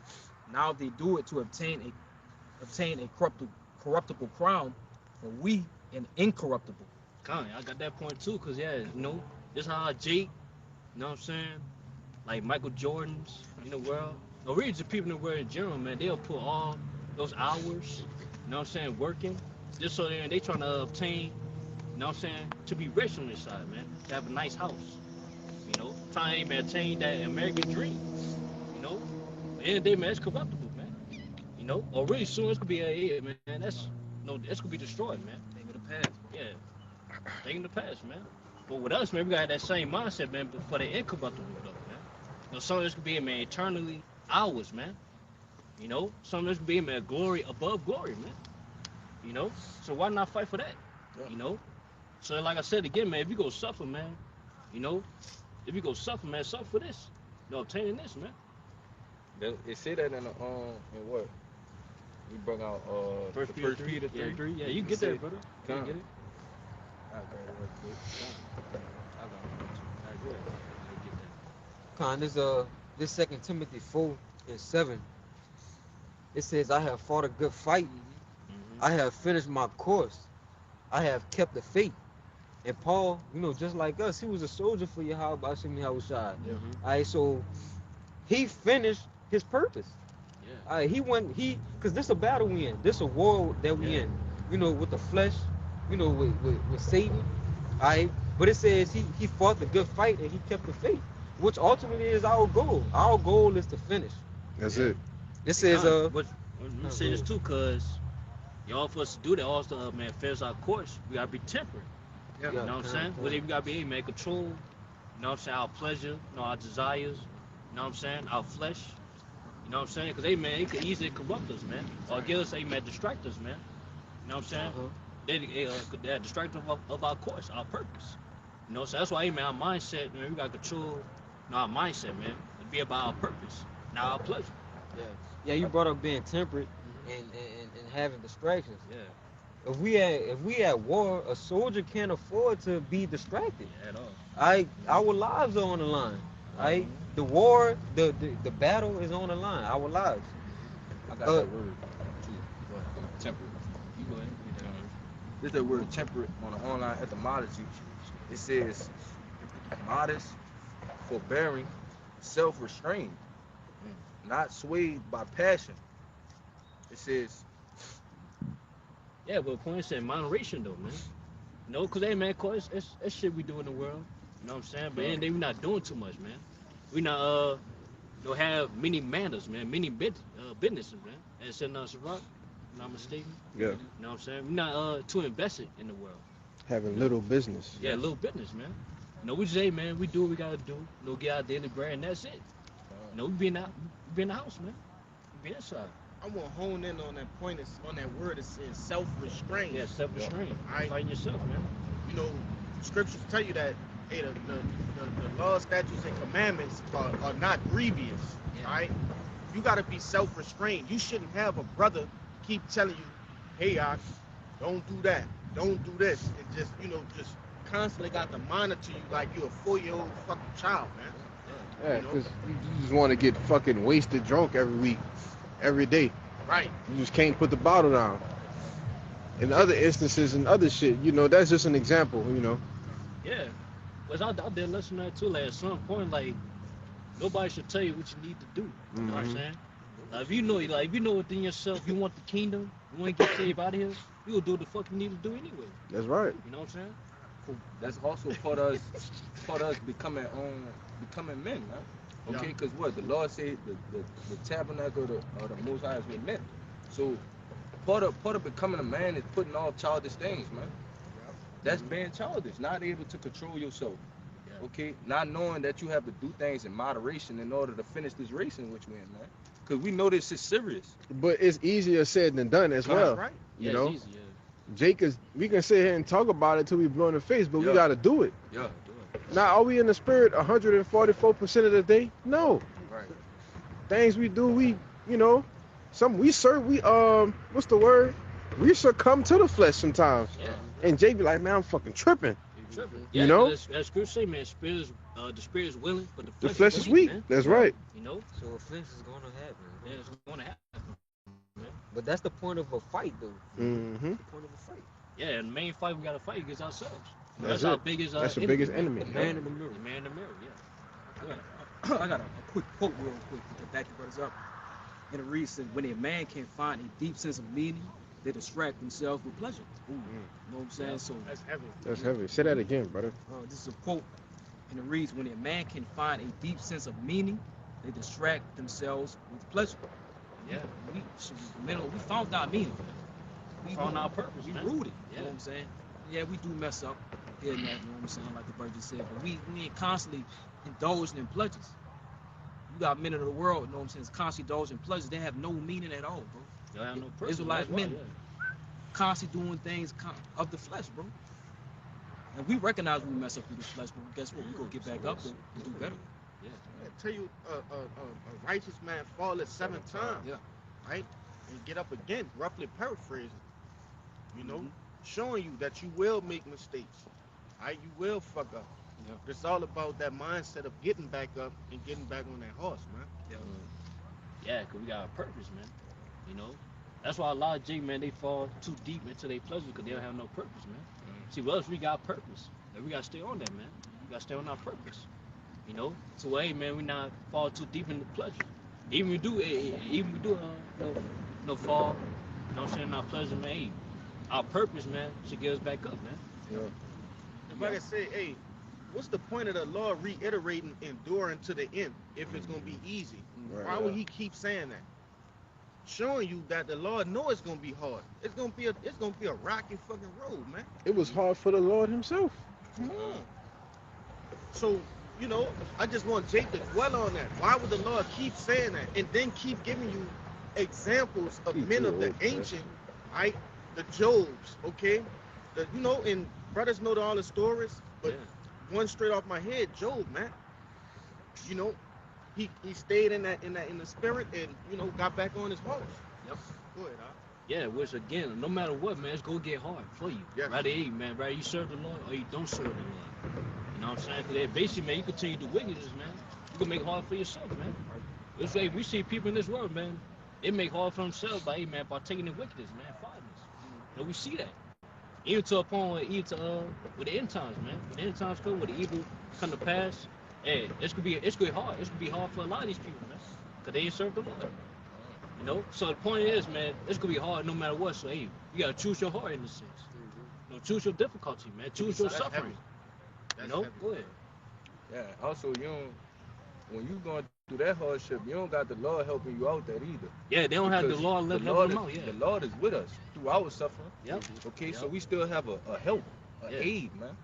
[SPEAKER 3] Now they do it to obtain a corruptible crown, but we an incorruptible."
[SPEAKER 2] Kind I got that point too, cause this how Jake, you know what I'm saying? Like Michael Jordan's in the world. Or really just people in the world in general, man, they'll put all those hours, you know what I'm saying, working, just so they trying to obtain, you know what I'm saying, to be rich on this side, man. To have a nice house. You know, trying to maintain that American dream. You know? At the end of the day, man, it's corruptible, man. You know? Or really soon it's gonna be man, that's gonna be destroyed, man.
[SPEAKER 3] Thing of the past.
[SPEAKER 2] Yeah. Thing in the past, man. But with us, man, we got that same mindset, man, but for the incorruptible though, man. Some of this could be, man, eternally ours, man. You know? Some of this could be, man, glory above glory, man. You know? So why not fight for that?
[SPEAKER 4] Yeah.
[SPEAKER 2] You know? So like I said again, man, if you go suffer, man, you know, if you go suffer, man, suffer for this. Obtaining this, man.
[SPEAKER 4] It say that in the in what? We brought out
[SPEAKER 2] First
[SPEAKER 4] the First Peter 3.
[SPEAKER 2] Yeah, 3. Yeah, you get
[SPEAKER 4] Say-
[SPEAKER 2] that, brother. You
[SPEAKER 4] Come.
[SPEAKER 2] get it.
[SPEAKER 4] I got it real quick.
[SPEAKER 2] I got it. All right, go ahead. You get that.
[SPEAKER 5] Con, this 2 Timothy 4:7. It says, "I have fought a good fight.
[SPEAKER 2] Mhm.
[SPEAKER 5] I have finished my course. I have kept the faith. And Paul, you know, just like us, he was a soldier for Yahweh Bashim Yahushai.
[SPEAKER 2] Mhm.
[SPEAKER 5] All right, so he finished his purpose.
[SPEAKER 2] Yeah.
[SPEAKER 5] All right, because this a battle we in. This a war that we
[SPEAKER 2] Yeah.
[SPEAKER 5] in. You know, with the flesh, you know, with Satan. All right, but it says he fought the good fight and he kept the faith, which ultimately is our goal. Our goal is to finish.
[SPEAKER 9] That's
[SPEAKER 2] Yeah.
[SPEAKER 9] it.
[SPEAKER 5] It says,
[SPEAKER 2] But let me say this too, cause y'all for us to do that, also, man, finish our course, we gotta be temperate.
[SPEAKER 7] Yeah.
[SPEAKER 2] You know what I'm saying? Well, we gotta be, hey, man, control. You know what I'm saying? Our pleasure, you know, our desires. You know what I'm saying? Our flesh. You know what I'm saying? Because, hey, man, it could easily corrupt us, man. Or give us, hey, man, distract us, man. You know what I'm saying? They distract us of our course, our purpose. You know, so that's why, hey, man, our mindset, man, we got to control, you know, our mindset, man. It be about our purpose, not our pleasure.
[SPEAKER 5] Yeah, you brought up being temperate and having distractions.
[SPEAKER 2] Yeah,
[SPEAKER 5] If we at war, a soldier can't afford to be distracted.
[SPEAKER 2] yeah, at all.
[SPEAKER 5] Our lives are on the line. Right? The war, the battle is on the line. Our lives.
[SPEAKER 4] I got that word too. Temperate.
[SPEAKER 2] You go ahead.
[SPEAKER 4] This that word temperate on the online etymology. It says modest, forbearing, self-restrained, not swayed by passion. It says
[SPEAKER 2] Yeah, but the point is in moderation, though, man. You know, because, hey, man, cause it's shit we do in the world. You know what I'm saying? But then we're not doing too much, man. We not, don't have many manners, man, many businesses, man. And said Sirach, if I'm not mistaken.
[SPEAKER 9] Yeah.
[SPEAKER 2] You know what I'm saying? We're not too invested in the world.
[SPEAKER 9] Having little business.
[SPEAKER 2] Yeah, little business, man. You know, we just, hey, man, we do what we gotta do. You know, get out there in the bread, and that's it. You know, we be in the house, man. We be inside.
[SPEAKER 1] I want to hone in on that point, on that word that says self-restraint.
[SPEAKER 2] Yeah, self-restraint.
[SPEAKER 1] Right.
[SPEAKER 2] Fighting yourself, man.
[SPEAKER 1] You know, scriptures tell you that, hey, the law, statutes, and commandments are not grievous.
[SPEAKER 2] Yeah.
[SPEAKER 1] Right? You got to be self-restrained. You shouldn't have a brother keep telling you, hey, don't do that, don't do this, and just, you know, just constantly got to monitor you like you're a 4-year-old fucking child, man.
[SPEAKER 9] Yeah,
[SPEAKER 1] You know?
[SPEAKER 9] because you just want to get fucking wasted drunk every week, every day.
[SPEAKER 1] Right.
[SPEAKER 9] You just can't put the bottle down. In other instances and other shit, you know, that's just an example, you know.
[SPEAKER 2] Yeah. But I did listen to that too. Like at some point, like nobody should tell you what you need to do. You know what I'm
[SPEAKER 9] Mhm.
[SPEAKER 2] saying? Like, if you know within yourself, you want the kingdom, you want to get saved out of here, you will do what the fuck you need to do anyway.
[SPEAKER 9] That's right.
[SPEAKER 2] You know what I'm saying?
[SPEAKER 4] that's also part of us becoming men, man. Okay, because what the Lord said, the tabernacle of the Most High is with men. So part of becoming a man is putting off childish things, man. That's being childish, not able to control yourself.
[SPEAKER 2] Yeah.
[SPEAKER 4] Okay, not knowing that you have to do things in moderation in order to finish this race in which we're in, man. Because we know this is serious.
[SPEAKER 9] But it's easier said than done as
[SPEAKER 1] That's
[SPEAKER 9] well.
[SPEAKER 1] right.
[SPEAKER 9] You
[SPEAKER 2] Yeah,
[SPEAKER 9] know,
[SPEAKER 2] it's easy, yeah.
[SPEAKER 9] Jake is. We can sit here and talk about it till we blow in the face, but we
[SPEAKER 4] Yeah.
[SPEAKER 9] got to do it.
[SPEAKER 4] Yeah.
[SPEAKER 2] Do it.
[SPEAKER 9] Now, are we in the spirit 144% of the day? No.
[SPEAKER 4] Right.
[SPEAKER 9] Things we do, you know, what's the word? We succumb to the flesh sometimes.
[SPEAKER 2] Yeah.
[SPEAKER 9] And Jake be like, man, I'm fucking tripping.
[SPEAKER 2] You tripping.
[SPEAKER 9] You
[SPEAKER 2] Yeah,
[SPEAKER 9] know?
[SPEAKER 2] As scripture say, man, the spirit is willing, but
[SPEAKER 9] The flesh is weak.
[SPEAKER 2] man.
[SPEAKER 9] That's right.
[SPEAKER 2] You know?
[SPEAKER 5] So offense is gonna happen.
[SPEAKER 2] Yeah, it's gonna happen.
[SPEAKER 5] But that's the point of a fight, though.
[SPEAKER 9] Mm-hmm.
[SPEAKER 5] The point of a fight.
[SPEAKER 2] Yeah, and the main fight we gotta fight against ourselves.
[SPEAKER 9] That's
[SPEAKER 2] our
[SPEAKER 9] it.
[SPEAKER 2] biggest
[SPEAKER 9] That's the
[SPEAKER 2] enemy,
[SPEAKER 9] biggest
[SPEAKER 2] man.
[SPEAKER 9] enemy.
[SPEAKER 5] The man in the mirror.
[SPEAKER 2] The man in the mirror, yeah.
[SPEAKER 3] I got a quick quote real quick to back the brothers up. And it reads, said, when a man can find a deep sense of meaning, they distract themselves with pleasure. Ooh, you know what I'm saying? So
[SPEAKER 1] That's heavy.
[SPEAKER 9] That's heavy. Say that again, brother.
[SPEAKER 3] this is a quote, and it reads, when a man can find a deep sense of meaning, they distract themselves with pleasure.
[SPEAKER 2] Yeah.
[SPEAKER 3] We found our meaning.
[SPEAKER 2] We found our purpose,
[SPEAKER 3] We
[SPEAKER 2] man.
[SPEAKER 3] rooted.
[SPEAKER 2] Yeah.
[SPEAKER 3] You know what I'm saying? Yeah, we do mess up here and there, you know what I'm saying, like the brother just said, but we ain't constantly indulging in pleasures. You got men of the world, you know what I'm saying, is constantly indulging in pleasures. They have no meaning at all, bro.
[SPEAKER 2] Y'all have no purpose.
[SPEAKER 3] Israelite
[SPEAKER 2] That's why,
[SPEAKER 3] men.
[SPEAKER 2] yeah.
[SPEAKER 3] Constantly doing things of the flesh, bro. And we recognize when we mess up through the flesh, but guess what? We gonna get back up and do better.
[SPEAKER 1] I tell you, a righteous man falleth 7 times.
[SPEAKER 3] Yeah.
[SPEAKER 1] Right? And get up again, roughly paraphrasing. You know,
[SPEAKER 3] Mhm.
[SPEAKER 1] showing you that you will make mistakes. Right? You will fuck up.
[SPEAKER 3] Yeah.
[SPEAKER 1] It's all about that mindset of getting back up and getting back on that horse, man.
[SPEAKER 2] Yeah, because we got a purpose, man. You know? That's why a lot of J, man, they fall too deep into their pleasure because they don't have no purpose, man. See, with us, we got purpose. And we got to stay on that, man. We got to stay on our purpose. You know? So, hey, man, we not fall too deep into pleasure. Even we do, no fall, you know what I'm saying, not pleasure, man. Hey, our purpose, man, should get us back up, man.
[SPEAKER 4] Yeah.
[SPEAKER 1] If I could say, hey, what's the point of the Lord reiterating enduring to the end if it's gonna be easy?
[SPEAKER 9] Right.
[SPEAKER 1] Why would he keep saying that? Showing you that the Lord knows it's gonna be hard. It's gonna be a rocky fucking road, man.
[SPEAKER 9] It was hard for the Lord himself.
[SPEAKER 1] Come on. So, you know, I just want Jake to dwell on that. Why would the Lord keep saying that and then keep giving you examples of
[SPEAKER 9] Keep
[SPEAKER 1] men of the
[SPEAKER 9] Job, man.
[SPEAKER 1] ancient, right? The Jobs, okay? The, you know, and brothers know all the stories, but one straight off my head, Job, man. You know, he stayed in the spirit and, you know, got back on his horse.
[SPEAKER 2] Yep.
[SPEAKER 1] Go ahead, Al.
[SPEAKER 2] Yeah, which again, no matter what, man, it's gonna get hard for you.
[SPEAKER 1] Yes.
[SPEAKER 2] Right, hey, man, right? You serve the Lord or you don't serve the Lord. You know what I'm saying? Because basically, man, you continue to do wickedness, man. You can make it hard for yourself, man. It's like we see people in this world, man. They make hard for themselves by, hey, man, partaking in wickedness, man, fighting. You know, we see that. Even to a point, with the end times, man. When the end times come, when the evil come to pass, hey, it's gonna be hard. It's gonna be hard for a lot of these people, man, because they ain't serve the Lord. You know, so the point is, man, it's gonna be hard no matter what. So hey, you gotta choose your heart in this sense. You know, choose your difficulty, man. Choose your
[SPEAKER 1] That's
[SPEAKER 2] suffering.
[SPEAKER 1] heavy. That's
[SPEAKER 2] You know,
[SPEAKER 1] heavy.
[SPEAKER 2] go ahead.
[SPEAKER 4] Yeah. Also, when you going through that hardship, you don't got the Lord helping you out that either.
[SPEAKER 2] Yeah, they don't have the
[SPEAKER 4] Because
[SPEAKER 2] Lord
[SPEAKER 4] the
[SPEAKER 2] helping
[SPEAKER 4] Lord
[SPEAKER 2] them
[SPEAKER 4] is-
[SPEAKER 2] out. Yeah.
[SPEAKER 4] The Lord is with us through our suffering.
[SPEAKER 2] Yep.
[SPEAKER 4] Okay, so
[SPEAKER 2] Yep.
[SPEAKER 4] we still have a help, a
[SPEAKER 2] Yeah.
[SPEAKER 4] aid, man.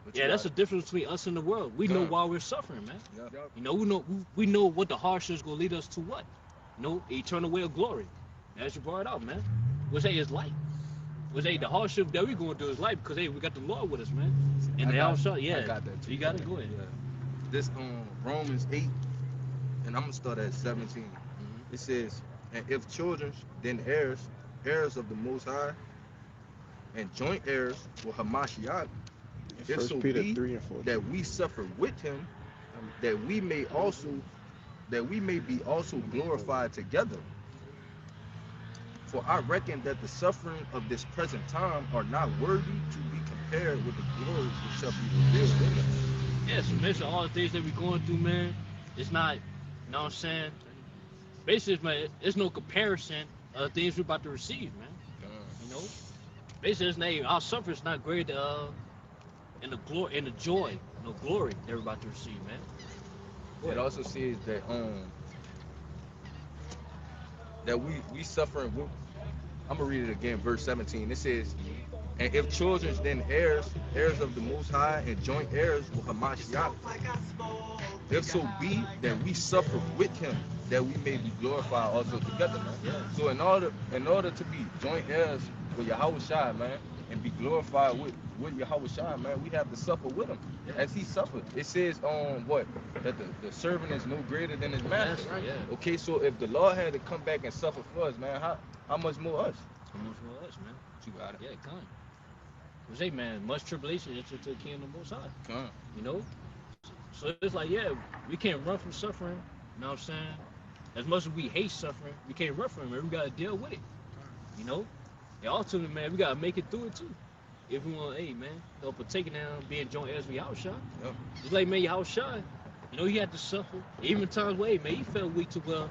[SPEAKER 4] But
[SPEAKER 2] Yeah,
[SPEAKER 4] you
[SPEAKER 2] that's the
[SPEAKER 4] got-
[SPEAKER 2] difference between us and the world. We know
[SPEAKER 4] Yeah.
[SPEAKER 2] why we're suffering, man.
[SPEAKER 4] Yeah.
[SPEAKER 2] You know, we know what the hardship is gonna lead us to. What? You know, eternal way of glory. As you brought it out, man. Which say is light. Which say the hardship that we're gonna do is light because hey, we got the Lord with us, man. And
[SPEAKER 4] I
[SPEAKER 2] they
[SPEAKER 4] got-
[SPEAKER 2] all shot. Yeah.
[SPEAKER 4] I got that too.
[SPEAKER 2] You got it. Go ahead.
[SPEAKER 4] Yeah. This Romans 8, and I'm gonna start at 17.
[SPEAKER 2] Mhm.
[SPEAKER 4] It says, and if children, then heirs, heirs of the Most High, and joint heirs with Hamashiach, if
[SPEAKER 9] First
[SPEAKER 4] so
[SPEAKER 9] Peter
[SPEAKER 4] be
[SPEAKER 9] 3 and 4.
[SPEAKER 4] that we suffer with him, that we may be also glorified together. For I reckon that the suffering of this present time are not worthy to be compared with the glory which shall be revealed in us.
[SPEAKER 2] Yeah, so mention all the things that we're going through, man. It's not, you know what I'm saying? Basically, man, there's no comparison of the things we're about to receive, man. You know? Basically, it's not, our suffering is not greater in the glory, in the joy, no glory that we're about to receive, man.
[SPEAKER 4] It also says that that we suffering with. I'm gonna read it again, verse 17. It says, and if children, then heirs, heirs of the Most High, and joint heirs with Hamashiach, if so be that we suffer with him, that we may be glorified also together, man.
[SPEAKER 2] Yeah.
[SPEAKER 4] So in order to be joint heirs with Yahweh Shai, man, and be glorified with Yahweh Shai, man, we have to suffer with him as he suffered. It says what? That the servant is no greater than his master.
[SPEAKER 2] That's right, yeah.
[SPEAKER 4] Okay, so if the Lord had to come back and suffer for us, man, how much more us?
[SPEAKER 2] How much for us, man?
[SPEAKER 4] You got it.
[SPEAKER 2] Yeah, come. Because, hey, man, much tribulation is to the kingdom of the Most High.
[SPEAKER 4] Come.
[SPEAKER 2] You know? So it's like, yeah, we can't run from suffering. You know what I'm saying? As much as we hate suffering, we can't run from it, man. We got to deal with it. You know? And ultimately, man, we got to make it through it, too. If we want, hey, man, you know, partaking down, being joint heirs with Yahushua.
[SPEAKER 4] Yeah.
[SPEAKER 2] It's like, man, Yahushua, you know, he had to suffer. Even times where, hey, man, he felt weak to well.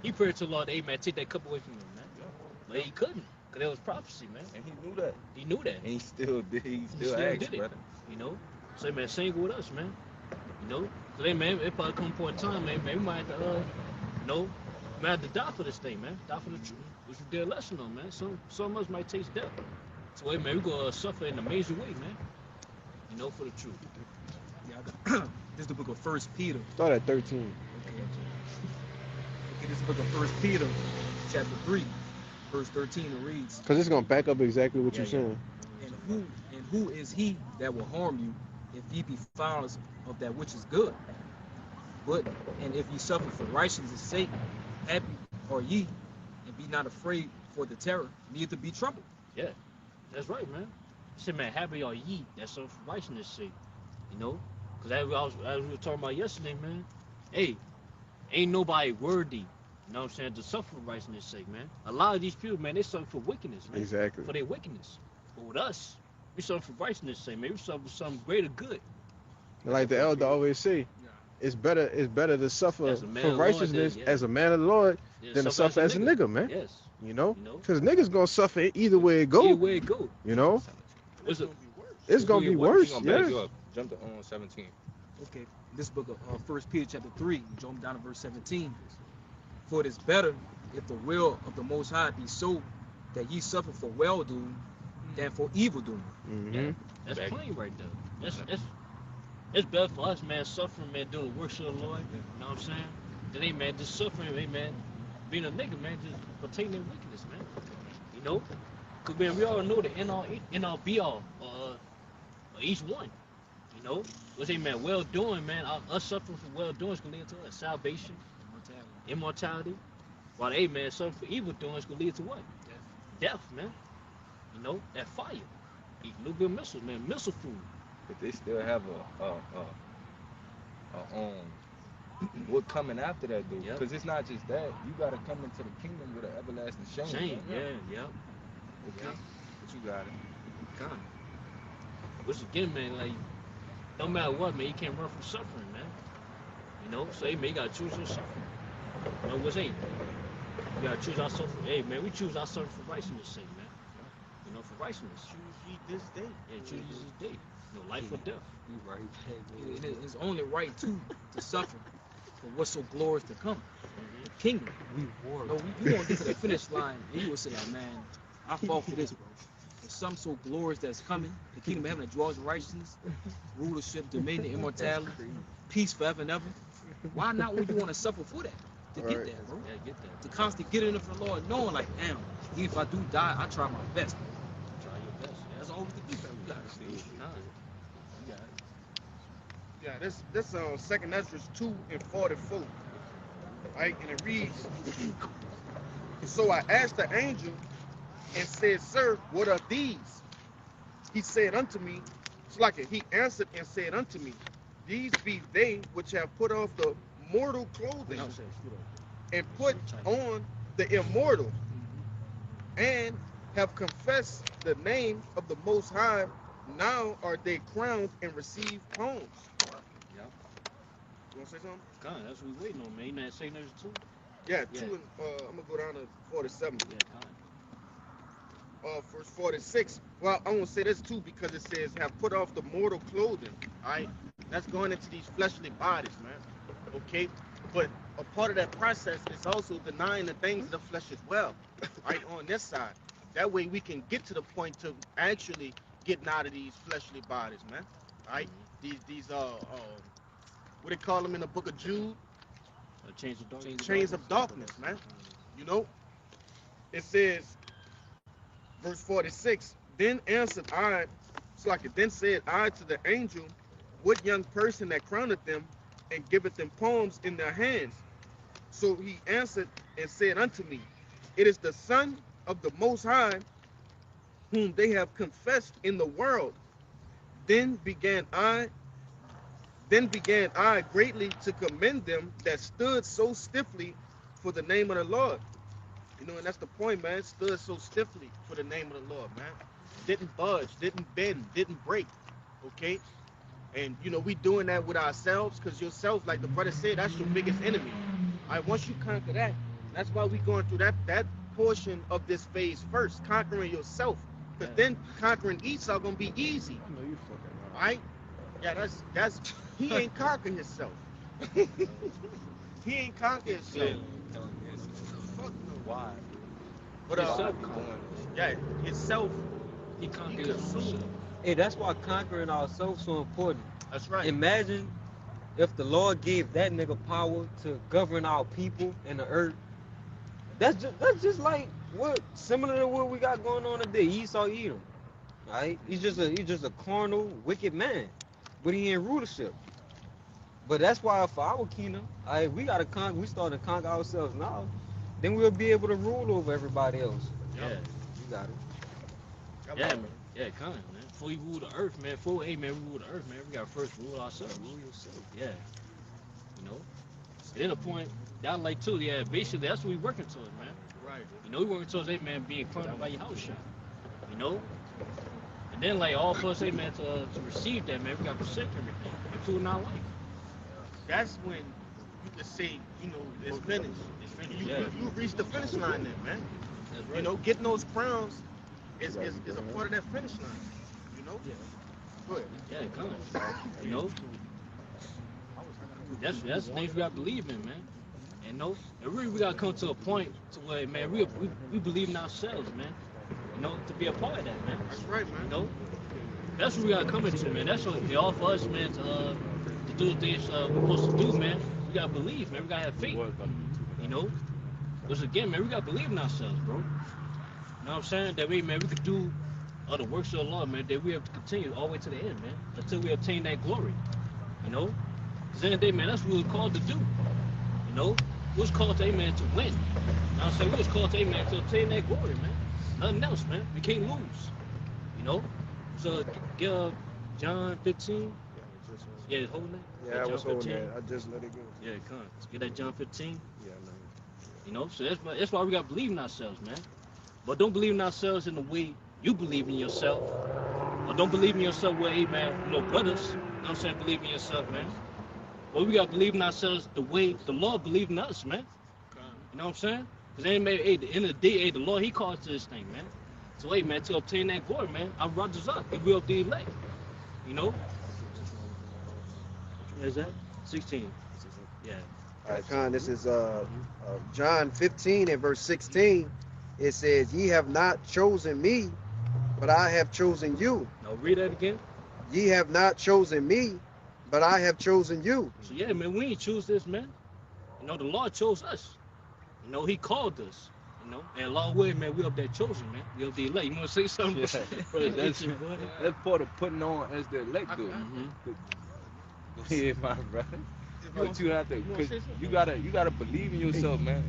[SPEAKER 2] He prayed to the Lord, hey, man, take that cup away from him, man.
[SPEAKER 4] Yeah.
[SPEAKER 2] But he couldn't, because there was prophecy, man.
[SPEAKER 4] And he knew that.
[SPEAKER 2] He knew that.
[SPEAKER 4] And he still did. He still
[SPEAKER 2] still
[SPEAKER 4] asked,
[SPEAKER 2] did it.
[SPEAKER 4] brother.
[SPEAKER 2] You know? So, man, same with us, man. You know? Cause, hey, man, it probably come a point in time, man, we might have to, you know, we might have to die for this thing, man. Die for the truth. Which we did a lesson on, man. Some of us might taste death. So, hey, man, we're going to suffer in an amazing way, man. You know, for the truth.
[SPEAKER 3] Yeah, this is the book of First Peter.
[SPEAKER 9] Start at 13.
[SPEAKER 3] Okay, this is the book of First Peter, chapter 3, verse 13. It reads,
[SPEAKER 9] Because it's going to back up exactly what
[SPEAKER 2] Yeah,
[SPEAKER 9] you're saying.
[SPEAKER 3] and who is he that will harm you if ye be followers of that which is good? And if ye suffer for righteousness' sake, happy are ye, and be not afraid for the terror, neither be troubled.
[SPEAKER 2] Yeah, that's right, man. He said, man, happy are ye that suffer for righteousness' sake. You know? Because as we were talking about yesterday, man, hey, ain't nobody worthy, you know what I'm saying, to suffer for righteousness' sake, man. A lot of these people, man, they suffer for wickedness, man.
[SPEAKER 9] Exactly.
[SPEAKER 2] For their wickedness. But with us, We suffer for righteousness' sake, man. We suffer for some greater good.
[SPEAKER 9] Like the elder always say, it's better to suffer
[SPEAKER 2] As a man
[SPEAKER 9] for
[SPEAKER 2] of the Lord,
[SPEAKER 9] righteousness
[SPEAKER 2] yeah.
[SPEAKER 9] as a man of the Lord
[SPEAKER 2] Yeah,
[SPEAKER 9] than to suffer as a nigga, man.
[SPEAKER 2] Yes.
[SPEAKER 9] You know,
[SPEAKER 2] You know?
[SPEAKER 9] because niggas gonna suffer either way it
[SPEAKER 2] Either
[SPEAKER 9] go.
[SPEAKER 2] way it go.
[SPEAKER 9] You know,
[SPEAKER 2] What's it?
[SPEAKER 9] it's gonna be worse.
[SPEAKER 4] Gonna back
[SPEAKER 9] Yeah.
[SPEAKER 4] you up. Jump to 17.
[SPEAKER 3] Okay, this book of 1 Peter chapter 3, jump down to verse 17. For it is better if the will of the Most High be so that ye suffer for well doing than for evil doing.
[SPEAKER 9] Mm-hmm.
[SPEAKER 2] That's
[SPEAKER 4] Back.
[SPEAKER 2] plain right there. It's better for us, man, suffering, man, doing the works of the Lord. You know what I'm saying? Than hey, man, just suffering, hey, man, being a nigga, man, just partaking in wickedness, man. You know? Because, man, we all know the end all be all each one. You know? What's hey, man, well doing, man, us suffering for well doing is going to lead to us salvation, immortality. While, hey, man, suffering for evil doing is going to lead to what? Death, man. You know? That fire. Eat a little bit of missile, man. Missile food.
[SPEAKER 4] But they still have what coming after that though?
[SPEAKER 2] Yep.
[SPEAKER 4] Because it's not just that. You gotta come into the kingdom with an everlasting shame.
[SPEAKER 2] Shame, yeah.
[SPEAKER 4] Okay. But you got it.
[SPEAKER 2] Kind of. Which again, man, like, no matter what, man, you can't run from suffering, man. You know, so hey, man, you gotta choose your suffering. You know what's hey? You gotta choose our suffering. Hey, man, we choose our suffering for righteousness' sake, man. You know, for righteousness.
[SPEAKER 1] Choose ye this day.
[SPEAKER 2] Yeah, choose this day. You know, life or death.
[SPEAKER 5] You right.
[SPEAKER 3] It is only right to suffer for what's so glorious to come. The kingdom.
[SPEAKER 5] We war.
[SPEAKER 3] No, you won't get to the finish line and you will say, like, man, I fought for this, bro. There's something so glorious that's coming. The kingdom of heaven that draws righteousness, rulership, dominion, immortality, peace forever and ever. Why not when you want to suffer for that? To get
[SPEAKER 9] Right.
[SPEAKER 3] that, bro.
[SPEAKER 2] Yeah, get that.
[SPEAKER 3] To constantly get in it for the Lord, knowing like, damn, even if I do die, I try my best.
[SPEAKER 2] Try your best.
[SPEAKER 3] That's all we can do, fam. We got to see.
[SPEAKER 2] Nah.
[SPEAKER 1] Yeah, this 2nd Ezra 2:44. Right, and it reads, so I asked the angel and said, Sir, what are these? He said unto me, it's like he answered and said unto me, these be they which have put off the mortal clothing and put on the immortal, and have confessed the name of the Most High. Now are they crowned and receive poems.
[SPEAKER 2] Yeah.
[SPEAKER 1] You want to say something?
[SPEAKER 2] God, that's what we waiting on, man. You know that Second Ezra 2?
[SPEAKER 1] Yeah,
[SPEAKER 2] Yeah.
[SPEAKER 1] 2 and I'm gonna go down to 47.
[SPEAKER 2] Yeah, God.
[SPEAKER 1] Verse 46. Well, I won't say this too because it says have put off the mortal clothing. Alright? That's going into these fleshly bodies, man. Okay? But a part of that process is also denying the things of the flesh as well. Right on this side. That way we can get to the point to actually getting out of these fleshly bodies, man. Alright? These what they call them in the book of Jude? Chains of darkness, man. You know? It says, verse 46, then answered I, it's like it then said I to the angel, what young person that crowneth them and giveth them poems in their hands? So he answered and said unto me, it is the Son of the Most High, whom they have confessed in the world. Then began I greatly to commend them that stood so stiffly for the name of the Lord. You know, and that's the point, man. Stood so stiffly for the name of the Lord, man. Didn't budge, didn't bend, didn't break. Okay? And, you know, we doing that with ourselves because yourself, like the brother said, that's your biggest enemy. All right, once you conquer that, that's why we going through that portion of this phase first, conquering yourself. Because then conquering Esau going to be easy.
[SPEAKER 9] I know you fucking
[SPEAKER 1] All right? Yeah, that's he ain't conquer himself. He ain't conquer himself. Fuck no.
[SPEAKER 4] Why?
[SPEAKER 1] But yeah, himself,
[SPEAKER 2] He conquered himself.
[SPEAKER 5] Hey, that's why conquering ourselves so important.
[SPEAKER 1] that's right.
[SPEAKER 5] Imagine if the Lord gave that nigga power to govern our people and the earth. That's just like what similar to what we got going on today. Esau Edom, right? He's just a carnal, wicked man, but he in rulership. But that's why for our kingdom, we gotta we start to conquer ourselves now. Then we'll be able to rule over everybody else.
[SPEAKER 2] Yeah.
[SPEAKER 5] You got it.
[SPEAKER 2] Yeah, man. Yeah, kind of, man. Before you rule the earth, man. Before, hey, man, we rule the earth, man. We got to first rule ourselves. Rule yourself. Yeah. You know? And then the point, down like, too, yeah, basically, that's what we working towards, man.
[SPEAKER 1] Right.
[SPEAKER 2] You know, we working towards, hey, man, being crowned by your house shot. You know? And And then like all of us, amen, to receive that, man, we got to forsake everything, including our life.
[SPEAKER 1] That's when you can say, you know, it's finished.
[SPEAKER 2] It's finished,
[SPEAKER 1] You,
[SPEAKER 2] yeah.
[SPEAKER 1] you reach the finish line then, man.
[SPEAKER 2] That's right.
[SPEAKER 1] You know, getting those crowns is a part of that finish line. You know?
[SPEAKER 2] Yeah.
[SPEAKER 1] Go ahead.
[SPEAKER 2] Yeah, it comes. You know? That's the things we got to believe in, man. And no, and really we got to come to a point to where, man, we believe in ourselves, man. You know, to be a part of that, man.
[SPEAKER 1] That's right, man.
[SPEAKER 2] You know? That's what we got to come into, man. That's what it all for us, man, to do the things we're supposed to do, man. We got to believe, man. We got to have faith. You know? Because again, man, we got to believe in ourselves, bro. You know what I'm saying? That way, man, we could do other works of the Lord, man, that we have to continue all the way to the end, man, until we obtain that glory. You know? Because at the end of the day, man, that's what we were called to do. You know? We was called to, amen, to win. You know what I'm saying? We was called to, amen, to obtain that glory, man. Nothing else, man. We can't lose. You know? So, get John 15. Yeah, holding that?
[SPEAKER 6] Yeah, I
[SPEAKER 2] John
[SPEAKER 6] was holding
[SPEAKER 2] 15.
[SPEAKER 6] that. I just let it go.
[SPEAKER 2] Yeah, come on. Let's get that John 15.
[SPEAKER 6] Yeah, man.
[SPEAKER 2] You know? So that's why we got to believe in ourselves, man. But don't believe in ourselves in the way you believe in yourself. Or don't believe in yourself where, hey, man, you know, brothers, you know what I'm saying, believe in yourself, man. But we got to believe in ourselves the way the Lord believed in us, man. You know what I'm saying? Because, hey, man, hey, at the end of the day, hey, the Lord, he called to this thing, man. So, hey, man, to obtain that glory, man, our brothers up. If we of the elect. You know? What is that? 16. Yeah.
[SPEAKER 6] All right, Con, this is John 15 and verse 16. It says, ye have not chosen me, but I have chosen you.
[SPEAKER 2] Now, read that again.
[SPEAKER 6] Ye have not chosen me, but I have chosen you.
[SPEAKER 2] So, yeah, man, we ain't choose this, man. You know, the Lord chose us. You know, he called us. You know, and along with it, man, we up there chosen, man. We up the elect. You want to say something?
[SPEAKER 4] Yeah. That's part of putting on as the elect, though. Go ahead, my brother. But you have to, cause you gotta believe in yourself, man.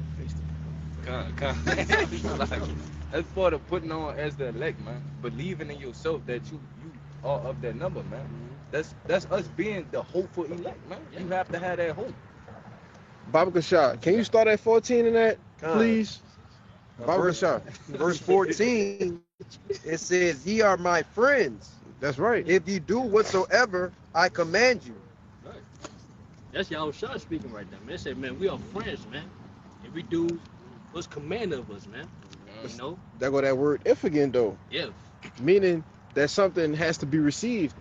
[SPEAKER 4] That's part of putting on as the elect, man. Believing in yourself that you are of that number, man. That's us being the hopeful elect, man. You have to have that hope.
[SPEAKER 9] Baba Kashad, can you start at 14 in that, please? Baba
[SPEAKER 6] Verse,
[SPEAKER 9] Kashad.
[SPEAKER 6] verse 14, it says, ye are my friends,
[SPEAKER 9] That's right.
[SPEAKER 6] if ye do whatsoever I command you.
[SPEAKER 2] Right. That's Yahweh Shah speaking right there, man. They said, man, we are friends, man. If we do what's commanded of us, man. You know?
[SPEAKER 9] There go that word if again, though.
[SPEAKER 2] If.
[SPEAKER 9] Meaning that something has to be received.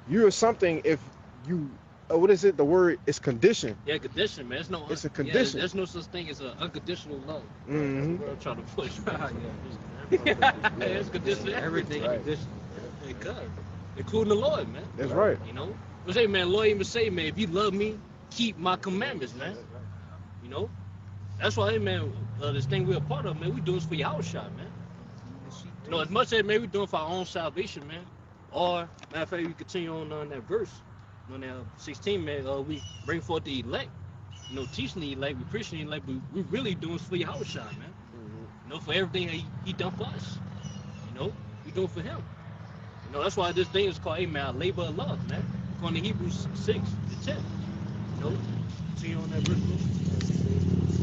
[SPEAKER 9] You're something if you, what is it? The word is conditioned.
[SPEAKER 2] Yeah, condition, man.
[SPEAKER 9] It's a condition.
[SPEAKER 2] Yeah, there's no such thing as an unconditional love.
[SPEAKER 9] Mhm.
[SPEAKER 2] We're trying to push. It's conditional.
[SPEAKER 5] Everything
[SPEAKER 9] Right.
[SPEAKER 5] conditional.
[SPEAKER 2] It could. Including the Lord, man.
[SPEAKER 9] That's right.
[SPEAKER 2] You know? But say, man, Lord even say, man, if you love me, keep my commandments, man. You know? That's why, hey, man, this thing we're a part of, man, we do this for Yahweh Shah, man. You know, as much as, man, we doing for our own salvation, man. Or, matter of fact, we continue on that verse, on that 16, man, we bring forth the elect. You know, teaching the elect, we preaching the elect, but we really doing this for Yahweh Shah, man. You know, for everything he done for us. You know, we doing for him. You know, that's why this thing is called, hey, man, a labor of love, man. According to Hebrews 6:10. You know, continue on that verse, bro.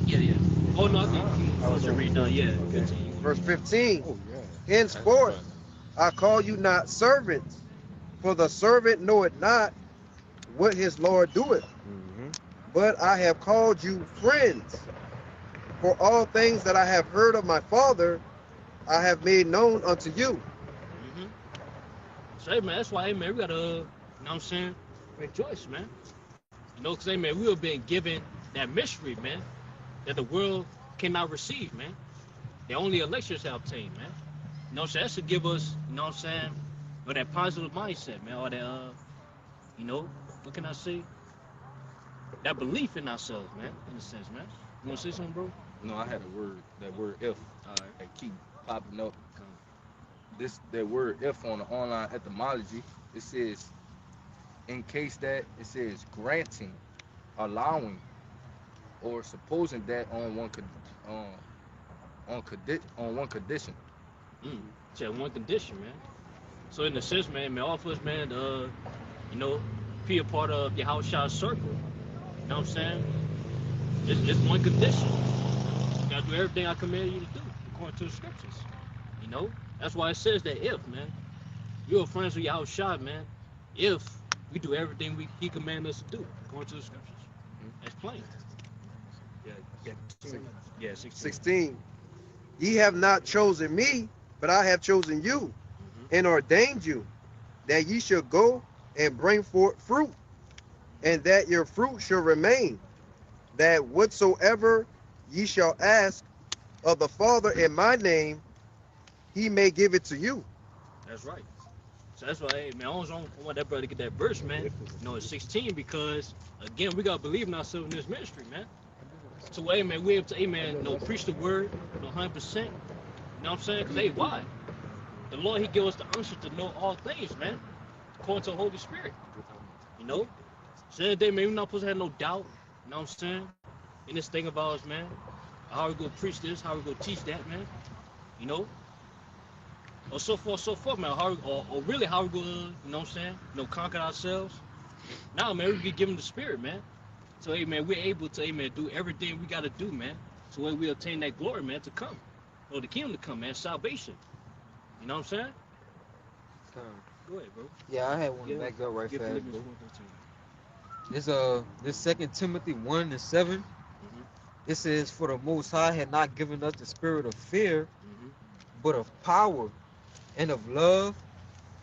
[SPEAKER 2] Yeah. Oh, no, I think I should read down, yeah. Continue.
[SPEAKER 6] Verse 15,
[SPEAKER 9] Oh, yeah.
[SPEAKER 6] henceforth I call you not servants, for the servant knoweth not what his Lord doeth, but I have called you friends. For all things that I have heard of my Father, I have made known unto you.
[SPEAKER 2] So, hey, man, that's why, hey, man, we gotta, you know what I'm saying, rejoice, man. You know, because, hey, man, we have been given that mystery, man, that the world cannot receive, man. The only elections have obtained, man. You know what I'm saying? That should give us, you know what I'm saying, or that positive mindset, man, or that, you know, what can I say? That belief in ourselves, man, in a sense, man. You want to say something, bro?
[SPEAKER 4] No, I had a word, that word if,
[SPEAKER 2] All right.
[SPEAKER 4] that keep popping up. That word if on the online etymology, it says, in case that, it says granting, allowing, or supposing that on one condition.
[SPEAKER 2] So one condition, man. So in a sense, man, all of us, man, you know, be a part of your house shot circle. You know what I'm saying? It's one condition. You gotta do everything I command you to do, according to the scriptures. You know? That's why it says that if, man. You're friends with Yahweh Shai, man. If we do everything he commanded us to do, according to the scriptures. That's plain.
[SPEAKER 3] Yeah, yeah,
[SPEAKER 2] Yeah, 16.
[SPEAKER 6] 16. Ye have not chosen me, but I have chosen you
[SPEAKER 2] Mhm.
[SPEAKER 6] and ordained you, that ye should go and bring forth fruit, and that your fruit shall remain, that whatsoever ye shall ask of the Father in my name, he may give it to you.
[SPEAKER 2] That's right. So that's why, hey, man, I want that brother to get that verse, man. It's 16 because, again, we got to believe in ourselves in this ministry, man. So, hey, man, we able to, hey, man, preach the word, 100%. You know what I'm saying? Because, hey, why? The Lord, he give us the unction to know all things, man, according to the Holy Spirit. You know? So, the day, man, we're not supposed to have no doubt, you know what I'm saying, in this thing of ours, man. How we going to preach this, how we going to teach that, man. You know? Or so forth, man. Or really how we going to, you know what I'm saying, conquer ourselves. Now, man, we be given the Spirit, man. So, hey, man, we're able to, hey, man, do everything we got to do, man. So when we obtain that glory, man, to come. Or the kingdom to come, man. Salvation. You know what I'm saying? Go ahead, bro.
[SPEAKER 5] Yeah, I had one to
[SPEAKER 2] Yeah.
[SPEAKER 5] back up right
[SPEAKER 2] Get
[SPEAKER 5] fast,
[SPEAKER 2] Philippians
[SPEAKER 5] bro.
[SPEAKER 2] 1:13.
[SPEAKER 5] This 2 Timothy 1:7.
[SPEAKER 2] Mhm.
[SPEAKER 5] It says, "For the Most High had not given us the spirit of fear,
[SPEAKER 2] Mhm.
[SPEAKER 5] but of power, and of love,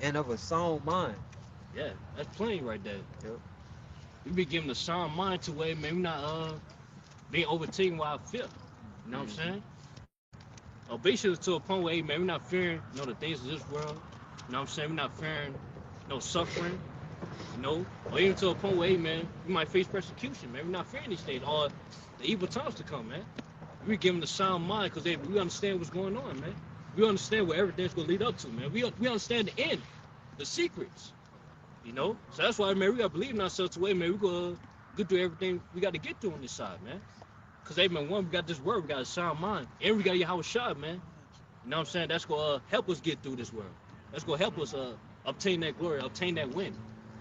[SPEAKER 5] and of a sound mind."
[SPEAKER 2] Yeah, that's plain right there.
[SPEAKER 5] Yep.
[SPEAKER 2] We be given a sound mind to where, man, we not being overtaken by our fear. You know what I'm saying? Basically to a point where, hey, man, we're not fearing, the things of this world. You know what I'm saying? We're not fearing suffering, or even to a point where, hey, man, we might face persecution, man. We're not fearing these things, or the evil times to come, man. We're given a sound mind because we understand what's going on, man. We understand where everything's going to lead up to, man. We understand the end, the secrets, So that's why, man, we got to believe in ourselves to way, man, we're going to get through everything we got to get through on this side, man. Because, hey, man, one, we got this word, we got a sound mind, and we got Yahweh Shai, man. You know what I'm saying? That's going to help us get through this world. That's going to help us obtain that glory, obtain that win.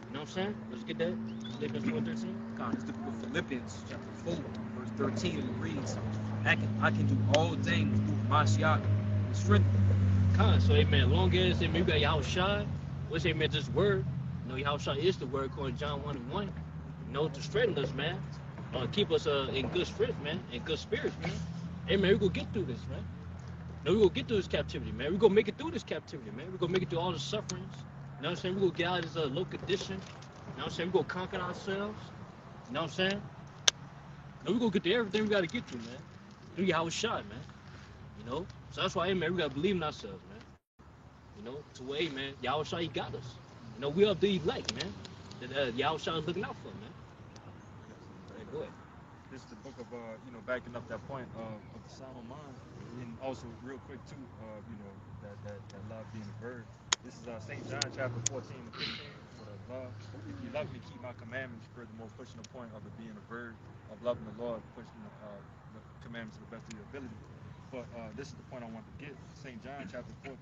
[SPEAKER 2] You know what I'm saying? Let's get that. Philippians 4:13.
[SPEAKER 3] God, it's the book of Philippians, chapter 4, verse 13, and it reads, I can do all things through Mashiach, who strengthens me.
[SPEAKER 2] So, amen. Long as, amen, we got Yahweh Shai, what's, amen, this word. Yahweh Shai is the word, according to John 1:1. To strengthen us, man. Keep us in good strength, man, in good spirits, man. Hey, man, we're going to get through this, man. We're going to get through this captivity, man. We're going to make it through this captivity, man. We're going to make it through all the sufferings. You know what I'm saying? We're going to get out of this low condition. You know what I'm saying? We're going to conquer ourselves. You know what I'm saying? And we're going to get to everything we got to get to, man. Through Yahweh Shai, man. So that's why, hey, man, we got to believe in ourselves, man. To where, hey, man, Yahweh Shai, he got us. We are the elect, man. That Yahweh Shai is looking out for, man. Hey, go ahead.
[SPEAKER 3] This is the book of, backing up that point of the sound mind. And also, real quick, too, that love being a verb. This is St. John chapter 14 and 15. For the love, if you love me, keep my commandments. Furthermore, pushing the point of it being a verb of loving the Lord, pushing the commandments to the best of your ability. But this is the point I wanted to get. St. John chapter 14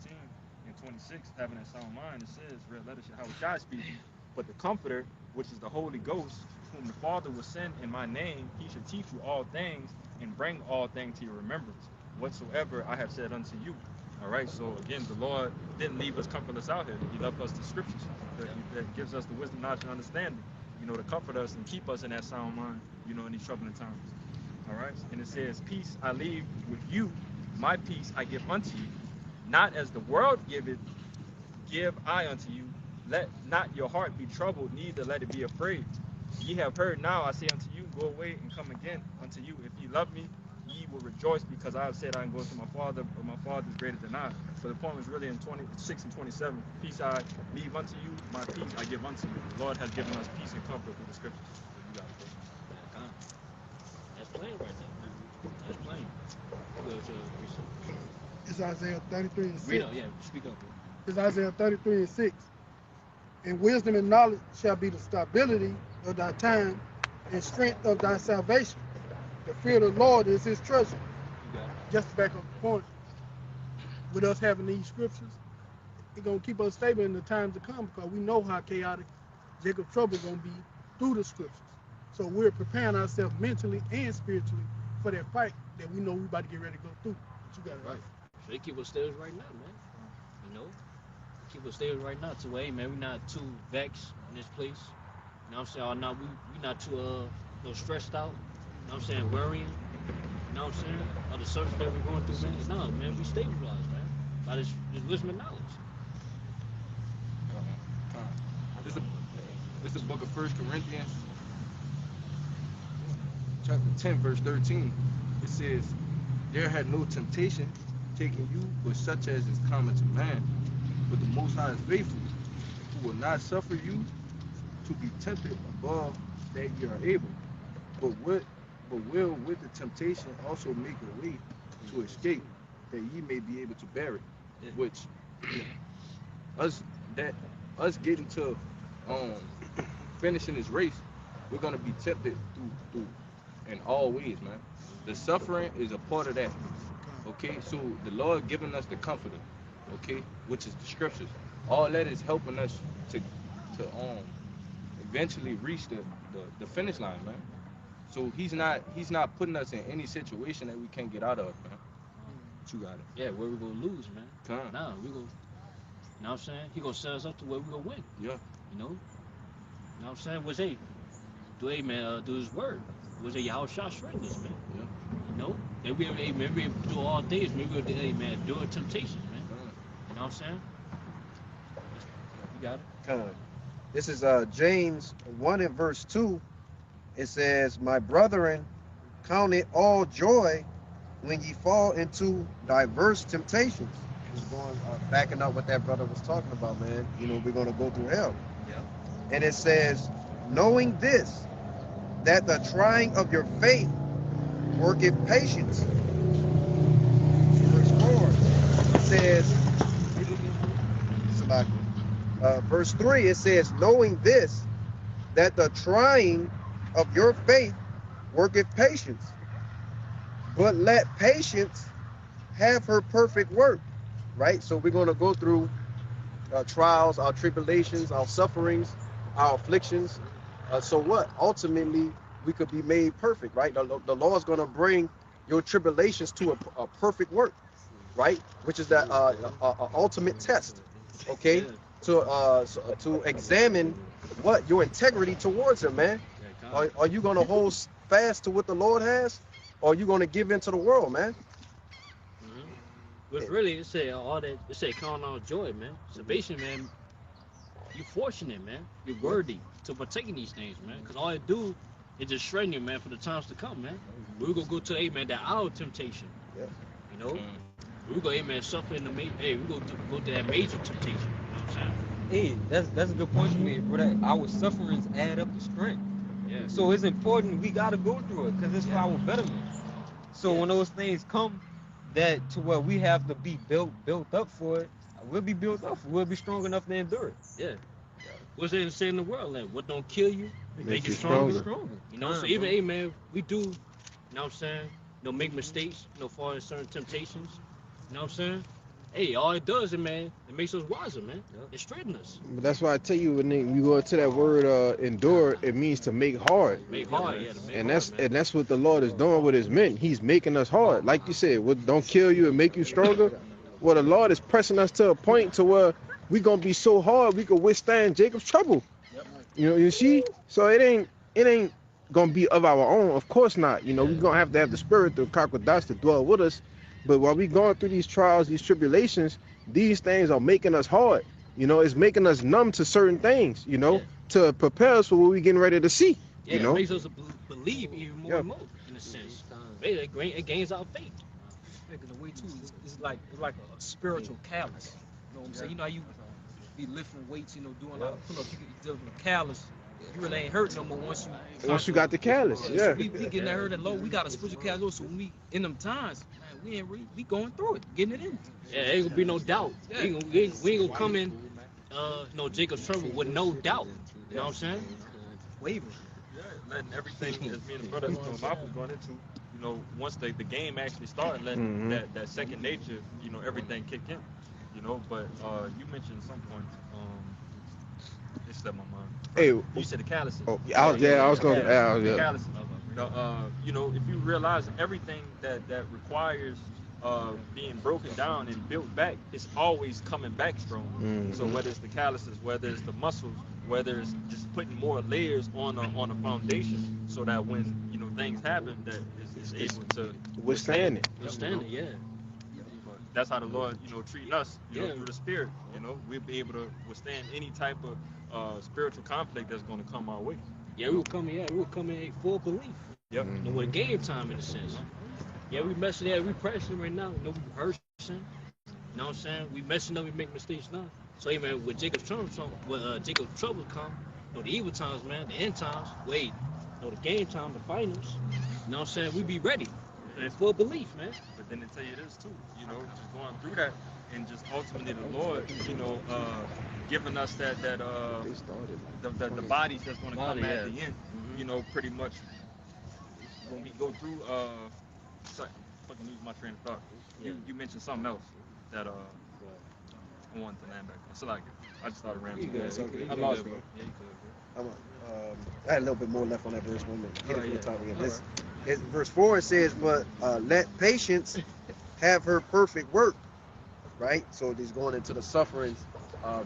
[SPEAKER 3] and 26, having that sound mind, it says, red letter, how Shai speaking. But the Comforter, which is the Holy Ghost, whom the Father will send in my name, he shall teach you all things and bring all things to your remembrance, whatsoever I have said unto you. All right, so again, the Lord didn't leave us comfortless out here. He left us the scriptures that gives us the wisdom, knowledge, and understanding, to comfort us and keep us in that sound mind, in these troubling times. All right, and it says, peace I leave with you, my peace I give unto you, not as the world giveth, give I unto you. Let not your heart be troubled, neither let it be afraid. Ye have heard now, I say unto you, go away and come again unto you. If ye love me, ye will rejoice, because I have said I am going to my Father, but my Father is greater than I. So the point was really in 26 and 27. Peace I leave unto you, my peace I give unto you. The Lord has given us peace and comfort through the scriptures. So you got it.
[SPEAKER 2] That's plain right there, man. That's plain. Go to research.
[SPEAKER 8] It's Isaiah 33 and 6.
[SPEAKER 2] Read up, yeah, speak up, bro.
[SPEAKER 8] It's Isaiah 33 and 6. And wisdom and knowledge shall be the stability of thy time and strength of thy salvation. The fear of the Lord is his treasure.
[SPEAKER 2] You got it.
[SPEAKER 8] Just to back up the point, with us having these scriptures, it's going to keep us stable in the times to come, because we know how chaotic Jacob's trouble is going to be through the scriptures. So we're preparing ourselves mentally and spiritually for that fight that we know we're about to get ready to go through. But you got it
[SPEAKER 2] Right. So they keep us stairs right now, man. keep us stable right now to where, hey, man, we not too vexed in this place. You know what I'm saying? Or not, we not too stressed out. You know what I'm saying? Worrying. You know what I'm saying? Or the surface that we're going through, man. No, man, we stabilized, man. By this wisdom and knowledge.
[SPEAKER 4] This is the book of 1 Corinthians, chapter 10, verse 13. It says, there had no temptation taken you, but such as is common to man. But the Most High is faithful, who will not suffer you to be tempted above that you are able, but will with the temptation also make a way to escape, that ye may be able to bear it. Which us getting to finishing this race, we're gonna be tempted through in all ways, man. The suffering is a part of that. Okay, so the Lord giving us the comforter, okay, which is the scriptures. All that is helping us to eventually reach the finish line, man. So he's not putting us in any situation that we can't get out of, man. But you got it.
[SPEAKER 2] Yeah, where we gonna lose, man?
[SPEAKER 4] Come.
[SPEAKER 2] Nah, we gonna. You know what I'm saying? He gonna set us up to where we gonna win.
[SPEAKER 4] Yeah.
[SPEAKER 2] You know? You know what I'm saying? Was hey, do his word. Was a Yahweh Shah strength us, man.
[SPEAKER 4] Yeah.
[SPEAKER 2] You know? And we able to do all things. Maybe we'll hey man, do it temptations, man. You know what I'm saying? You got it.
[SPEAKER 6] Come. This is James 1 and verse 2. It says, my brethren, count it all joy when ye fall into diverse temptations. It's going backing up what that brother was talking about, man. You know, we're going to go through hell.
[SPEAKER 2] Yeah.
[SPEAKER 6] And it says, knowing this, that the trying of your faith worketh patience. Verse 4 says, verse 3, it says, knowing this, that the trying of your faith worketh patience. But let patience have her perfect work. Right? So we're going to go through trials, our tribulations, our sufferings, our afflictions. So what? Ultimately, we could be made perfect, right? The Lord is going to bring your tribulations to a perfect work, right? Which is that ultimate test, okay? To examine what your integrity towards Him, man. Are you going to hold fast to what the Lord has, or are you going to give in to the world, man?
[SPEAKER 2] But really, it say all that. It say count on joy, man. Salvation, man. You fortunate, man. You're worthy to partake in these things, man. Cause all it do is just straighten you, man, for the times to come, man. We're gonna go to man that our temptation.
[SPEAKER 6] Yeah.
[SPEAKER 2] You know, we're gonna man suffer in the we go to that major temptation. You know what I'm saying?
[SPEAKER 5] Hey, that's a good point you made, bro. Our sufferings add up to strength.
[SPEAKER 2] Yeah.
[SPEAKER 5] So it's important we gotta go through it, cause it's for our betterment. So when those things come, that to where we have to be built up for it, we'll be built up. We'll be strong enough to endure it.
[SPEAKER 2] Yeah. What's it say in the world? Like, what don't kill you, make you
[SPEAKER 5] Stronger.
[SPEAKER 2] stronger. You know, so even, hey, man, we do, you know what I'm saying, you know, make mistakes, you know, for certain temptations. You know what I'm saying? Hey, all it does is, man, it makes us wiser, man. It straightens us.
[SPEAKER 9] But that's why I tell you when you go into that word endure, it means to make hard.
[SPEAKER 2] Make hard, yeah. To make
[SPEAKER 9] And
[SPEAKER 2] hard,
[SPEAKER 9] that's what the Lord is doing with His men. He's making us hard. Like you said, what don't kill you and make you stronger. Well, the Lord is pressing us to a point to where we gonna be so hard we could withstand Jacob's trouble. You know, you see? So it ain't gonna be of our own. Of course not. You know, we're gonna have to have the spirit, the Kakwadash, to dwell with us. But while we going through these trials, these tribulations, these things are making us hard. You know, it's making us numb to certain things, you know, to prepare us for what we're getting ready to see.
[SPEAKER 2] Yeah,
[SPEAKER 9] you know?
[SPEAKER 2] It makes us believe even more and more, in a sense. It gains our faith.
[SPEAKER 3] Speaking of way too, it's like a spiritual callus. You know what I'm saying? You know how you be lifting weights, you know, doing a lot of pull-ups, you get dealing with a callus. You really ain't hurt no more once you
[SPEAKER 9] got the callus.
[SPEAKER 3] So
[SPEAKER 9] Yeah.
[SPEAKER 3] we getting that hurt and low. We got a spiritual callus. So when we in them times, man, we going through it, getting it in.
[SPEAKER 2] Yeah, ain't gonna be no doubt.
[SPEAKER 3] Yeah.
[SPEAKER 2] We ain't gonna come in, no Jacob's trouble with no doubt. You know what I'm saying?
[SPEAKER 3] Wavering.
[SPEAKER 10] Yeah, letting everything, as me and the brother Michael going into, you know, once the game actually started, letting that second nature, you know, everything kick in, you know. But you mentioned some points, it slipped my mind.
[SPEAKER 9] Hey,
[SPEAKER 10] You said the calluses.
[SPEAKER 9] oh, I was going to
[SPEAKER 10] The calluses. You know, if you realize everything that requires being broken down and built back, it's always coming back strong. So whether it's the calluses, whether it's the muscles, whether it's just putting more layers on a foundation, so that when things happen, that is able to
[SPEAKER 9] Withstand it.
[SPEAKER 2] Withstand it, yeah.
[SPEAKER 10] But that's how the Lord treat us
[SPEAKER 2] Yeah.
[SPEAKER 10] through the Spirit. We'll be able to withstand any type of spiritual conflict that's going to come our way.
[SPEAKER 2] Yeah, we were coming in full belief.
[SPEAKER 10] Yep.
[SPEAKER 2] With game time in a sense. Yeah, we messing we pressing right now. We rehearsing. You know what I'm saying? We messing up, we make mistakes now. So hey man, when Jacob's trouble come, the evil times, man, the end times, the game time, the finals. You know what I'm saying? We be ready. In full belief, man.
[SPEAKER 10] But then they tell you this too, just going through that, and just ultimately the Lord, giving us that the bodies that's going to come at the end, pretty much when we go through fucking lose my train of thought. You mentioned something else that I wanted to land back on. So I just started rambling.
[SPEAKER 6] I lost it. I had a little bit more left on that verse 1 minute. Get it from the top again. It's verse 4, it says, but let patience have her perfect work. Right? So he's going into the sufferings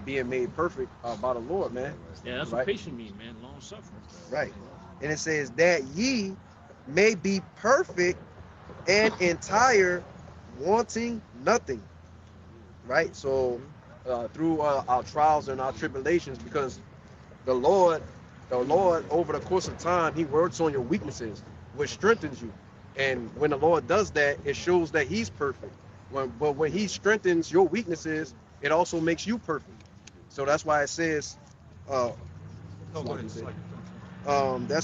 [SPEAKER 6] being made perfect by the Lord, man.
[SPEAKER 2] Yeah, that's what patience means, man. Long suffering.
[SPEAKER 6] Right. And it says that ye may be perfect and entire, wanting nothing. Right? So through our trials and our tribulations, because the Lord, over the course of time, he works on your weaknesses, which strengthens you. And when the Lord does that, it shows that he's perfect. But when he strengthens your weaknesses, it also makes you perfect. So that's why it says, that's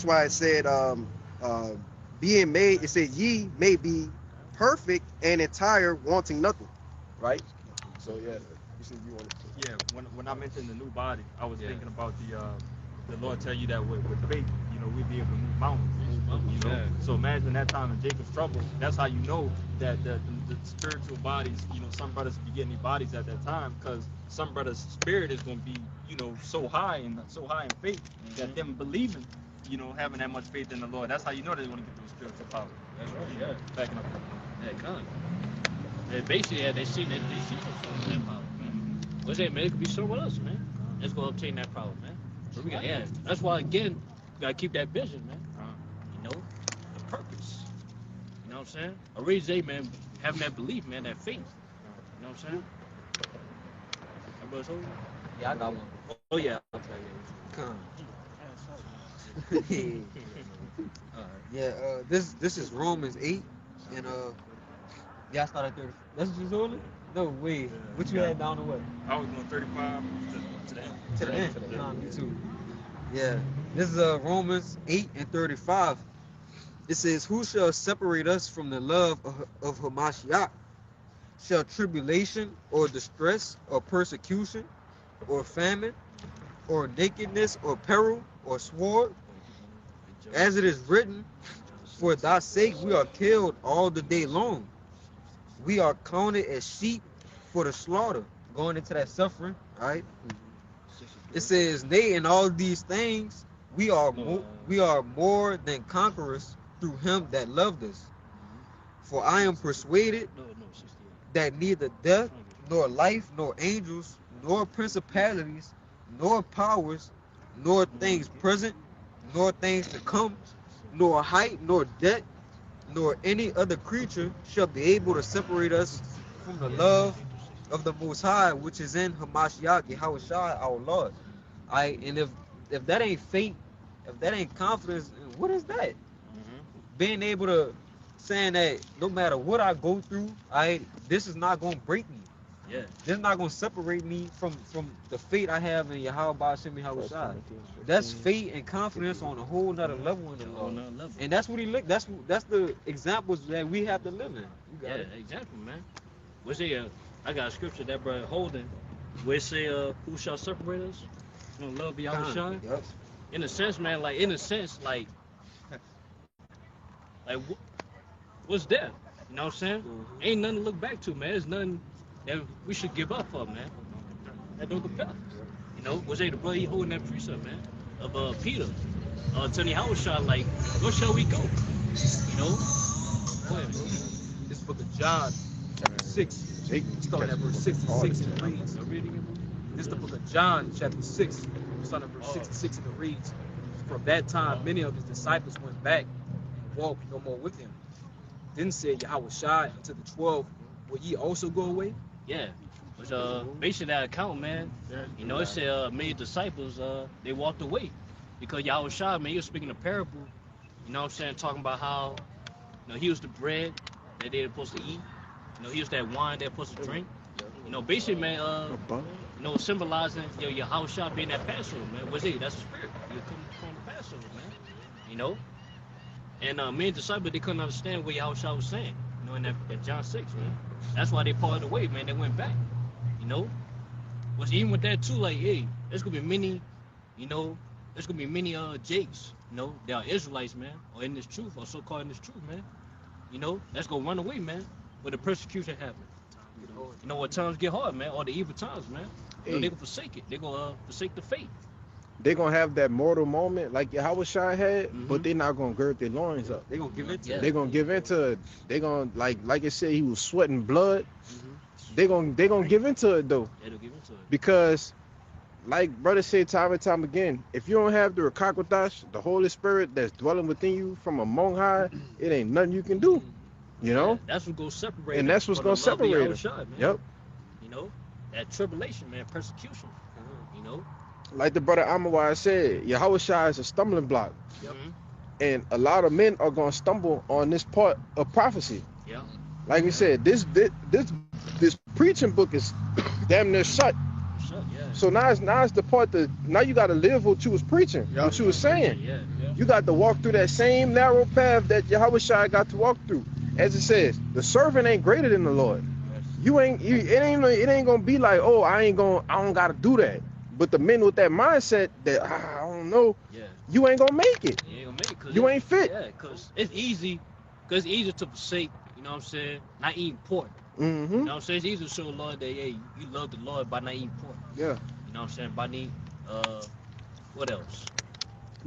[SPEAKER 6] why it said, being made, it said, ye may be perfect and entire, wanting nothing. Right? So yeah, you see, you want to.
[SPEAKER 10] Yeah, when I mentioned the new body, I was thinking about the Lord tell you that with faith, we'd be able to move mountains. So imagine that time in Jacob's trouble. That's how you know that the spiritual bodies, some brothers be getting these bodies at that time, because some brothers' spirit is going to be, so high in faith that them believing, having that much faith in the Lord. That's how you know they're going to get those spiritual power.
[SPEAKER 2] That's right. Yeah.
[SPEAKER 10] Backing up.
[SPEAKER 2] Yeah, come. And basically, they see that power, man. What's that, man? It could be someone else, man. Let's go obtain that power, man. So we got, that's why again, we gotta keep that vision, man. The purpose. You know what I'm saying? I really say, man, having that belief, man, that faith. You know what I'm saying? Everybody's holding?
[SPEAKER 5] Yeah, I got one.
[SPEAKER 2] Oh yeah.
[SPEAKER 5] Come. Yeah, this is Romans 8, and yeah, I started 30. That's what you told me? No way. What you had down to what?
[SPEAKER 10] I was doing 35 to the end.
[SPEAKER 5] To the end. Nah, me too. Yeah, this is Romans 8 and 35. It says, who shall separate us from the love of Hamashiach? Shall tribulation or distress or persecution or famine or nakedness or peril or sword? As it is written, for thy sake we are killed all the day long. We are counted as sheep for the slaughter. Going into that suffering, right? It says, nay, in all these things we are more than conquerors through him that loved us. For I am persuaded that neither death, nor life, nor angels, nor principalities, nor powers, nor things present, nor things to come, nor height, nor depth, nor any other creature shall be able to separate us from the love of the Most High, which is in Hamashiach, Yahushua, our Lord. And if that ain't faith, if that ain't confidence, what is that? Being able to saying that no matter what I go through, this is not gonna break me.
[SPEAKER 2] Yeah.
[SPEAKER 5] This is not gonna separate me from the faith I have in Yahweh Ba'ashem Yahushua. That's faith and confidence on a whole nother level in the Lord. And that's what he looked. That's the examples that we have to live in. You got it.
[SPEAKER 2] Exactly, man. What's it? I got a scripture that brother holding where it say, who shall separate us from the love of Yahushua?
[SPEAKER 5] Yep.
[SPEAKER 2] In a sense, man, what's death? You know what I'm saying? Ain't nothing to look back to, man. There's nothing that we should give up for, man. That don't compel. Was the brother he holding that precept, man, of Peter, telling Yahushua, where shall we go? Go ahead, bro.
[SPEAKER 7] This book of John,
[SPEAKER 3] 6,
[SPEAKER 9] Jake,
[SPEAKER 3] starting at verse 66, and it reads,
[SPEAKER 2] So read it again.
[SPEAKER 3] this is the book of John, chapter 6, starting at verse 66, and it reads, from that time many of his disciples went back and walked no more with him. Then said Yahweh Shai unto the 12, will ye also go away?
[SPEAKER 2] Yeah. But basically that account, man, you know, it said many disciples, they walked away. Because Yahweh Shai, man, he was speaking a parable, you know what I'm saying, talking about how, you know, he was the bread that they're supposed to eat. You know, he was that wine they're supposed to drink. You know, basically, man, you know, symbolizing, you know, Yahweh Shai being that Passover, man. What's it? That's the spirit. You come from the Passover, man. You know? And many disciples, they couldn't understand what Yahweh Shai was saying, you know, in that John 6, man. That's why they parted away, man. They went back. You know, was even with that too, like, hey, there's gonna be many, you know, there's gonna be many Jakes, you know, that are Israelites, man, or in this truth, or so called in this truth, man. You know, that's gonna run away, man, when the persecution happens. You know, when times get hard, man, or the evil times, man. You know, they gonna forsake it. They gonna forsake the faith.
[SPEAKER 9] They gonna have that mortal moment like Yahweh Shai had, but they're not gonna gird their loins up.
[SPEAKER 5] They gonna give it to
[SPEAKER 2] Yeah.
[SPEAKER 9] They gonna give into it. They gonna like it said, he was sweating blood. They gonna give into it though,
[SPEAKER 2] They don't give into it.
[SPEAKER 9] because like brother said time and time again, if you don't have the Rakakwadash, the Holy Spirit that's dwelling within you from among high, it ain't nothing you can do. You know?
[SPEAKER 2] Yeah, that's what's gonna separate.
[SPEAKER 9] And
[SPEAKER 2] them
[SPEAKER 9] that's what's
[SPEAKER 2] from
[SPEAKER 9] gonna
[SPEAKER 2] the love of
[SPEAKER 9] separate
[SPEAKER 2] Yahweh
[SPEAKER 9] them.
[SPEAKER 2] Shai, man.
[SPEAKER 9] Yep.
[SPEAKER 2] You know, that tribulation, man, persecution. You know.
[SPEAKER 9] Like the brother Amawai said, Yahweh Shai is a stumbling block.
[SPEAKER 2] Yep.
[SPEAKER 9] And a lot of men are gonna stumble on this part of prophecy.
[SPEAKER 2] Yeah.
[SPEAKER 9] Like we said, this preaching book is damn near shut.
[SPEAKER 2] Shut. Yeah.
[SPEAKER 9] So now it's the part that now you got to live what you was preaching, what you was saying.
[SPEAKER 2] Yeah.
[SPEAKER 9] You got to walk through that same narrow path that Yahweh Shai got to walk through. As it says, the servant ain't greater than the Lord. It ain't gonna be like, oh, I don't gotta do that. But the men with that mindset that I don't know,
[SPEAKER 2] Yeah.
[SPEAKER 9] you ain't gonna make it.
[SPEAKER 2] You ain't gonna make it. 'Cause
[SPEAKER 9] You ain't fit.
[SPEAKER 2] Yeah, because it's easy. Because it's easy to forsake, you know what I'm saying, not eating pork. You
[SPEAKER 9] Mm-hmm.
[SPEAKER 2] know what I'm saying? It's easy to show the Lord that, hey, you love the Lord by not eating pork.
[SPEAKER 9] Yeah.
[SPEAKER 2] You know what I'm saying? By not eating, what else?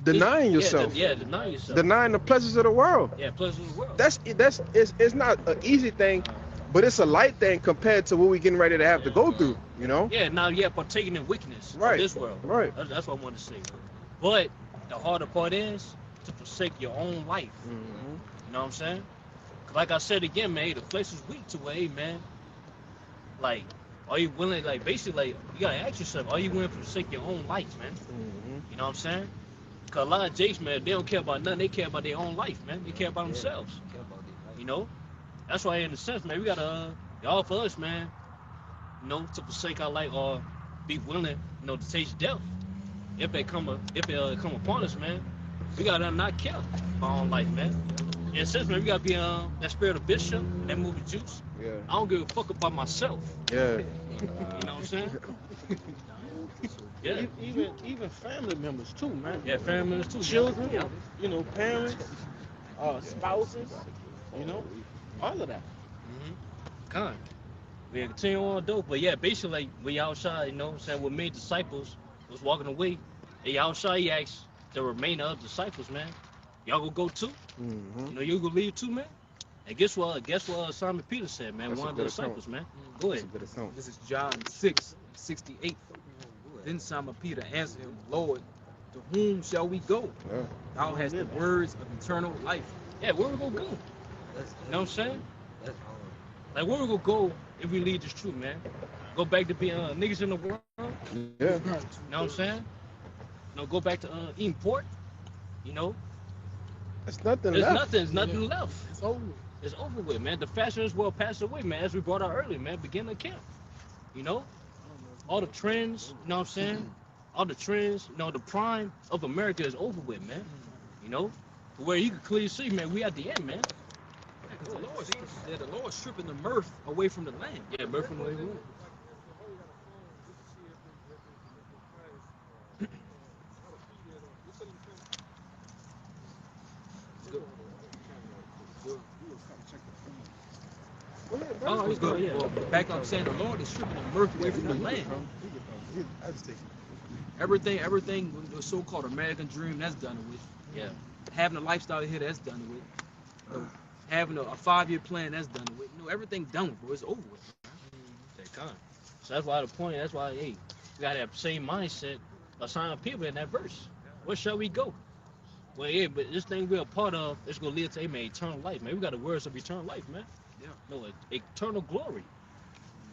[SPEAKER 9] Denying yourself.
[SPEAKER 2] Denying yourself.
[SPEAKER 9] Denying the pleasures of the world.
[SPEAKER 2] Yeah, pleasure of the world.
[SPEAKER 9] It's not an easy thing, but it's a light thing compared to what we getting ready to have to go through, you know?
[SPEAKER 2] Yeah, now partaking in wickedness
[SPEAKER 9] Right.
[SPEAKER 2] of this world.
[SPEAKER 9] Right.
[SPEAKER 2] That's what I want to say. But the harder part is to forsake your own life.
[SPEAKER 9] Mm-hmm.
[SPEAKER 2] You know what I'm saying? 'Cause like I said again, man, the flesh is weak to where, hey, man, like, are you willing, like, basically, like, you gotta ask yourself, are you willing to forsake your own life, man?
[SPEAKER 9] Mm-hmm.
[SPEAKER 2] You know what I'm saying? Because a lot of Jakes, man, they don't care about nothing. They care about their own life, man. They care about themselves. You know? That's why, in a sense, man, we gotta, all for us, man, you know, to forsake our life or be willing, you know, to taste death. If it come upon us, man, we gotta not care about our own life, man. In a sense, man, we gotta be that spirit of Bishop, that movie Juice.
[SPEAKER 9] Yeah.
[SPEAKER 2] I don't give a fuck about myself.
[SPEAKER 9] Yeah.
[SPEAKER 2] You know what I'm saying? Yeah.
[SPEAKER 1] Even family members too, man.
[SPEAKER 2] Yeah, family members too.
[SPEAKER 1] Children,
[SPEAKER 2] Yeah.
[SPEAKER 1] you know, parents, spouses, you know, all of that.
[SPEAKER 2] Con. We continue on though, but yeah, basically like with Yahushua, you know what I'm saying, with many disciples was walking away, and Yahushua, he asked the remainder of the disciples, man, y'all gonna go too?
[SPEAKER 9] Mm-hmm.
[SPEAKER 2] You know, you gonna leave too, man? And guess what Simon Peter said, man,
[SPEAKER 9] That's
[SPEAKER 2] one
[SPEAKER 9] a
[SPEAKER 2] of the
[SPEAKER 9] good
[SPEAKER 2] disciples, man.
[SPEAKER 9] account.
[SPEAKER 2] Go
[SPEAKER 9] That's a
[SPEAKER 2] ahead.
[SPEAKER 9] good account.
[SPEAKER 3] This is John 6:68. Then Simon Peter answered him, Lord, to whom shall we go?
[SPEAKER 9] Yeah.
[SPEAKER 3] Thou hast the words of eternal life.
[SPEAKER 2] Yeah, where we gonna go? You know what I'm saying? Like where we gonna go if we leave this truth, man? Go back to being niggas in the world? You
[SPEAKER 9] Yeah.
[SPEAKER 2] know what I'm saying? You know, go back to eating pork, you know?
[SPEAKER 9] It's nothing
[SPEAKER 2] There's
[SPEAKER 9] left.
[SPEAKER 2] nothing left.
[SPEAKER 8] It's over.
[SPEAKER 2] It's over with, man. The fashion is well passed away, man, as we brought out earlier, man. Beginning of camp. You know? All the trends, you know what I'm saying? All the trends, you know, the prime of America is over with, man. You know? Where you can clearly see, man, we at the end, man.
[SPEAKER 3] Because the Lord's stripping the mirth away from the land.
[SPEAKER 2] Yeah, birth from the way we went.
[SPEAKER 3] Oh, it's good. Yeah. Well, back up saying the Lord is stripping the mirth away from the land. Everything, the so-called American dream, that's done with.
[SPEAKER 2] Yeah.
[SPEAKER 3] Having a lifestyle here, that's done with. having a 5-year plan that's done with. You know, everything done with, bro. It's over with.
[SPEAKER 2] Take time. So that's why the point. That's why, hey, we gotta have the same mindset of signing people in that verse. Where shall we go? Well, yeah, but this thing we're a part of, it's gonna lead to, hey, man, eternal life, man. We got the words of eternal life, man.
[SPEAKER 3] Yeah.
[SPEAKER 2] No, eternal glory.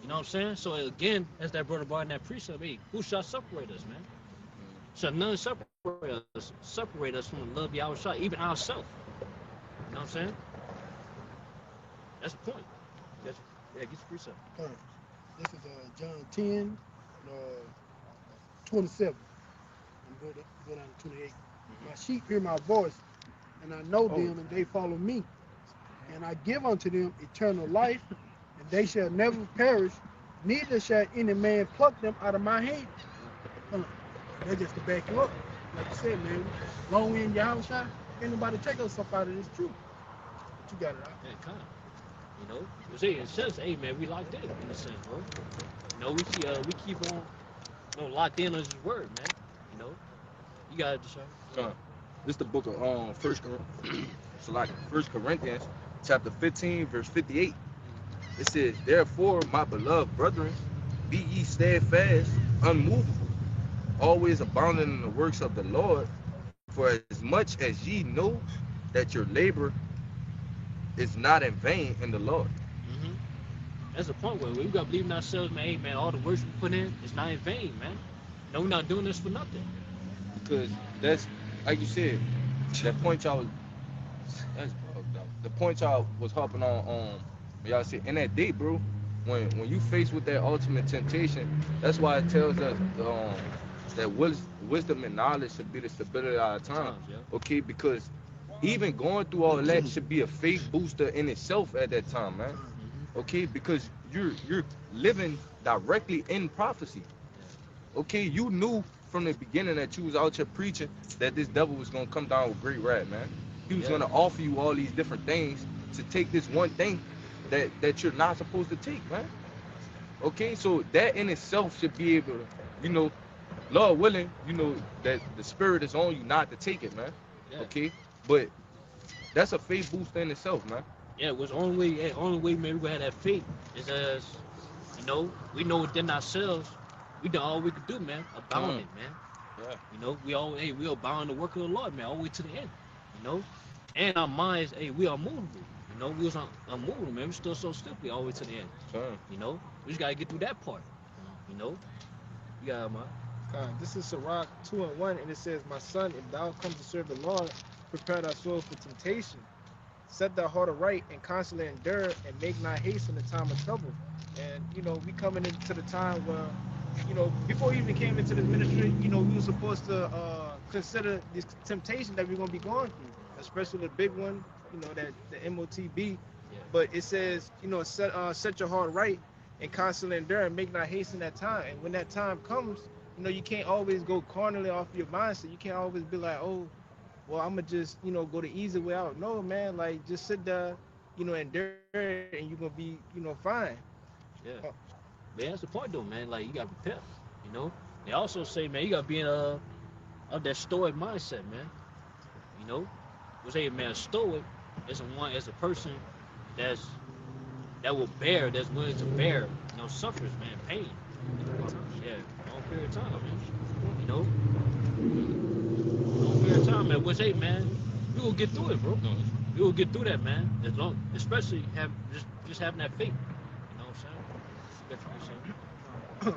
[SPEAKER 2] You know what I'm saying? So again, as that brother brought in that precept, hey, who shall separate us, man? Shall none separate us from the love of Yahweh, even ourselves. You know what I'm saying? That's the point. Get the precept.
[SPEAKER 8] This is John 10, 27. I'm going down to 28. My sheep hear my voice, and I know them, and they follow me. And I give unto them eternal life, and they shall never perish, neither shall any man pluck them out of my hand. That's just to back you up. Like you said, man, long way in Yahweh, ain't nobody take us up out of this truth. But you got it out.
[SPEAKER 2] Yeah, kind of. You know, it says, hey, man, we locked in a sense, bro. You know, we keep on, you know, locked in on His word, man. You know, you got it, Deshaun.
[SPEAKER 4] This is the book of First Corinthians, chapter 15, verse 58. It says, therefore, my beloved brethren, be ye steadfast, unmovable, always abounding in the works of the Lord, for as much as ye know that your labor is not in vain in the Lord.
[SPEAKER 2] Mm-hmm. That's the point where we got to believe in ourselves, man. Hey, man, all the works we put in is not in vain, man. No, we're not doing this for nothing.
[SPEAKER 4] Because that's, like you said, that point y'all was, that's bugged out. The point y'all was hopping on y'all said, in that day, bro, when you faced with that ultimate temptation, that's why it tells us that wisdom and knowledge should be the stability of our time.
[SPEAKER 2] Yeah.
[SPEAKER 4] Okay, because even going through all that should be a faith booster in itself at that time, man. Okay, because you're living directly in prophecy. Okay, you knew from the beginning that you was out here preaching that this devil was gonna come down with great wrath, man. He was gonna offer you all these different things to take this one thing that you're not supposed to take, man. Okay, so that in itself should be able to, you know, Lord willing, you know, that the spirit is on you not to take it, man.
[SPEAKER 2] Yeah.
[SPEAKER 4] Okay, but that's a faith booster in itself, man.
[SPEAKER 2] Yeah, it was only way, man, we gonna have that faith is as, you know, we know within ourselves, we done all we could do, man. Abound it, man.
[SPEAKER 4] Yeah.
[SPEAKER 2] You know, we abound the work of the Lord, man, all the way to the end. You know, and our minds, hey, we are movable. You know, we was unmovable, man. We still so stiffly all the way to the end. You know, we just gotta get through that part. You know, you got my.
[SPEAKER 7] This is Sirach 2:1, and it says, my son, if thou come to serve the Lord, prepare thy soul for temptation. Set thy heart aright and constantly endure, and make not haste in the time of trouble. And, you know, we coming into the time where, you know, before we even came into this ministry, you know, we were supposed to consider this temptation that we're going to be going through, especially the big one, you know, that the MOTB. But it says, you know, set your heart right and constantly endure, and make not haste in that time. And when that time comes, you know, you can't always go carnally off your mindset. You can't always be like, oh, well, I'm going to just, you know, go the easy way out. No, man, like, just sit there, you know, endure, and you're going to be, you know, fine.
[SPEAKER 2] Yeah. Man, that's the point, though, man. Like, you got to prepare, you know? They also say, man, you got to be in of that stoic mindset, man. You know? We say, man, stoic is a person that will bear, that's willing to bear, you know, suffers, man, pain. Yeah, long period of time, man. You know? Long period of time, man. Which, hey, man, we will get through it, bro. We will get through that, man. As long, especially just having that faith. You know what I'm saying?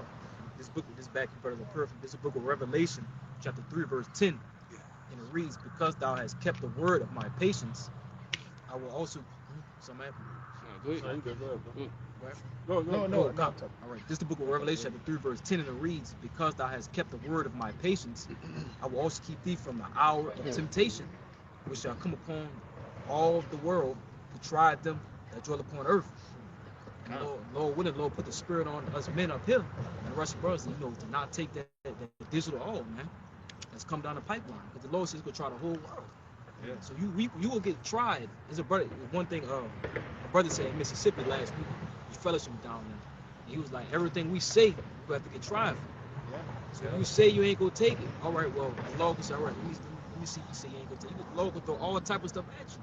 [SPEAKER 3] This back in front of the perfect. This is the book of Revelation, chapter 3, verse 10. And it reads, because thou hast kept the word of my patience, I will also.
[SPEAKER 4] Go ahead.
[SPEAKER 3] No. All right. This is the book of Revelation, chapter 3, verse 10, and it reads, because thou hast kept the word of my patience, I will also keep thee from the hour of temptation, which shall come upon all the world to try them that dwell upon earth. And Lord willing, Lord put the spirit on us men up here and Russian brothers, you know, to not take that digital oil, man, that's come down the pipeline. Because the Lord says he's going to try the whole world. Yeah. So you will get tried. There's a brother. One thing, a brother said in Mississippi last week, his fellowship down there. And he was like, everything we say, we have to get tried for. Yeah. So if you say you ain't gonna take it, all right. Well, the Lord can say, all right, let me see. You say you ain't gonna take it. The Lord can throw all type of stuff at you.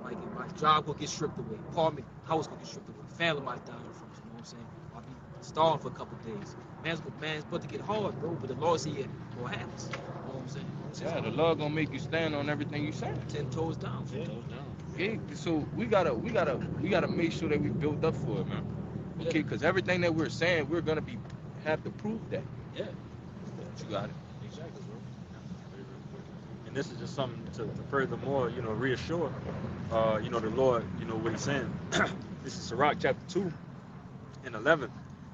[SPEAKER 3] Like if my job will get stripped away, apartment, house will get stripped away, family might die in front. You know what I'm saying? I'll be starved for a couple days. Man's about to get hard, bro. But the Lord said it will happen. You know what I'm saying?
[SPEAKER 4] Yeah, the Lord gonna make you stand on everything you saying.
[SPEAKER 3] 10 toes down.
[SPEAKER 2] Toes down.
[SPEAKER 4] Okay, so we gotta make sure that we build up for it, man. Okay, because everything that we're saying, we're gonna have to prove that.
[SPEAKER 3] Yeah.
[SPEAKER 4] You got it.
[SPEAKER 2] Exactly, bro.
[SPEAKER 10] And this is just something to furthermore, reassure, the Lord, what he's saying. This is Sirach chapter 2 and 11.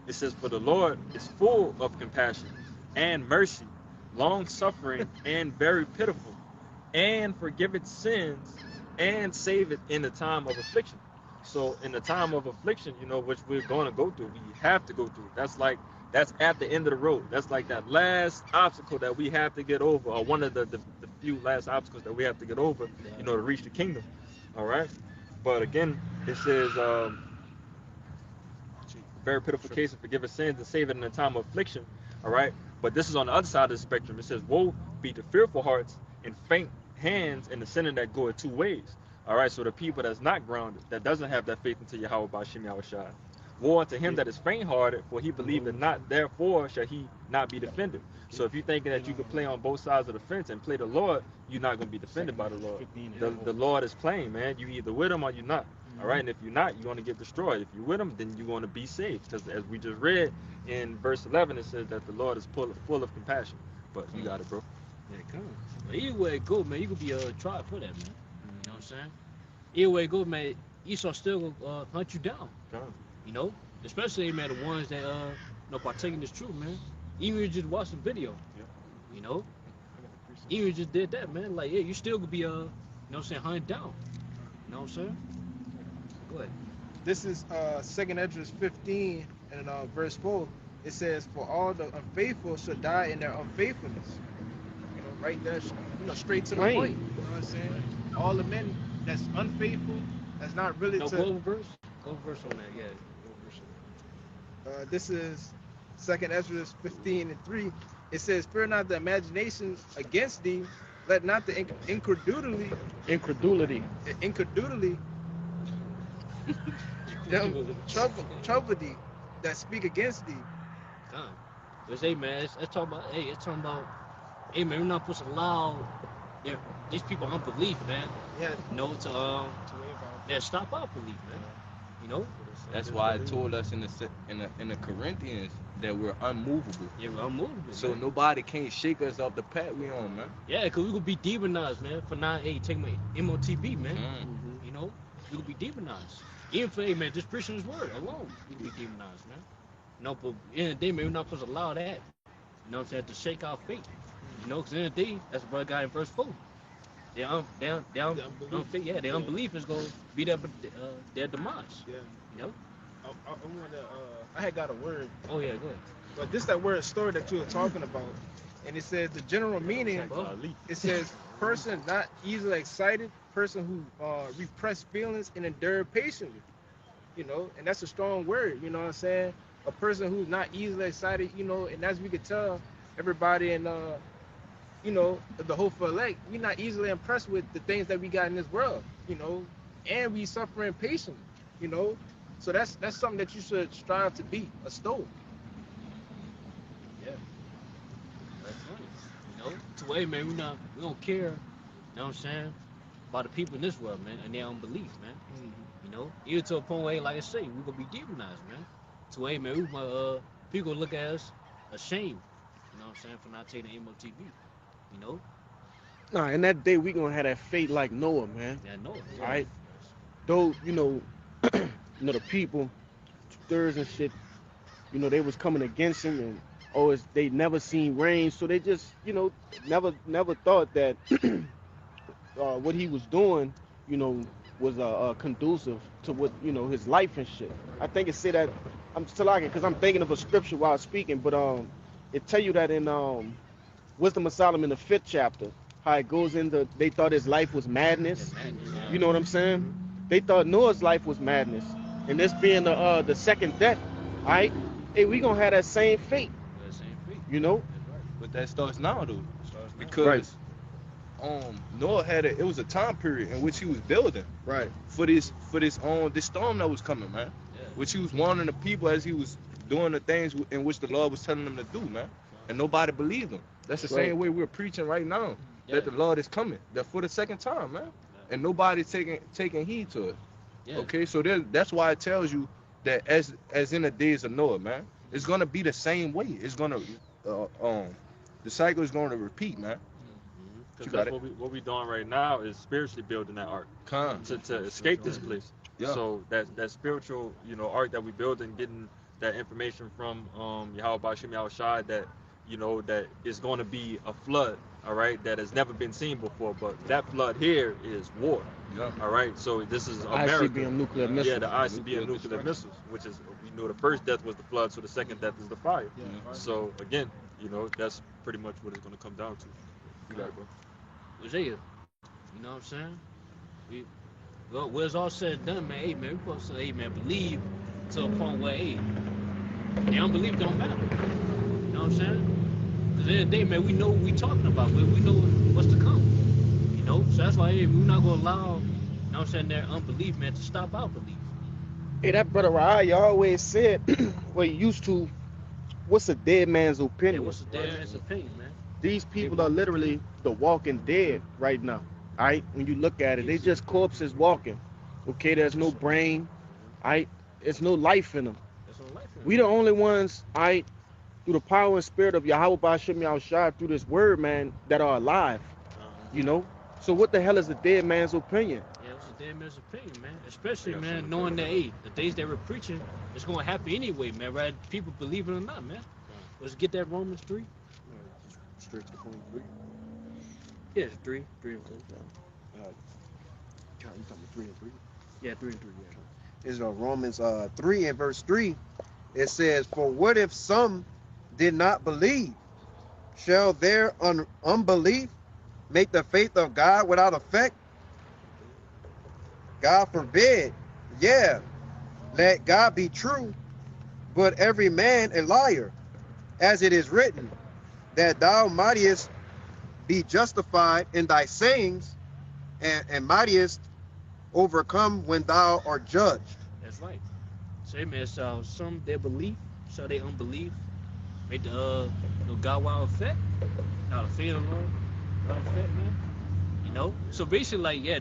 [SPEAKER 10] It says, for the Lord is full of compassion and mercy, long suffering and very pitiful, and forgiveth sins and saveth in the time of affliction. So in the time of affliction, which we're going to go through, we have to go through. That's at the end of the road. That's like that last obstacle that we have to get over, or one of the few last obstacles that we have to get over, to reach the kingdom. All right. But again, it says, very pitiful case of forgiving sins and saving in the time of affliction. All right. But this is on the other side of the spectrum. It says, woe be to fearful hearts and faint hands and the sinner that goeth two ways. All right. So the people that's not grounded, that doesn't have that faith into Yahweh Ba'Shem Yahushua. Woe unto him that is faint-hearted, for he believeth not, therefore shall he not be defended. So if you're thinking that you can play on both sides of the fence and play the Lord, you're not going to be defended by the Lord. The Lord is plain, man. You either with him or you're not. All right, and if you're not, you're going to get destroyed. If you're with him, then you're going to be saved. Because as we just read in verse 11, it says that the Lord is full of compassion. But you got it, bro.
[SPEAKER 2] Yeah, come on. But either way it go, man, you could be tried for that, man. You know what I'm saying? Either way it go, man, Esau still gonna hunt you down. Especially, man, the ones that partaking this truth, man. Even if you just watch the video, even if you just did that, man, like, yeah, you still could be hunted down. You know what I'm saying? Go ahead.
[SPEAKER 7] This is 2nd Esdras 15 and verse 4. It says, for all the unfaithful shall die in their unfaithfulness. Right there, straight to the point. You know what I'm saying? All the men that's unfaithful, that's not really
[SPEAKER 2] Go over verse. Go verse on that, yeah.
[SPEAKER 7] This is 2nd Esdras 15 and 3. It says, fear not the imaginations against thee, let not the incredulity them trouble thee that speak against thee.
[SPEAKER 2] But hey, man, it's talking about, hey, hey, man, we're not supposed to allow these people unbelief, man.
[SPEAKER 7] Yeah.
[SPEAKER 2] Stop our belief, man.
[SPEAKER 4] That's why it told us in the Corinthians that we're unmovable.
[SPEAKER 2] Yeah, we're unmovable.
[SPEAKER 4] So nobody can't shake us off the path we on, man.
[SPEAKER 2] Yeah, because we gonna be demonized, man, for not taking my MOTB, man. We gonna be demonized. Even for, hey, man, just preaching his word alone, we gonna be demonized, man. But in the end of the day, man, we're not supposed to allow that. You know what I'm saying? To shake our faith. Because in the end of the day, that's what God in verse 4. Their unbelief is gonna be their demise.
[SPEAKER 7] Yeah. I had got a word.
[SPEAKER 2] Oh yeah, go ahead.
[SPEAKER 7] But this that word story that you were talking about, and it says the general meaning. It says person not easily excited, person who repress feelings and endure patiently. And that's a strong word. You know what I'm saying? A person who's not easily excited. And as we could tell, everybody in the hopeful elect, we're not easily impressed with the things that we got in this world. And we suffering patiently. So that's something that you should strive to be, a stoic.
[SPEAKER 2] Yeah. That's right. To way, man, we don't care, you know what I'm saying, about the people in this world, man, and their unbelief, man. Even to a point where, like I say, we're gonna be demonized, man. To way, man, people gonna look at us ashamed, you know what I'm saying, for not taking the MOTB,
[SPEAKER 9] Nah, in that day we gonna have that fate like Noah, man.
[SPEAKER 2] Yeah, Noah.
[SPEAKER 9] All right. Though, the people, 2/3 and shit, they was coming against him, and they never seen rain, so they just, never thought that what he was doing, was conducive to what, his life and shit. I think it said that, I'm still like it because I'm thinking of a scripture while speaking, but it tell you that in Wisdom of Solomon, the 5th chapter, how it goes into, they thought his life was madness. You know what I'm saying? They thought Noah's life was madness. And this being the second death, all right? Hey, we gonna have that same fate.
[SPEAKER 2] That same fate.
[SPEAKER 9] But
[SPEAKER 4] that starts now, though. Because Noah had it was a time period in which he was building
[SPEAKER 1] Right.
[SPEAKER 4] for this this storm that was coming, man.
[SPEAKER 2] Yeah.
[SPEAKER 4] Which he was warning the people as he was doing the things in which the Lord was telling them to do, man. And nobody believed him. That's the
[SPEAKER 1] Right.
[SPEAKER 4] same way we're preaching right now.
[SPEAKER 2] Yeah.
[SPEAKER 4] That the Lord is coming. That for the second time, man. And nobody's taking heed to it.
[SPEAKER 2] Yeah.
[SPEAKER 4] Okay, so that's why it tells you that as in the days of Noah, man, it's gonna be the same way. It's gonna the cycle is gonna repeat, man.
[SPEAKER 10] Because
[SPEAKER 4] You got
[SPEAKER 10] that's what we doing right now is spiritually building that ark
[SPEAKER 4] Con.
[SPEAKER 10] to escape this place.
[SPEAKER 4] Yeah.
[SPEAKER 10] So that spiritual, ark that we building, getting that information from Yahweh Bashim Yahushai that that is going to be a flood, all right, that has never been seen before. But that flood here is war,
[SPEAKER 4] Yeah.
[SPEAKER 10] all right. So this is America.
[SPEAKER 9] ICBM nuclear missiles.
[SPEAKER 10] Yeah, the ICBM nuclear missiles, which is the first death was the flood, so the second death is the fire. So again, that's pretty much what it's going to come down to. You got it, bro.
[SPEAKER 2] Isaiah, you know what I'm saying? Well, when it's all said and done, man, hey, man, we supposed to say, hey, man, believe to a point where, hey, the unbelief don't matter. You know what I'm saying? Because at the end of the day, man, we know what we talking about, but we know what's to come. So that's why, hey, we're not going to allow, you know what I'm saying, their unbelief, man, to stop our belief.
[SPEAKER 1] Hey, that brother Raya always said, well, he used to, what's a dead man's
[SPEAKER 2] Yeah,
[SPEAKER 1] opinion?
[SPEAKER 2] what's the dead man's opinion, man?
[SPEAKER 1] These people are literally the walking dead right now. All right, when you look at it, they just corpses walking. Okay, there's no brain. All right, there's no life in them.
[SPEAKER 2] That's no life in
[SPEAKER 1] We the only ones, all right, through the power and spirit of Yahweh Bashim Yahushua, through this word, man, that are alive. So what the hell is a dead man's opinion?
[SPEAKER 2] Yeah, it's a dead man's opinion, man. Especially, man, knowing that, hey, the things they were preaching is going to happen anyway, man, right? People believe it or not, man. Let's get that Romans 3.
[SPEAKER 9] Straight to the point, 3.
[SPEAKER 2] Yeah, it's 3 and 4.
[SPEAKER 9] You talking 3 and 3?
[SPEAKER 2] Yeah, 3 and 3, yeah.
[SPEAKER 6] Is Romans 3 and verse 3. It says, "For what if some did not believe? Shall their unbelief make the faith of God without effect? God forbid. Yeah, let God be true, but every man a liar, as it is written, that thou mightest be justified in thy sayings, and mightest overcome when thou art judged."
[SPEAKER 2] That's right. Say, man, so some their belief, so their unbelief, make the God wild effect. Now the faith of the Lord wild effect, man. So basically, like, yeah,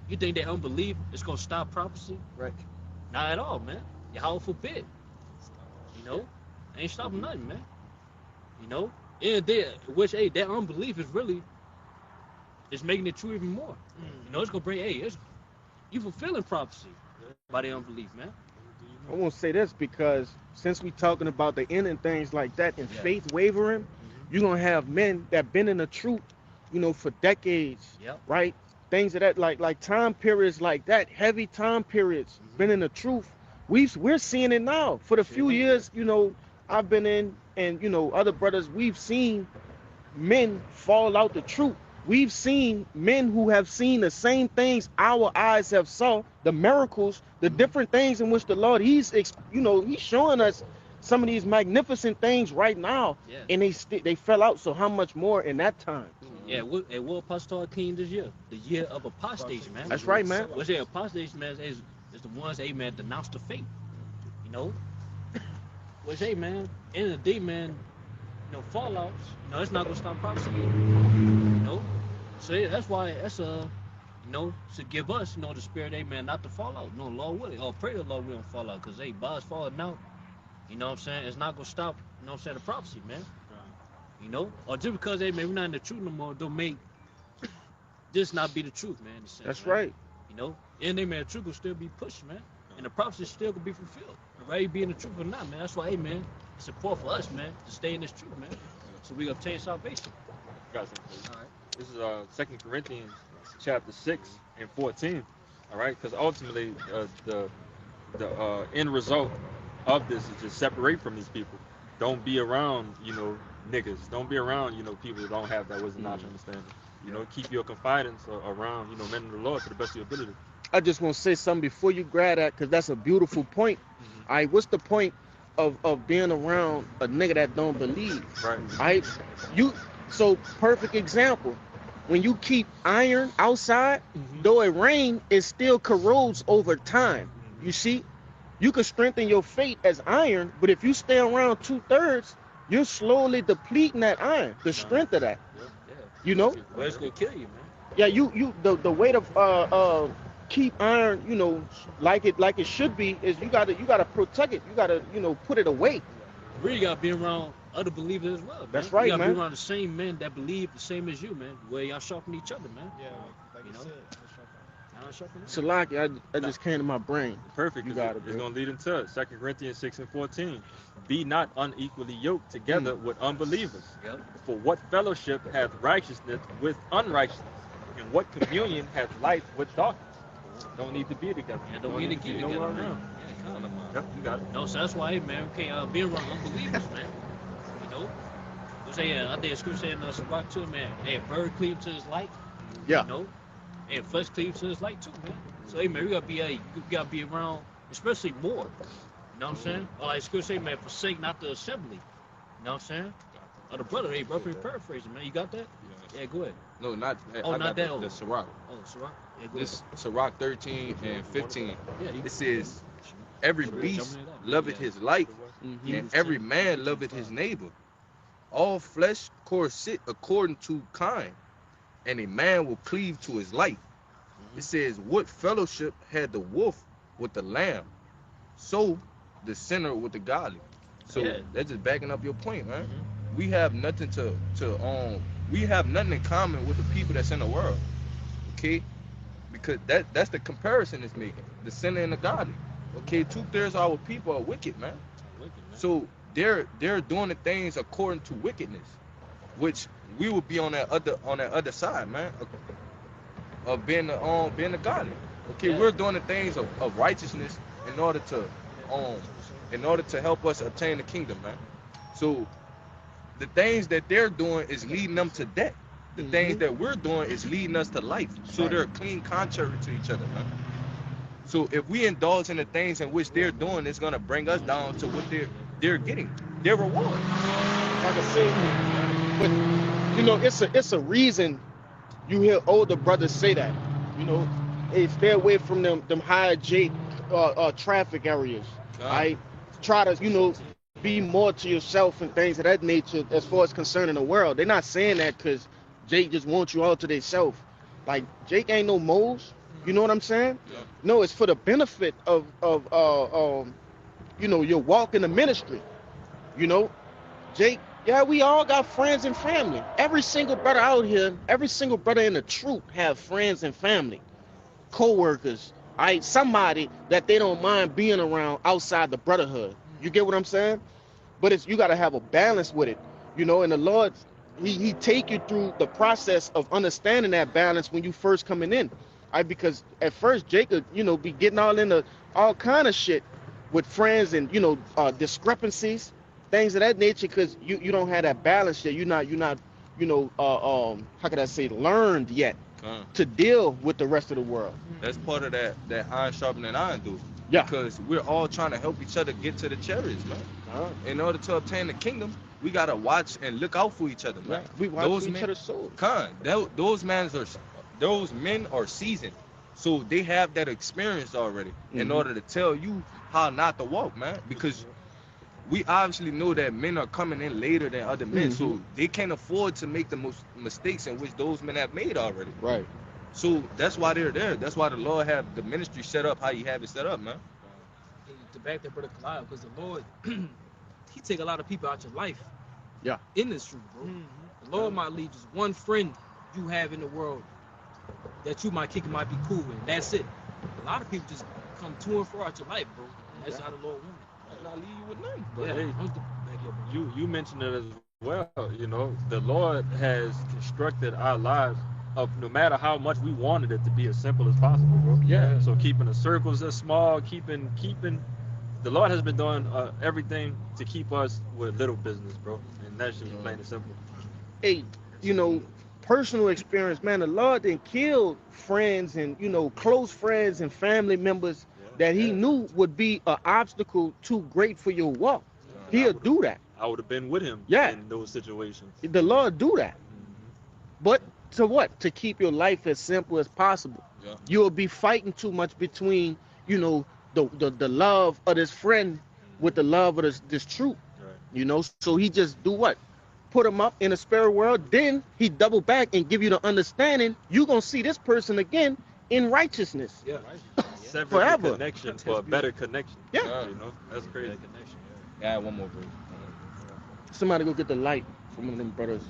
[SPEAKER 2] you think that unbelief is gonna stop prophecy?
[SPEAKER 6] Right.
[SPEAKER 2] Not at all, man. Yahweh forbid. Ain't stopping nothing, man. And which, hey, that unbelief is really making it true even more. It's gonna bring, hey, you fulfilling prophecy by the unbelief, man.
[SPEAKER 1] I won't say this because since we talking about the end and things like that and
[SPEAKER 2] Yeah.
[SPEAKER 1] faith wavering, you're going to have men that been in the truth, for decades,
[SPEAKER 2] Yep.
[SPEAKER 1] right? Things of that, like time periods like that, heavy time periods, been in the truth. We're seeing it now. For the few years, I've been in, and, other brothers, we've seen men fall out the truth. We've seen men who have seen the same things our eyes have saw, the miracles, the different things in which the Lord, he's showing us some of these magnificent things right now,
[SPEAKER 2] Yeah.
[SPEAKER 1] and they fell out. So how much more in that time?
[SPEAKER 2] Yeah, what apostle came this year? The year of apostasy, man.
[SPEAKER 1] That's right, man.
[SPEAKER 2] What's that apostasy, man? Is the ones, hey, man, denounce the faith. What's, hey, man? End of the day, man. Fallouts. It's not gonna stop prophecy. So yeah, that's why to give us, the spirit, hey, man, not to fall out. No, Lord willing. Oh, pray the Lord we don't fall out, cause hey, by us falling out, you know what I'm saying? It's not gonna stop. You know what I'm saying? The prophecy, man. Or just because, hey, man, we're not in the truth no more, don't make this not be the truth, man. In a sense,
[SPEAKER 1] That's
[SPEAKER 2] man.
[SPEAKER 1] right.
[SPEAKER 2] And they, man, the truth will still be pushed, man. And the prophecy still gonna be fulfilled. Whether you be in the truth or not, man. That's why, hey, man, it's important for us, man, to stay in this truth, man. So we obtain salvation.
[SPEAKER 10] Got something for you.
[SPEAKER 2] All right.
[SPEAKER 10] This is 2 Corinthians chapter 6 and 14. All right, because ultimately the end result of this is just separate from these people. Don't be around, niggas. Don't be around, people that don't have that wisdom, knowledge, understanding. Keep your confidence around, men of the Lord to the best of your ability.
[SPEAKER 1] I just want to say something before you grab that, because that's a beautiful point. All right, what's the point of being around a nigga that don't believe?
[SPEAKER 10] Right.
[SPEAKER 1] All right, so perfect example. when you keep iron outside,
[SPEAKER 3] Mhm.
[SPEAKER 1] though it rain, it still corrodes over time. You see, you can strengthen your faith as iron, but if you stay around 2/3, you're slowly depleting that iron, the strength of that.
[SPEAKER 3] Yeah.
[SPEAKER 1] You know,
[SPEAKER 3] Well, it's gonna kill you, man.
[SPEAKER 1] yeah, the way to keep iron, like it should be, is you gotta protect it. You gotta put it away.
[SPEAKER 3] Really gotta be around other believers as well, man.
[SPEAKER 1] That's right,
[SPEAKER 3] you gotta
[SPEAKER 1] man.
[SPEAKER 3] be around the same men that believe the same as you, man. Where y'all sharpen each other, man.
[SPEAKER 7] Yeah, like
[SPEAKER 3] You
[SPEAKER 7] you
[SPEAKER 3] know?
[SPEAKER 7] said.
[SPEAKER 3] Y'all sharpen each
[SPEAKER 1] Salaki, I just came to my brain.
[SPEAKER 10] Perfect.
[SPEAKER 1] You
[SPEAKER 10] 'Cause
[SPEAKER 1] got it,
[SPEAKER 10] it's
[SPEAKER 1] bro.
[SPEAKER 10] going to lead into 2 Corinthians 6:14. Be not unequally yoked together with unbelievers.
[SPEAKER 3] Yep.
[SPEAKER 10] For what fellowship hath righteousness with unrighteousness? And what communion hath light with darkness? Don't need to be together.
[SPEAKER 3] Yeah, don't need to keep
[SPEAKER 10] nowhere
[SPEAKER 3] together, man.
[SPEAKER 10] around.
[SPEAKER 3] Yeah, come on.
[SPEAKER 10] Yep, you got it.
[SPEAKER 3] No, so that's why, man, we can't be around unbelievers, man. You know? We say, I think scripture saying Shabbat too, man. Hey, a bird cleave to his light.
[SPEAKER 1] Yeah.
[SPEAKER 3] You know? And flesh cleave to his light too, man. So, hey, man, we gotta be around, especially more. You know what I'm saying? Or like scripture say, man, forsake not the assembly. You know what I'm saying? Or the brother, hey, brother, paraphrasing, man. You got that? Yeah, go ahead.
[SPEAKER 4] No, not.
[SPEAKER 3] Oh,
[SPEAKER 4] I
[SPEAKER 3] not
[SPEAKER 4] got
[SPEAKER 3] that
[SPEAKER 4] the
[SPEAKER 3] one.
[SPEAKER 4] Sirach.
[SPEAKER 3] Oh, Sirach. Yeah, go
[SPEAKER 4] This Sirach 13 and 15.
[SPEAKER 3] Yeah, you
[SPEAKER 4] It says, every beast loveth his life,
[SPEAKER 1] Mhm.
[SPEAKER 4] and every man loveth his neighbor. All flesh sit according to kind, and a man will cleave to his life. It says, what fellowship had the wolf with the lamb? So the sinner with the godly. So
[SPEAKER 3] Yeah.
[SPEAKER 4] that's just backing up your point, man.
[SPEAKER 3] Mhm.
[SPEAKER 4] We have nothing we have nothing in common with the people that's in the world. Okay? Because that's the comparison it's making. The sinner and the godly. Okay, 2/3 of our people are wicked, man.
[SPEAKER 3] Wicked, man.
[SPEAKER 4] So they're doing the things according to wickedness, which we will be on that other side, man, of being the godly. Okay,
[SPEAKER 3] Yeah.
[SPEAKER 4] we're doing the things of righteousness in order to help us obtain the kingdom, man. So the things that they're doing is leading them to death. The things that we're doing is leading us to life. So they're clean contrary to each other, man. So if we indulge in the things in which they're doing, it's gonna bring us down to what they're getting, their reward.
[SPEAKER 1] Like I said, but it's a reason you hear older brothers say that. Hey, stay away from them high J traffic areas. I try to be more to yourself and things of that nature as far as concerning the world. They're not saying that because Jake just wants you all to themselves. Like Jake ain't no moles. You know what I'm saying?
[SPEAKER 4] Yeah.
[SPEAKER 1] No, it's for the benefit of your walk in the ministry. Jake, yeah, we all got friends and family. Every single brother out here, every single brother in the troop have friends and family, co-workers, somebody that they don't mind being around outside the brotherhood. You get what I'm saying? But you got to have a balance with it, and the Lord, he take you through the process of understanding that balance when you first coming in. Because at first Jacob, be getting all into all kind of shit with friends and discrepancies, things of that nature, because you don't have that balance yet. You're not how could I say, learned yet to deal with the rest of the world.
[SPEAKER 4] That's part of that iron sharpening iron, dude.
[SPEAKER 1] Yeah.
[SPEAKER 4] Because we're all trying to help each other get to the chariots, man. In order to obtain the kingdom, we gotta watch and look out for each other, man.
[SPEAKER 1] We watch each other's souls.
[SPEAKER 4] Those men are seasoned, so they have that experience already in order to tell you how not to walk, man. Because we obviously know that men are coming in later than other men, so they can't afford to make the most mistakes in which those men have made already.
[SPEAKER 1] Right.
[SPEAKER 4] So that's why they're there. That's why the Lord have the ministry set up how He have it set up, man.
[SPEAKER 3] To back that brother Kalil, because the Lord, He take a lot of people out your life.
[SPEAKER 1] Yeah.
[SPEAKER 3] In this truth, bro. The Lord might leave just one friend you have in the world that you might kick and might be cool with. That's it. A lot of people just come to and fro out your life, bro. That's how the Lord wants it.
[SPEAKER 4] Might not leave you with nothing.
[SPEAKER 10] But
[SPEAKER 3] Yeah,
[SPEAKER 10] hey,
[SPEAKER 3] I'm the back here, bro.
[SPEAKER 10] you mentioned it as well. The Lord has constructed our lives of no matter how much we wanted it to be as simple as possible, bro.
[SPEAKER 1] Yeah.
[SPEAKER 10] So keeping the circles as small, keeping the Lord has been doing everything to keep us with little business, bro. And that's just plain and simple.
[SPEAKER 1] Hey, personal experience, man, the Lord didn't kill friends and close friends and family members that He knew would be an obstacle too great for your walk. He'll do that.
[SPEAKER 10] I would have been with Him
[SPEAKER 1] Yeah.
[SPEAKER 10] in those situations.
[SPEAKER 1] The Lord do that. But to what? To keep your life as simple as possible.
[SPEAKER 4] Yeah.
[SPEAKER 1] You will be fighting too much between, you know, the love of this friend with the love of this troop.
[SPEAKER 10] Right.
[SPEAKER 1] You know, so he just do what? Put him up in a spirit world. Then he double back and give you the understanding. You gonna see this person again in righteousness.
[SPEAKER 3] Yeah.
[SPEAKER 10] Sever
[SPEAKER 1] Forever.
[SPEAKER 10] the connection for a better connection.
[SPEAKER 1] Yeah.
[SPEAKER 10] You know, that's crazy.
[SPEAKER 2] That connection,
[SPEAKER 4] Yeah, I had one more verse.
[SPEAKER 1] Somebody go get the light from one of them brothers.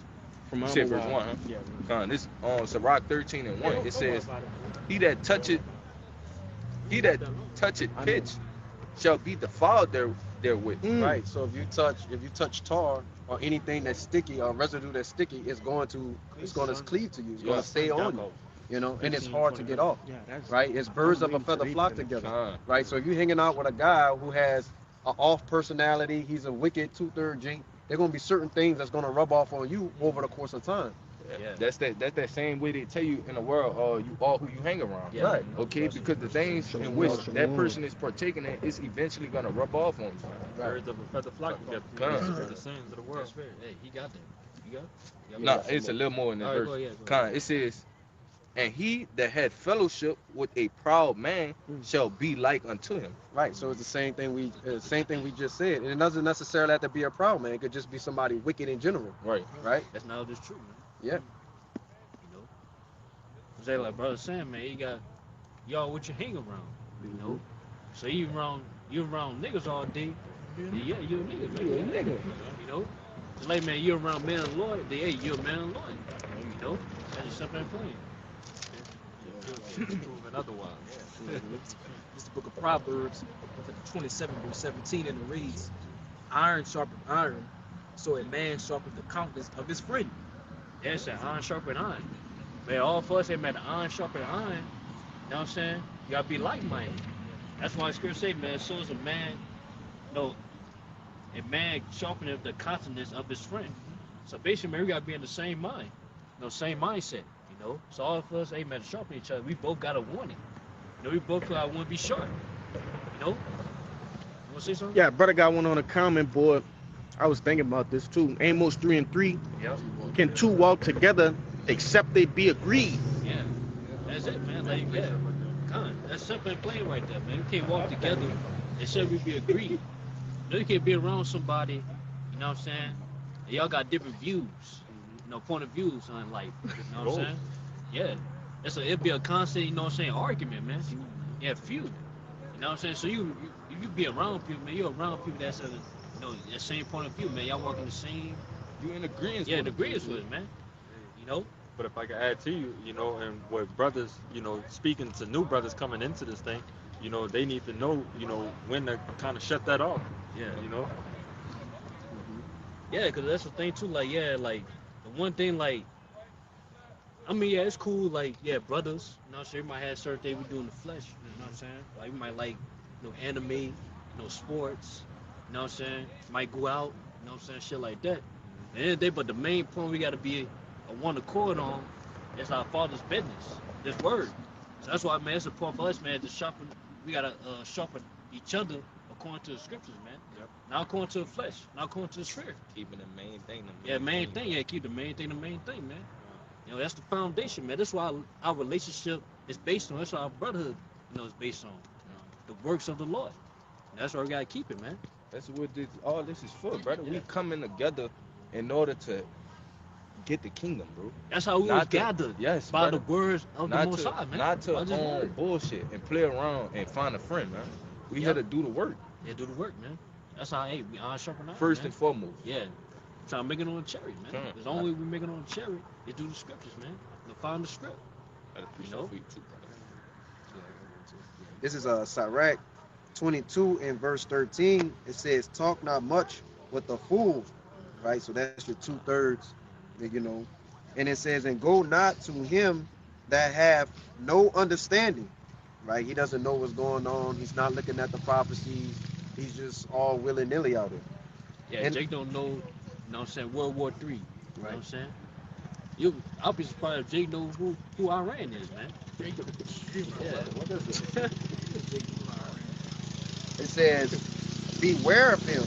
[SPEAKER 1] From
[SPEAKER 4] You said
[SPEAKER 1] Alma
[SPEAKER 4] verse
[SPEAKER 1] Wild.
[SPEAKER 4] 1, huh?
[SPEAKER 1] Yeah.
[SPEAKER 4] Con, this Sirach 13 and 1.
[SPEAKER 2] Yeah.
[SPEAKER 4] It says, he that toucheth pitch shall be defiled therewith.
[SPEAKER 6] Right. So if you touch tar or anything that's sticky or residue that's sticky, it's going to cleave to you. It's going to stay on you. You know, and it's hard to get off.
[SPEAKER 1] Yeah, that's
[SPEAKER 6] Right? It's birds of a feather flock together.
[SPEAKER 4] Con.
[SPEAKER 6] Right? So if you're hanging out with a guy who has an off personality, he's a wicked 2/3 jink, there gonna be certain things that's gonna rub off on you over the course of time.
[SPEAKER 2] Yeah.
[SPEAKER 4] That's that same way they tell you in the world, you are who you hang around.
[SPEAKER 2] Yeah.
[SPEAKER 6] Right.
[SPEAKER 4] Okay, because the things in which that person is partaking in is eventually gonna rub off on you.
[SPEAKER 10] Birds of a feather flock together.
[SPEAKER 4] Con.
[SPEAKER 10] They're the sins of the world.
[SPEAKER 2] That's fair. Hey, he got that. You got?
[SPEAKER 4] No, it's a little more in this
[SPEAKER 2] All right,
[SPEAKER 4] verse.
[SPEAKER 2] go ahead, go
[SPEAKER 4] Con,
[SPEAKER 2] ahead.
[SPEAKER 4] it says, and he that had fellowship with a proud man shall be like unto him.
[SPEAKER 6] Right. So it's the same thing we just said. And it doesn't necessarily have to be a proud man. It could just be somebody wicked in general.
[SPEAKER 4] Right.
[SPEAKER 6] Right?
[SPEAKER 2] That's not just true, man.
[SPEAKER 6] Yeah.
[SPEAKER 2] You know, say like brother Sam, man, you got y'all what you hang around. You know, so you around niggas all day. Yeah, you a nigga, man.
[SPEAKER 1] You a nigga.
[SPEAKER 2] You know, just like man, you around man and Lord. Hey, you a man and Lord. You know, that's just simple and plain.
[SPEAKER 10] Proven otherwise.
[SPEAKER 3] This is the book of Proverbs, 27 verse 17, and it reads, "Iron sharpened iron, so a man sharpened the countenance of his friend."
[SPEAKER 2] Yeah, it's an iron sharpen iron. Man, all of us, man, the iron sharpen iron. You know what I'm saying? You gotta be like-minded. That's why Scripture say, man, so is a man, a man sharpening the countenance of his friend. So basically, man, we gotta be in the same mind, same mindset. You know, so all of us, hey man, to sharpen each other, we both got a warning. You know, we both want to be sharp. You know, you want to say something?
[SPEAKER 1] Yeah, brother got one on the comment board. I was thinking about this too. Amos 3:3.
[SPEAKER 2] Yep.
[SPEAKER 1] Can two walk together except they be agreed?
[SPEAKER 2] Yeah, that's it, man. Like, yeah, that's simple and plain right there, man. We can't walk together except we be agreed. You know, you can't be around somebody, you know what I'm saying? And y'all got different views, point of views on life. You know what I'm saying? Yeah. It'd be a constant, you know what I'm saying, argument, man. Yeah, feud. You know what I'm saying? So you be around people, man. You're around people that's that same point of view, man. Y'all walking the same.
[SPEAKER 4] You in agreement?
[SPEAKER 2] Yeah, in agreement with it, man. You know.
[SPEAKER 10] But if I could add to you, and what brothers, speaking to new brothers coming into this thing, they need to know, when to kind of shut that off.
[SPEAKER 2] Yeah.
[SPEAKER 10] Mm-hmm.
[SPEAKER 2] Yeah, because that's the thing too. Like, yeah, like the one thing, like, I mean, yeah, it's cool. Like, yeah, brothers. You know what I'm saying? We might have certain things we do in the flesh. You know what I'm saying? Like, we might like, anime, sports. You know what I'm saying? Might go out. You know what I'm saying? Shit like that. But the main point we got to be a one accord on is our Father's business. This word. So that's why, man, it's important for us, man, to sharpen. We gotta sharpen each other according to the scriptures, man.
[SPEAKER 10] Yep.
[SPEAKER 2] Not according to the flesh, not according to the spirit.
[SPEAKER 4] Keeping the main thing.
[SPEAKER 2] Main thing. Yeah, keep the main thing, man. That's the foundation, man. That's why our relationship is based on. That's why our brotherhood, is based on the works of the Lord. And that's why we gotta keep it, man.
[SPEAKER 4] That's what all this is for, brother. We coming together in order to get the kingdom, bro.
[SPEAKER 2] That's how we was gathered.
[SPEAKER 4] Yes,
[SPEAKER 2] by
[SPEAKER 4] brother.
[SPEAKER 2] the words of the Most High, man.
[SPEAKER 4] Not to
[SPEAKER 2] By this
[SPEAKER 4] own
[SPEAKER 2] word.
[SPEAKER 4] bullshit and play around and find a friend, man. We here to do the work.
[SPEAKER 2] Yeah, do the work, man. That's how we iron sharpen iron.
[SPEAKER 4] First
[SPEAKER 2] man.
[SPEAKER 4] and foremost.
[SPEAKER 2] Yeah. Trying to make it on the cherry, man.
[SPEAKER 4] Sure.
[SPEAKER 2] The only way we make it on the cherry is do the scriptures, man. To find the script.
[SPEAKER 4] I appreciate
[SPEAKER 2] You know?
[SPEAKER 4] you too, brother.
[SPEAKER 6] This is Sirach 22 and verse 13. It says, "Talk not much with the fool," right? So that's your 2/3, And it says, "And go not to him that have no understanding," right? He doesn't know what's going on. He's not looking at the prophecies. He's just all willy-nilly out there.
[SPEAKER 2] Yeah,
[SPEAKER 6] And-
[SPEAKER 2] Jake don't know, you know what I'm saying, World War III. You know what I'm
[SPEAKER 6] Right.
[SPEAKER 2] saying? I'll be surprised if Jake knows who Iran is, man. Yeah.
[SPEAKER 6] What is it? It says, "Beware of him."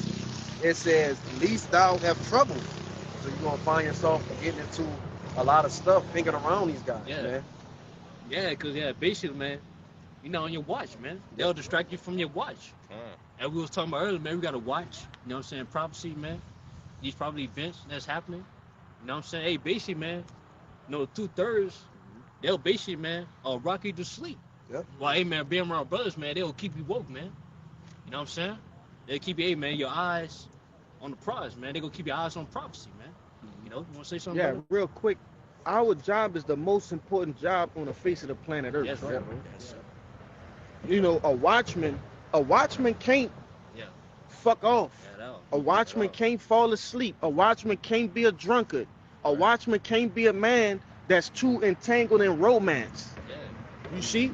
[SPEAKER 6] It says, "Least thou have trouble." So you're gonna find yourself getting into a lot of stuff thinking around these guys,
[SPEAKER 2] Yeah.
[SPEAKER 6] man.
[SPEAKER 2] Yeah, cause basically, man, you're not on your watch, man. They'll distract you from your watch. And we was talking about earlier, man, we got to watch. You know what I'm saying? Prophecy, man. These probably events that's happening. You know what I'm saying? Hey, basically, man, you know, 2/3, they'll basically, man, rock you to sleep.
[SPEAKER 6] Yep.
[SPEAKER 2] Well, hey, man, being around brothers, man, they'll keep you woke, man. You know what I'm saying? They'll keep you, hey, man, your eyes on the prize, man. They gonna keep your eyes on prophecy, man. You know, you want to say something?
[SPEAKER 1] Yeah,
[SPEAKER 2] brother?
[SPEAKER 1] real quick. Our job is the most important job on the face of the planet Earth.
[SPEAKER 2] Yes,
[SPEAKER 1] right?
[SPEAKER 2] sir. Yes, sir.
[SPEAKER 1] You know, a watchman can't
[SPEAKER 2] Yeah.
[SPEAKER 1] fuck off.
[SPEAKER 2] Yeah, that was-
[SPEAKER 1] A watchman can't fall asleep. A watchman can't be a drunkard. A watchman can't be a man that's too entangled in romance.
[SPEAKER 2] Yeah,
[SPEAKER 1] You see?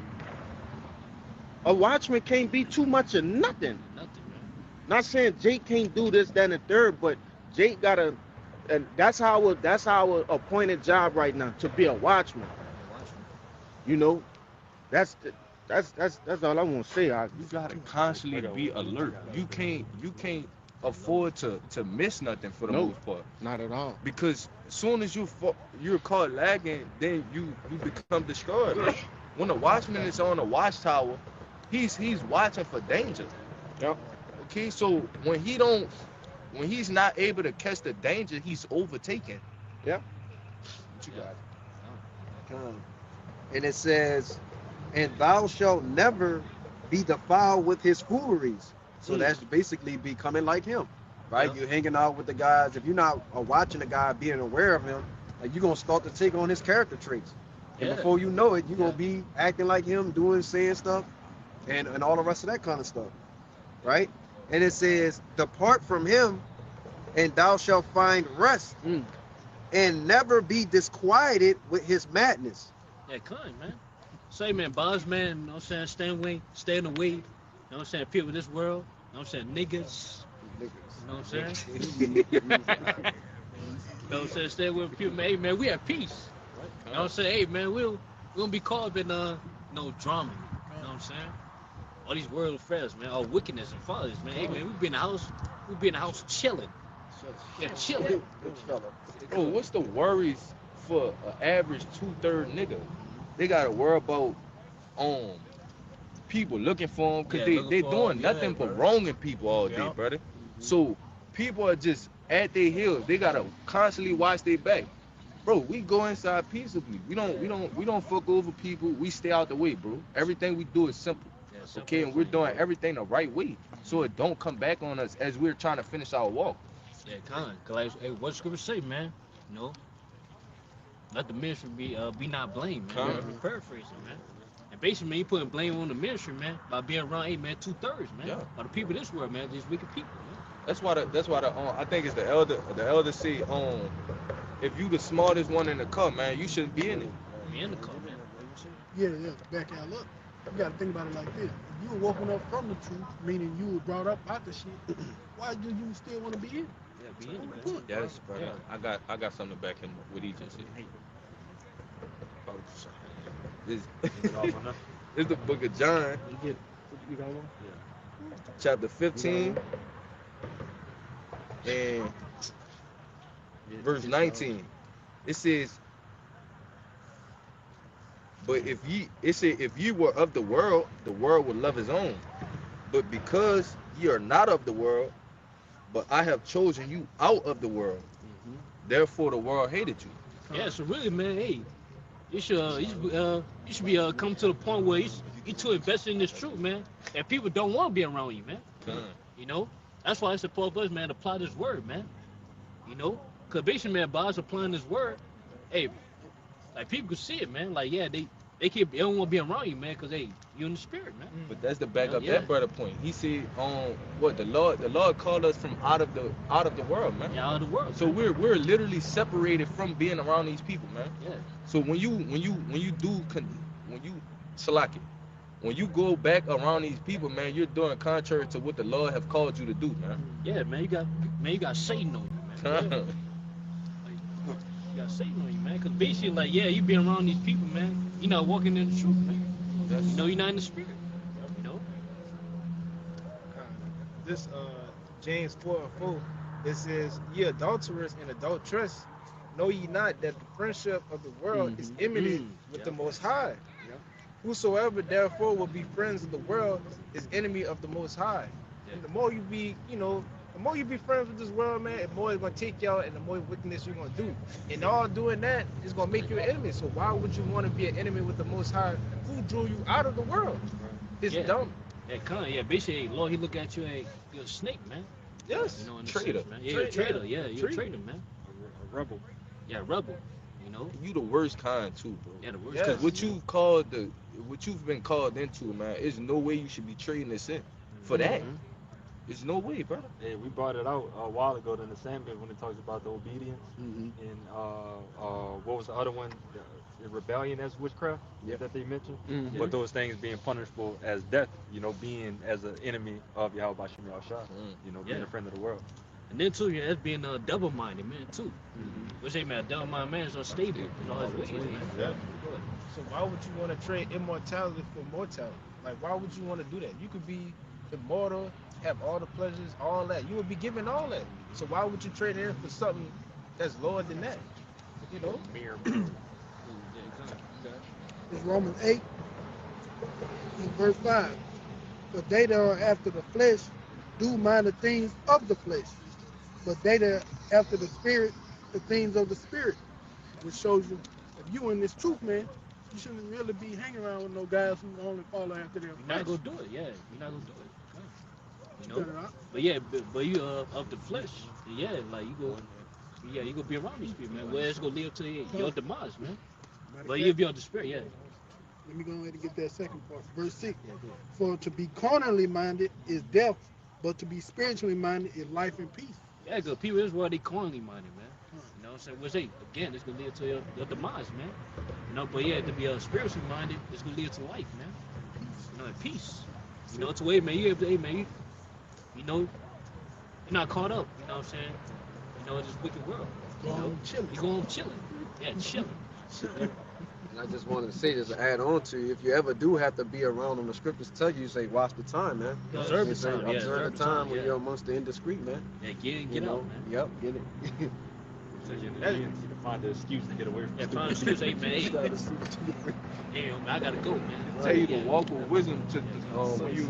[SPEAKER 1] A watchman can't be too much of nothing.
[SPEAKER 2] nothing, man.
[SPEAKER 1] Not saying Jake can't do this, that, and the third, but Jake gotta, and that's our appointed job right now, to be a watchman. You know, that's all I want to say.
[SPEAKER 4] You gotta constantly be alert. You can't afford to miss nothing for the
[SPEAKER 1] No.
[SPEAKER 4] most part.
[SPEAKER 1] Not at all.
[SPEAKER 4] Because as soon as you're caught lagging, then you become destroyed. When the watchman is on a watchtower, he's watching for danger.
[SPEAKER 1] Yep.
[SPEAKER 4] Okay, so when he's not able to catch the danger, he's overtaken.
[SPEAKER 1] Yep.
[SPEAKER 4] What you got?
[SPEAKER 6] And it says, and thou shalt never be defiled with his fooleries. So that's basically becoming like him, right?
[SPEAKER 2] Yeah.
[SPEAKER 6] You're hanging out with the guys. If you're not watching the guy, being aware of him, like, you're going to start to take on his character traits. And
[SPEAKER 2] Yeah.
[SPEAKER 6] before you know it, you're going to be acting like him, doing, saying stuff, and all the rest of that kind of stuff, right? And it says, depart from him, and thou shalt find rest, and never be disquieted with his madness.
[SPEAKER 2] Yeah, kind, man. Say, man, boss, man, you know what I'm saying? Stay in the way. You know what I'm saying? People in this world, you know what I'm saying? Niggas. You know what I'm saying? You know what I'm saying? Stay with people, man. Hey, man, we have peace. You know what I'm saying? Hey, man, we don't be caught up in no drama. You know what I'm saying? All these world affairs, man, all wickedness and fathers, man. Hey, man, we be in the house chilling. Yeah, chilling.
[SPEAKER 4] Bro, what's the worries for an average 2/3 nigga? They gotta worry about people looking for them, because
[SPEAKER 2] Yeah, looking
[SPEAKER 4] they
[SPEAKER 2] for
[SPEAKER 4] doing
[SPEAKER 2] 'em, yeah,
[SPEAKER 4] nothing but
[SPEAKER 2] bro.
[SPEAKER 4] wronging people all day,
[SPEAKER 2] Yeah.
[SPEAKER 4] brother. So people are just at their heels. They gotta constantly watch their back. Bro, we go inside peaceably. We don't fuck over people. We stay out the way, bro. Everything we do is simple.
[SPEAKER 2] Yeah, simple
[SPEAKER 4] Okay, and we're
[SPEAKER 2] as
[SPEAKER 4] doing
[SPEAKER 2] simple.
[SPEAKER 4] everything the right way, so it don't come back on us as we're trying to finish our walk.
[SPEAKER 2] Yeah, kind. Cause like, hey, what scripture say, man? You know, let the ministry be not blamed, man.
[SPEAKER 4] Kind.
[SPEAKER 2] I'm paraphrasing, man. And basically, man, you putting blame on the ministry, man, by being around, hey, man, 2/3, man.
[SPEAKER 4] Yeah.
[SPEAKER 2] By the people of this world, man, these wicked people, man.
[SPEAKER 4] That's why I think it's the elder say if you the smartest one in the car, man, you shouldn't be in it.
[SPEAKER 2] Be in the car, man.
[SPEAKER 8] Yeah, back out. Look, you got to think about it like this. If you were woken up from the truth, meaning you were brought up out the shit, why do you still want to be in it?
[SPEAKER 2] Yeah, be in it, man.
[SPEAKER 4] Yes, brother.
[SPEAKER 2] Yeah.
[SPEAKER 4] I got something to back him up with he just said. This it's the book of John,
[SPEAKER 1] You got one?
[SPEAKER 4] chapter 15, and verse 19. It says, but if ye were of the world would love his own. But because ye are not of the world, but I have chosen you out of the world, therefore the world hated you.
[SPEAKER 2] Yeah, so really, man, hey, you should be come to the point where you too invested in this truth, man, and people don't want to be around you, man. You know, that's why it's supposed us, man, to apply this word, man. You know, cause basically, man, by us applying this word, hey, like people can see it, man. Like, yeah, they don't want to be around you, man, cause hey, you in the spirit, man.
[SPEAKER 4] But that's the back up
[SPEAKER 2] Yeah.
[SPEAKER 4] that brother point. He said, what the Lord called us from out of the world, man.
[SPEAKER 2] Yeah, out of the world.
[SPEAKER 4] So we're literally separated from being around these people, man.
[SPEAKER 2] Yeah.
[SPEAKER 4] So when you select it, when you go back around these people, man, you're doing contrary to what the Lord have called you to do, man.
[SPEAKER 2] Yeah, man, you got Satan on you, man. Yeah. You got Satan on you, man. Cause basically, like, yeah, you be around these people, man. You're not walking in the truth, man. You know, you're not in the spirit. You know.
[SPEAKER 7] This James 4:4, it says, ye adulterers and adulteress, know ye not that the friendship of the world is enmity with the Most High?
[SPEAKER 2] Yeah.
[SPEAKER 7] Whosoever therefore will be friends of the world is enemy of the Most High.
[SPEAKER 2] Yeah.
[SPEAKER 7] And the more you be, the more you be friends with this world, man, the more it's gonna take you out and the more wickedness you're gonna do. And all doing that is gonna make you an enemy. So why would you want to be an enemy with the Most High who drew you out of the world? It's
[SPEAKER 2] Yeah.
[SPEAKER 7] dumb.
[SPEAKER 2] Yeah, basically, Lord, he look at you like you're a snake, man.
[SPEAKER 7] Yes.
[SPEAKER 2] You know, in a
[SPEAKER 4] Traitor.
[SPEAKER 2] sense, man. Yeah, you're a traitor. Yeah, you're a
[SPEAKER 7] Traitor.
[SPEAKER 2] traitor, man.
[SPEAKER 10] A rebel.
[SPEAKER 2] Yeah, rebel. You know.
[SPEAKER 4] You the worst kind too, bro.
[SPEAKER 2] Yeah, the worst.
[SPEAKER 7] Yes.
[SPEAKER 4] Because what you've been called into, man, there's no way you should be trading this in for that.
[SPEAKER 2] Mhm.
[SPEAKER 4] There's no way, brother.
[SPEAKER 10] Yeah, we brought it out a while ago in the Sandman when it talks about the obedience
[SPEAKER 2] Mhm.
[SPEAKER 10] and what was the other one? The rebellion as witchcraft
[SPEAKER 6] Yeah.
[SPEAKER 10] that they mentioned.
[SPEAKER 2] Mhm.
[SPEAKER 10] But those things being punishable as death, you know, being as an enemy of Yahweh Bashem Yahushua, you know, being
[SPEAKER 2] Yeah.
[SPEAKER 10] a friend of the world.
[SPEAKER 2] And then too, yeah, that's being double-minded, man, too. Which say, man, a double-minded man is unstable in all his ways, man.
[SPEAKER 7] Yeah. So why would you want to trade immortality for mortality? Like, why would you want to do that? You could be immortal, have all the pleasures, all that. You would be given all that. So why would you trade it in for something that's lower than that? You know?
[SPEAKER 10] Mere.
[SPEAKER 8] It's Romans 8 and verse 5. But they that are after the flesh do mind the things of the flesh, but they that are after the spirit, the things of the spirit. Which shows you, if you in this truth, man, you shouldn't really be hanging around with no guys who only follow after their
[SPEAKER 2] You're not
[SPEAKER 8] flesh.
[SPEAKER 2] gonna do it, yeah. You're not gonna do it. You
[SPEAKER 8] Better
[SPEAKER 2] know?
[SPEAKER 8] not.
[SPEAKER 2] But yeah, but you of the flesh, yeah, like you go be around these people, man. Where it's gonna lead to your demise, man.
[SPEAKER 8] Matter
[SPEAKER 2] But
[SPEAKER 8] of
[SPEAKER 2] you
[SPEAKER 8] fact,
[SPEAKER 2] be of the spirit, yeah.
[SPEAKER 8] let me go ahead and get that second part. Verse 6.
[SPEAKER 2] Yeah, go ahead.
[SPEAKER 8] For to be carnally minded is death, but to be spiritually minded is life and peace.
[SPEAKER 2] Yeah, good. People in this world, they carnally minded, man. You know what I'm saying? Which they, again, it's gonna lead to your demise, man. You know, but yeah, to be spiritually minded, it's gonna lead to life, man. You know, and peace. You know, it's a way, man. You able to, hey, man, you know, you're not caught up. You know what I'm saying? You know, in this wicked world. You
[SPEAKER 8] Go
[SPEAKER 2] know,
[SPEAKER 8] on chilling.
[SPEAKER 2] you go on chilling. Yeah, chilling.
[SPEAKER 6] And I just wanted to say this to add on to you. If you ever do have to be around them, the scriptures tell you, say, watch the time, man.
[SPEAKER 2] Observe
[SPEAKER 6] They
[SPEAKER 2] the
[SPEAKER 6] say,
[SPEAKER 2] time, yeah.
[SPEAKER 6] observe the time when
[SPEAKER 2] yeah.
[SPEAKER 6] you're amongst the indiscreet, man.
[SPEAKER 2] Yeah, get
[SPEAKER 6] You know?
[SPEAKER 2] out, man.
[SPEAKER 6] Yep, get it.
[SPEAKER 10] So you can find the excuse to get away from
[SPEAKER 2] Yeah,
[SPEAKER 10] it.
[SPEAKER 2] find an excuse, hey, man. Hey, man, I gotta go, man.
[SPEAKER 4] Tell you to
[SPEAKER 2] Yeah.
[SPEAKER 4] walk with wisdom to when you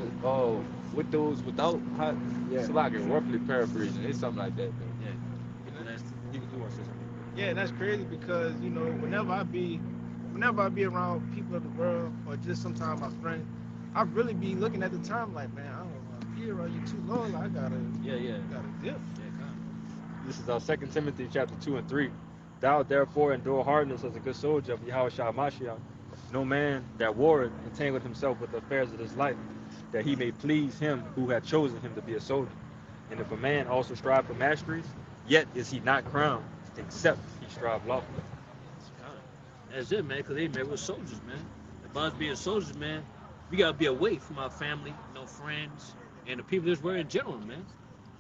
[SPEAKER 4] with those without hot.
[SPEAKER 6] Yeah.
[SPEAKER 4] It's like roughly paraphrasing. It's something like that. Man.
[SPEAKER 2] Yeah.
[SPEAKER 10] You want to say something?
[SPEAKER 7] Yeah, that's crazy because, whenever I be around people of the world or just sometimes my friends, I really be looking at the time like, man, I don't want to be around you too long. I gotta
[SPEAKER 2] Yeah.
[SPEAKER 7] dip.
[SPEAKER 2] Yeah, come.
[SPEAKER 10] This is 2 Timothy chapter 2 and 3. Thou therefore endure hardness as a good soldier of Yahushua Mashiach. No man that warreth entangled himself with the affairs of this life, that he may please him who had chosen him to be a soldier. And if a man also strive for masteries, yet is he not crowned, except he strive lawfully.
[SPEAKER 2] That's it, man, because, hey, man, we're soldiers, man. If us being soldiers, man, we got to be away from our family, friends, and the people of this world in general, man.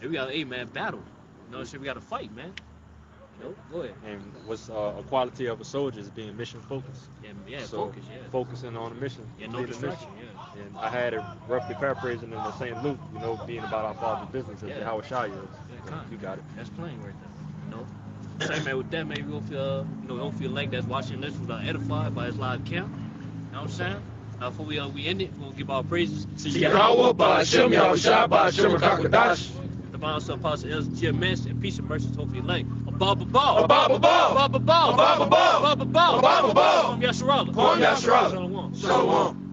[SPEAKER 2] And we got to, hey, man, battle. You know what I'm saying? We got to fight, man. You know? Go ahead.
[SPEAKER 10] And what's a quality of a soldier is being mission focused.
[SPEAKER 2] Yeah,
[SPEAKER 10] So,
[SPEAKER 2] focus, yeah.
[SPEAKER 10] Focusing on the mission.
[SPEAKER 2] Yeah, no
[SPEAKER 10] completing the mission.
[SPEAKER 2] distraction, yeah.
[SPEAKER 10] And I had it roughly paraphrasing in the St. Luke, being about our Father's business as
[SPEAKER 2] Yeah.
[SPEAKER 10] Yahushua is.
[SPEAKER 2] Yeah, come.
[SPEAKER 10] You got it.
[SPEAKER 2] That's plain right there. You know? Hey, man, with that, man, we don't feel, we don't feel like that's watching this was edified by his live camp. You know what I'm saying? Now, before we end it, we're going to give our praises to
[SPEAKER 4] Yahweh, Ba'ashem, Yahushua, Ba'ashem, Rakakadash.
[SPEAKER 2] the Bible Apostle Els GMS, and peace and mercy to hopefully like a ball. From Yasharala.
[SPEAKER 4] Kwam Yasharala. Shalom.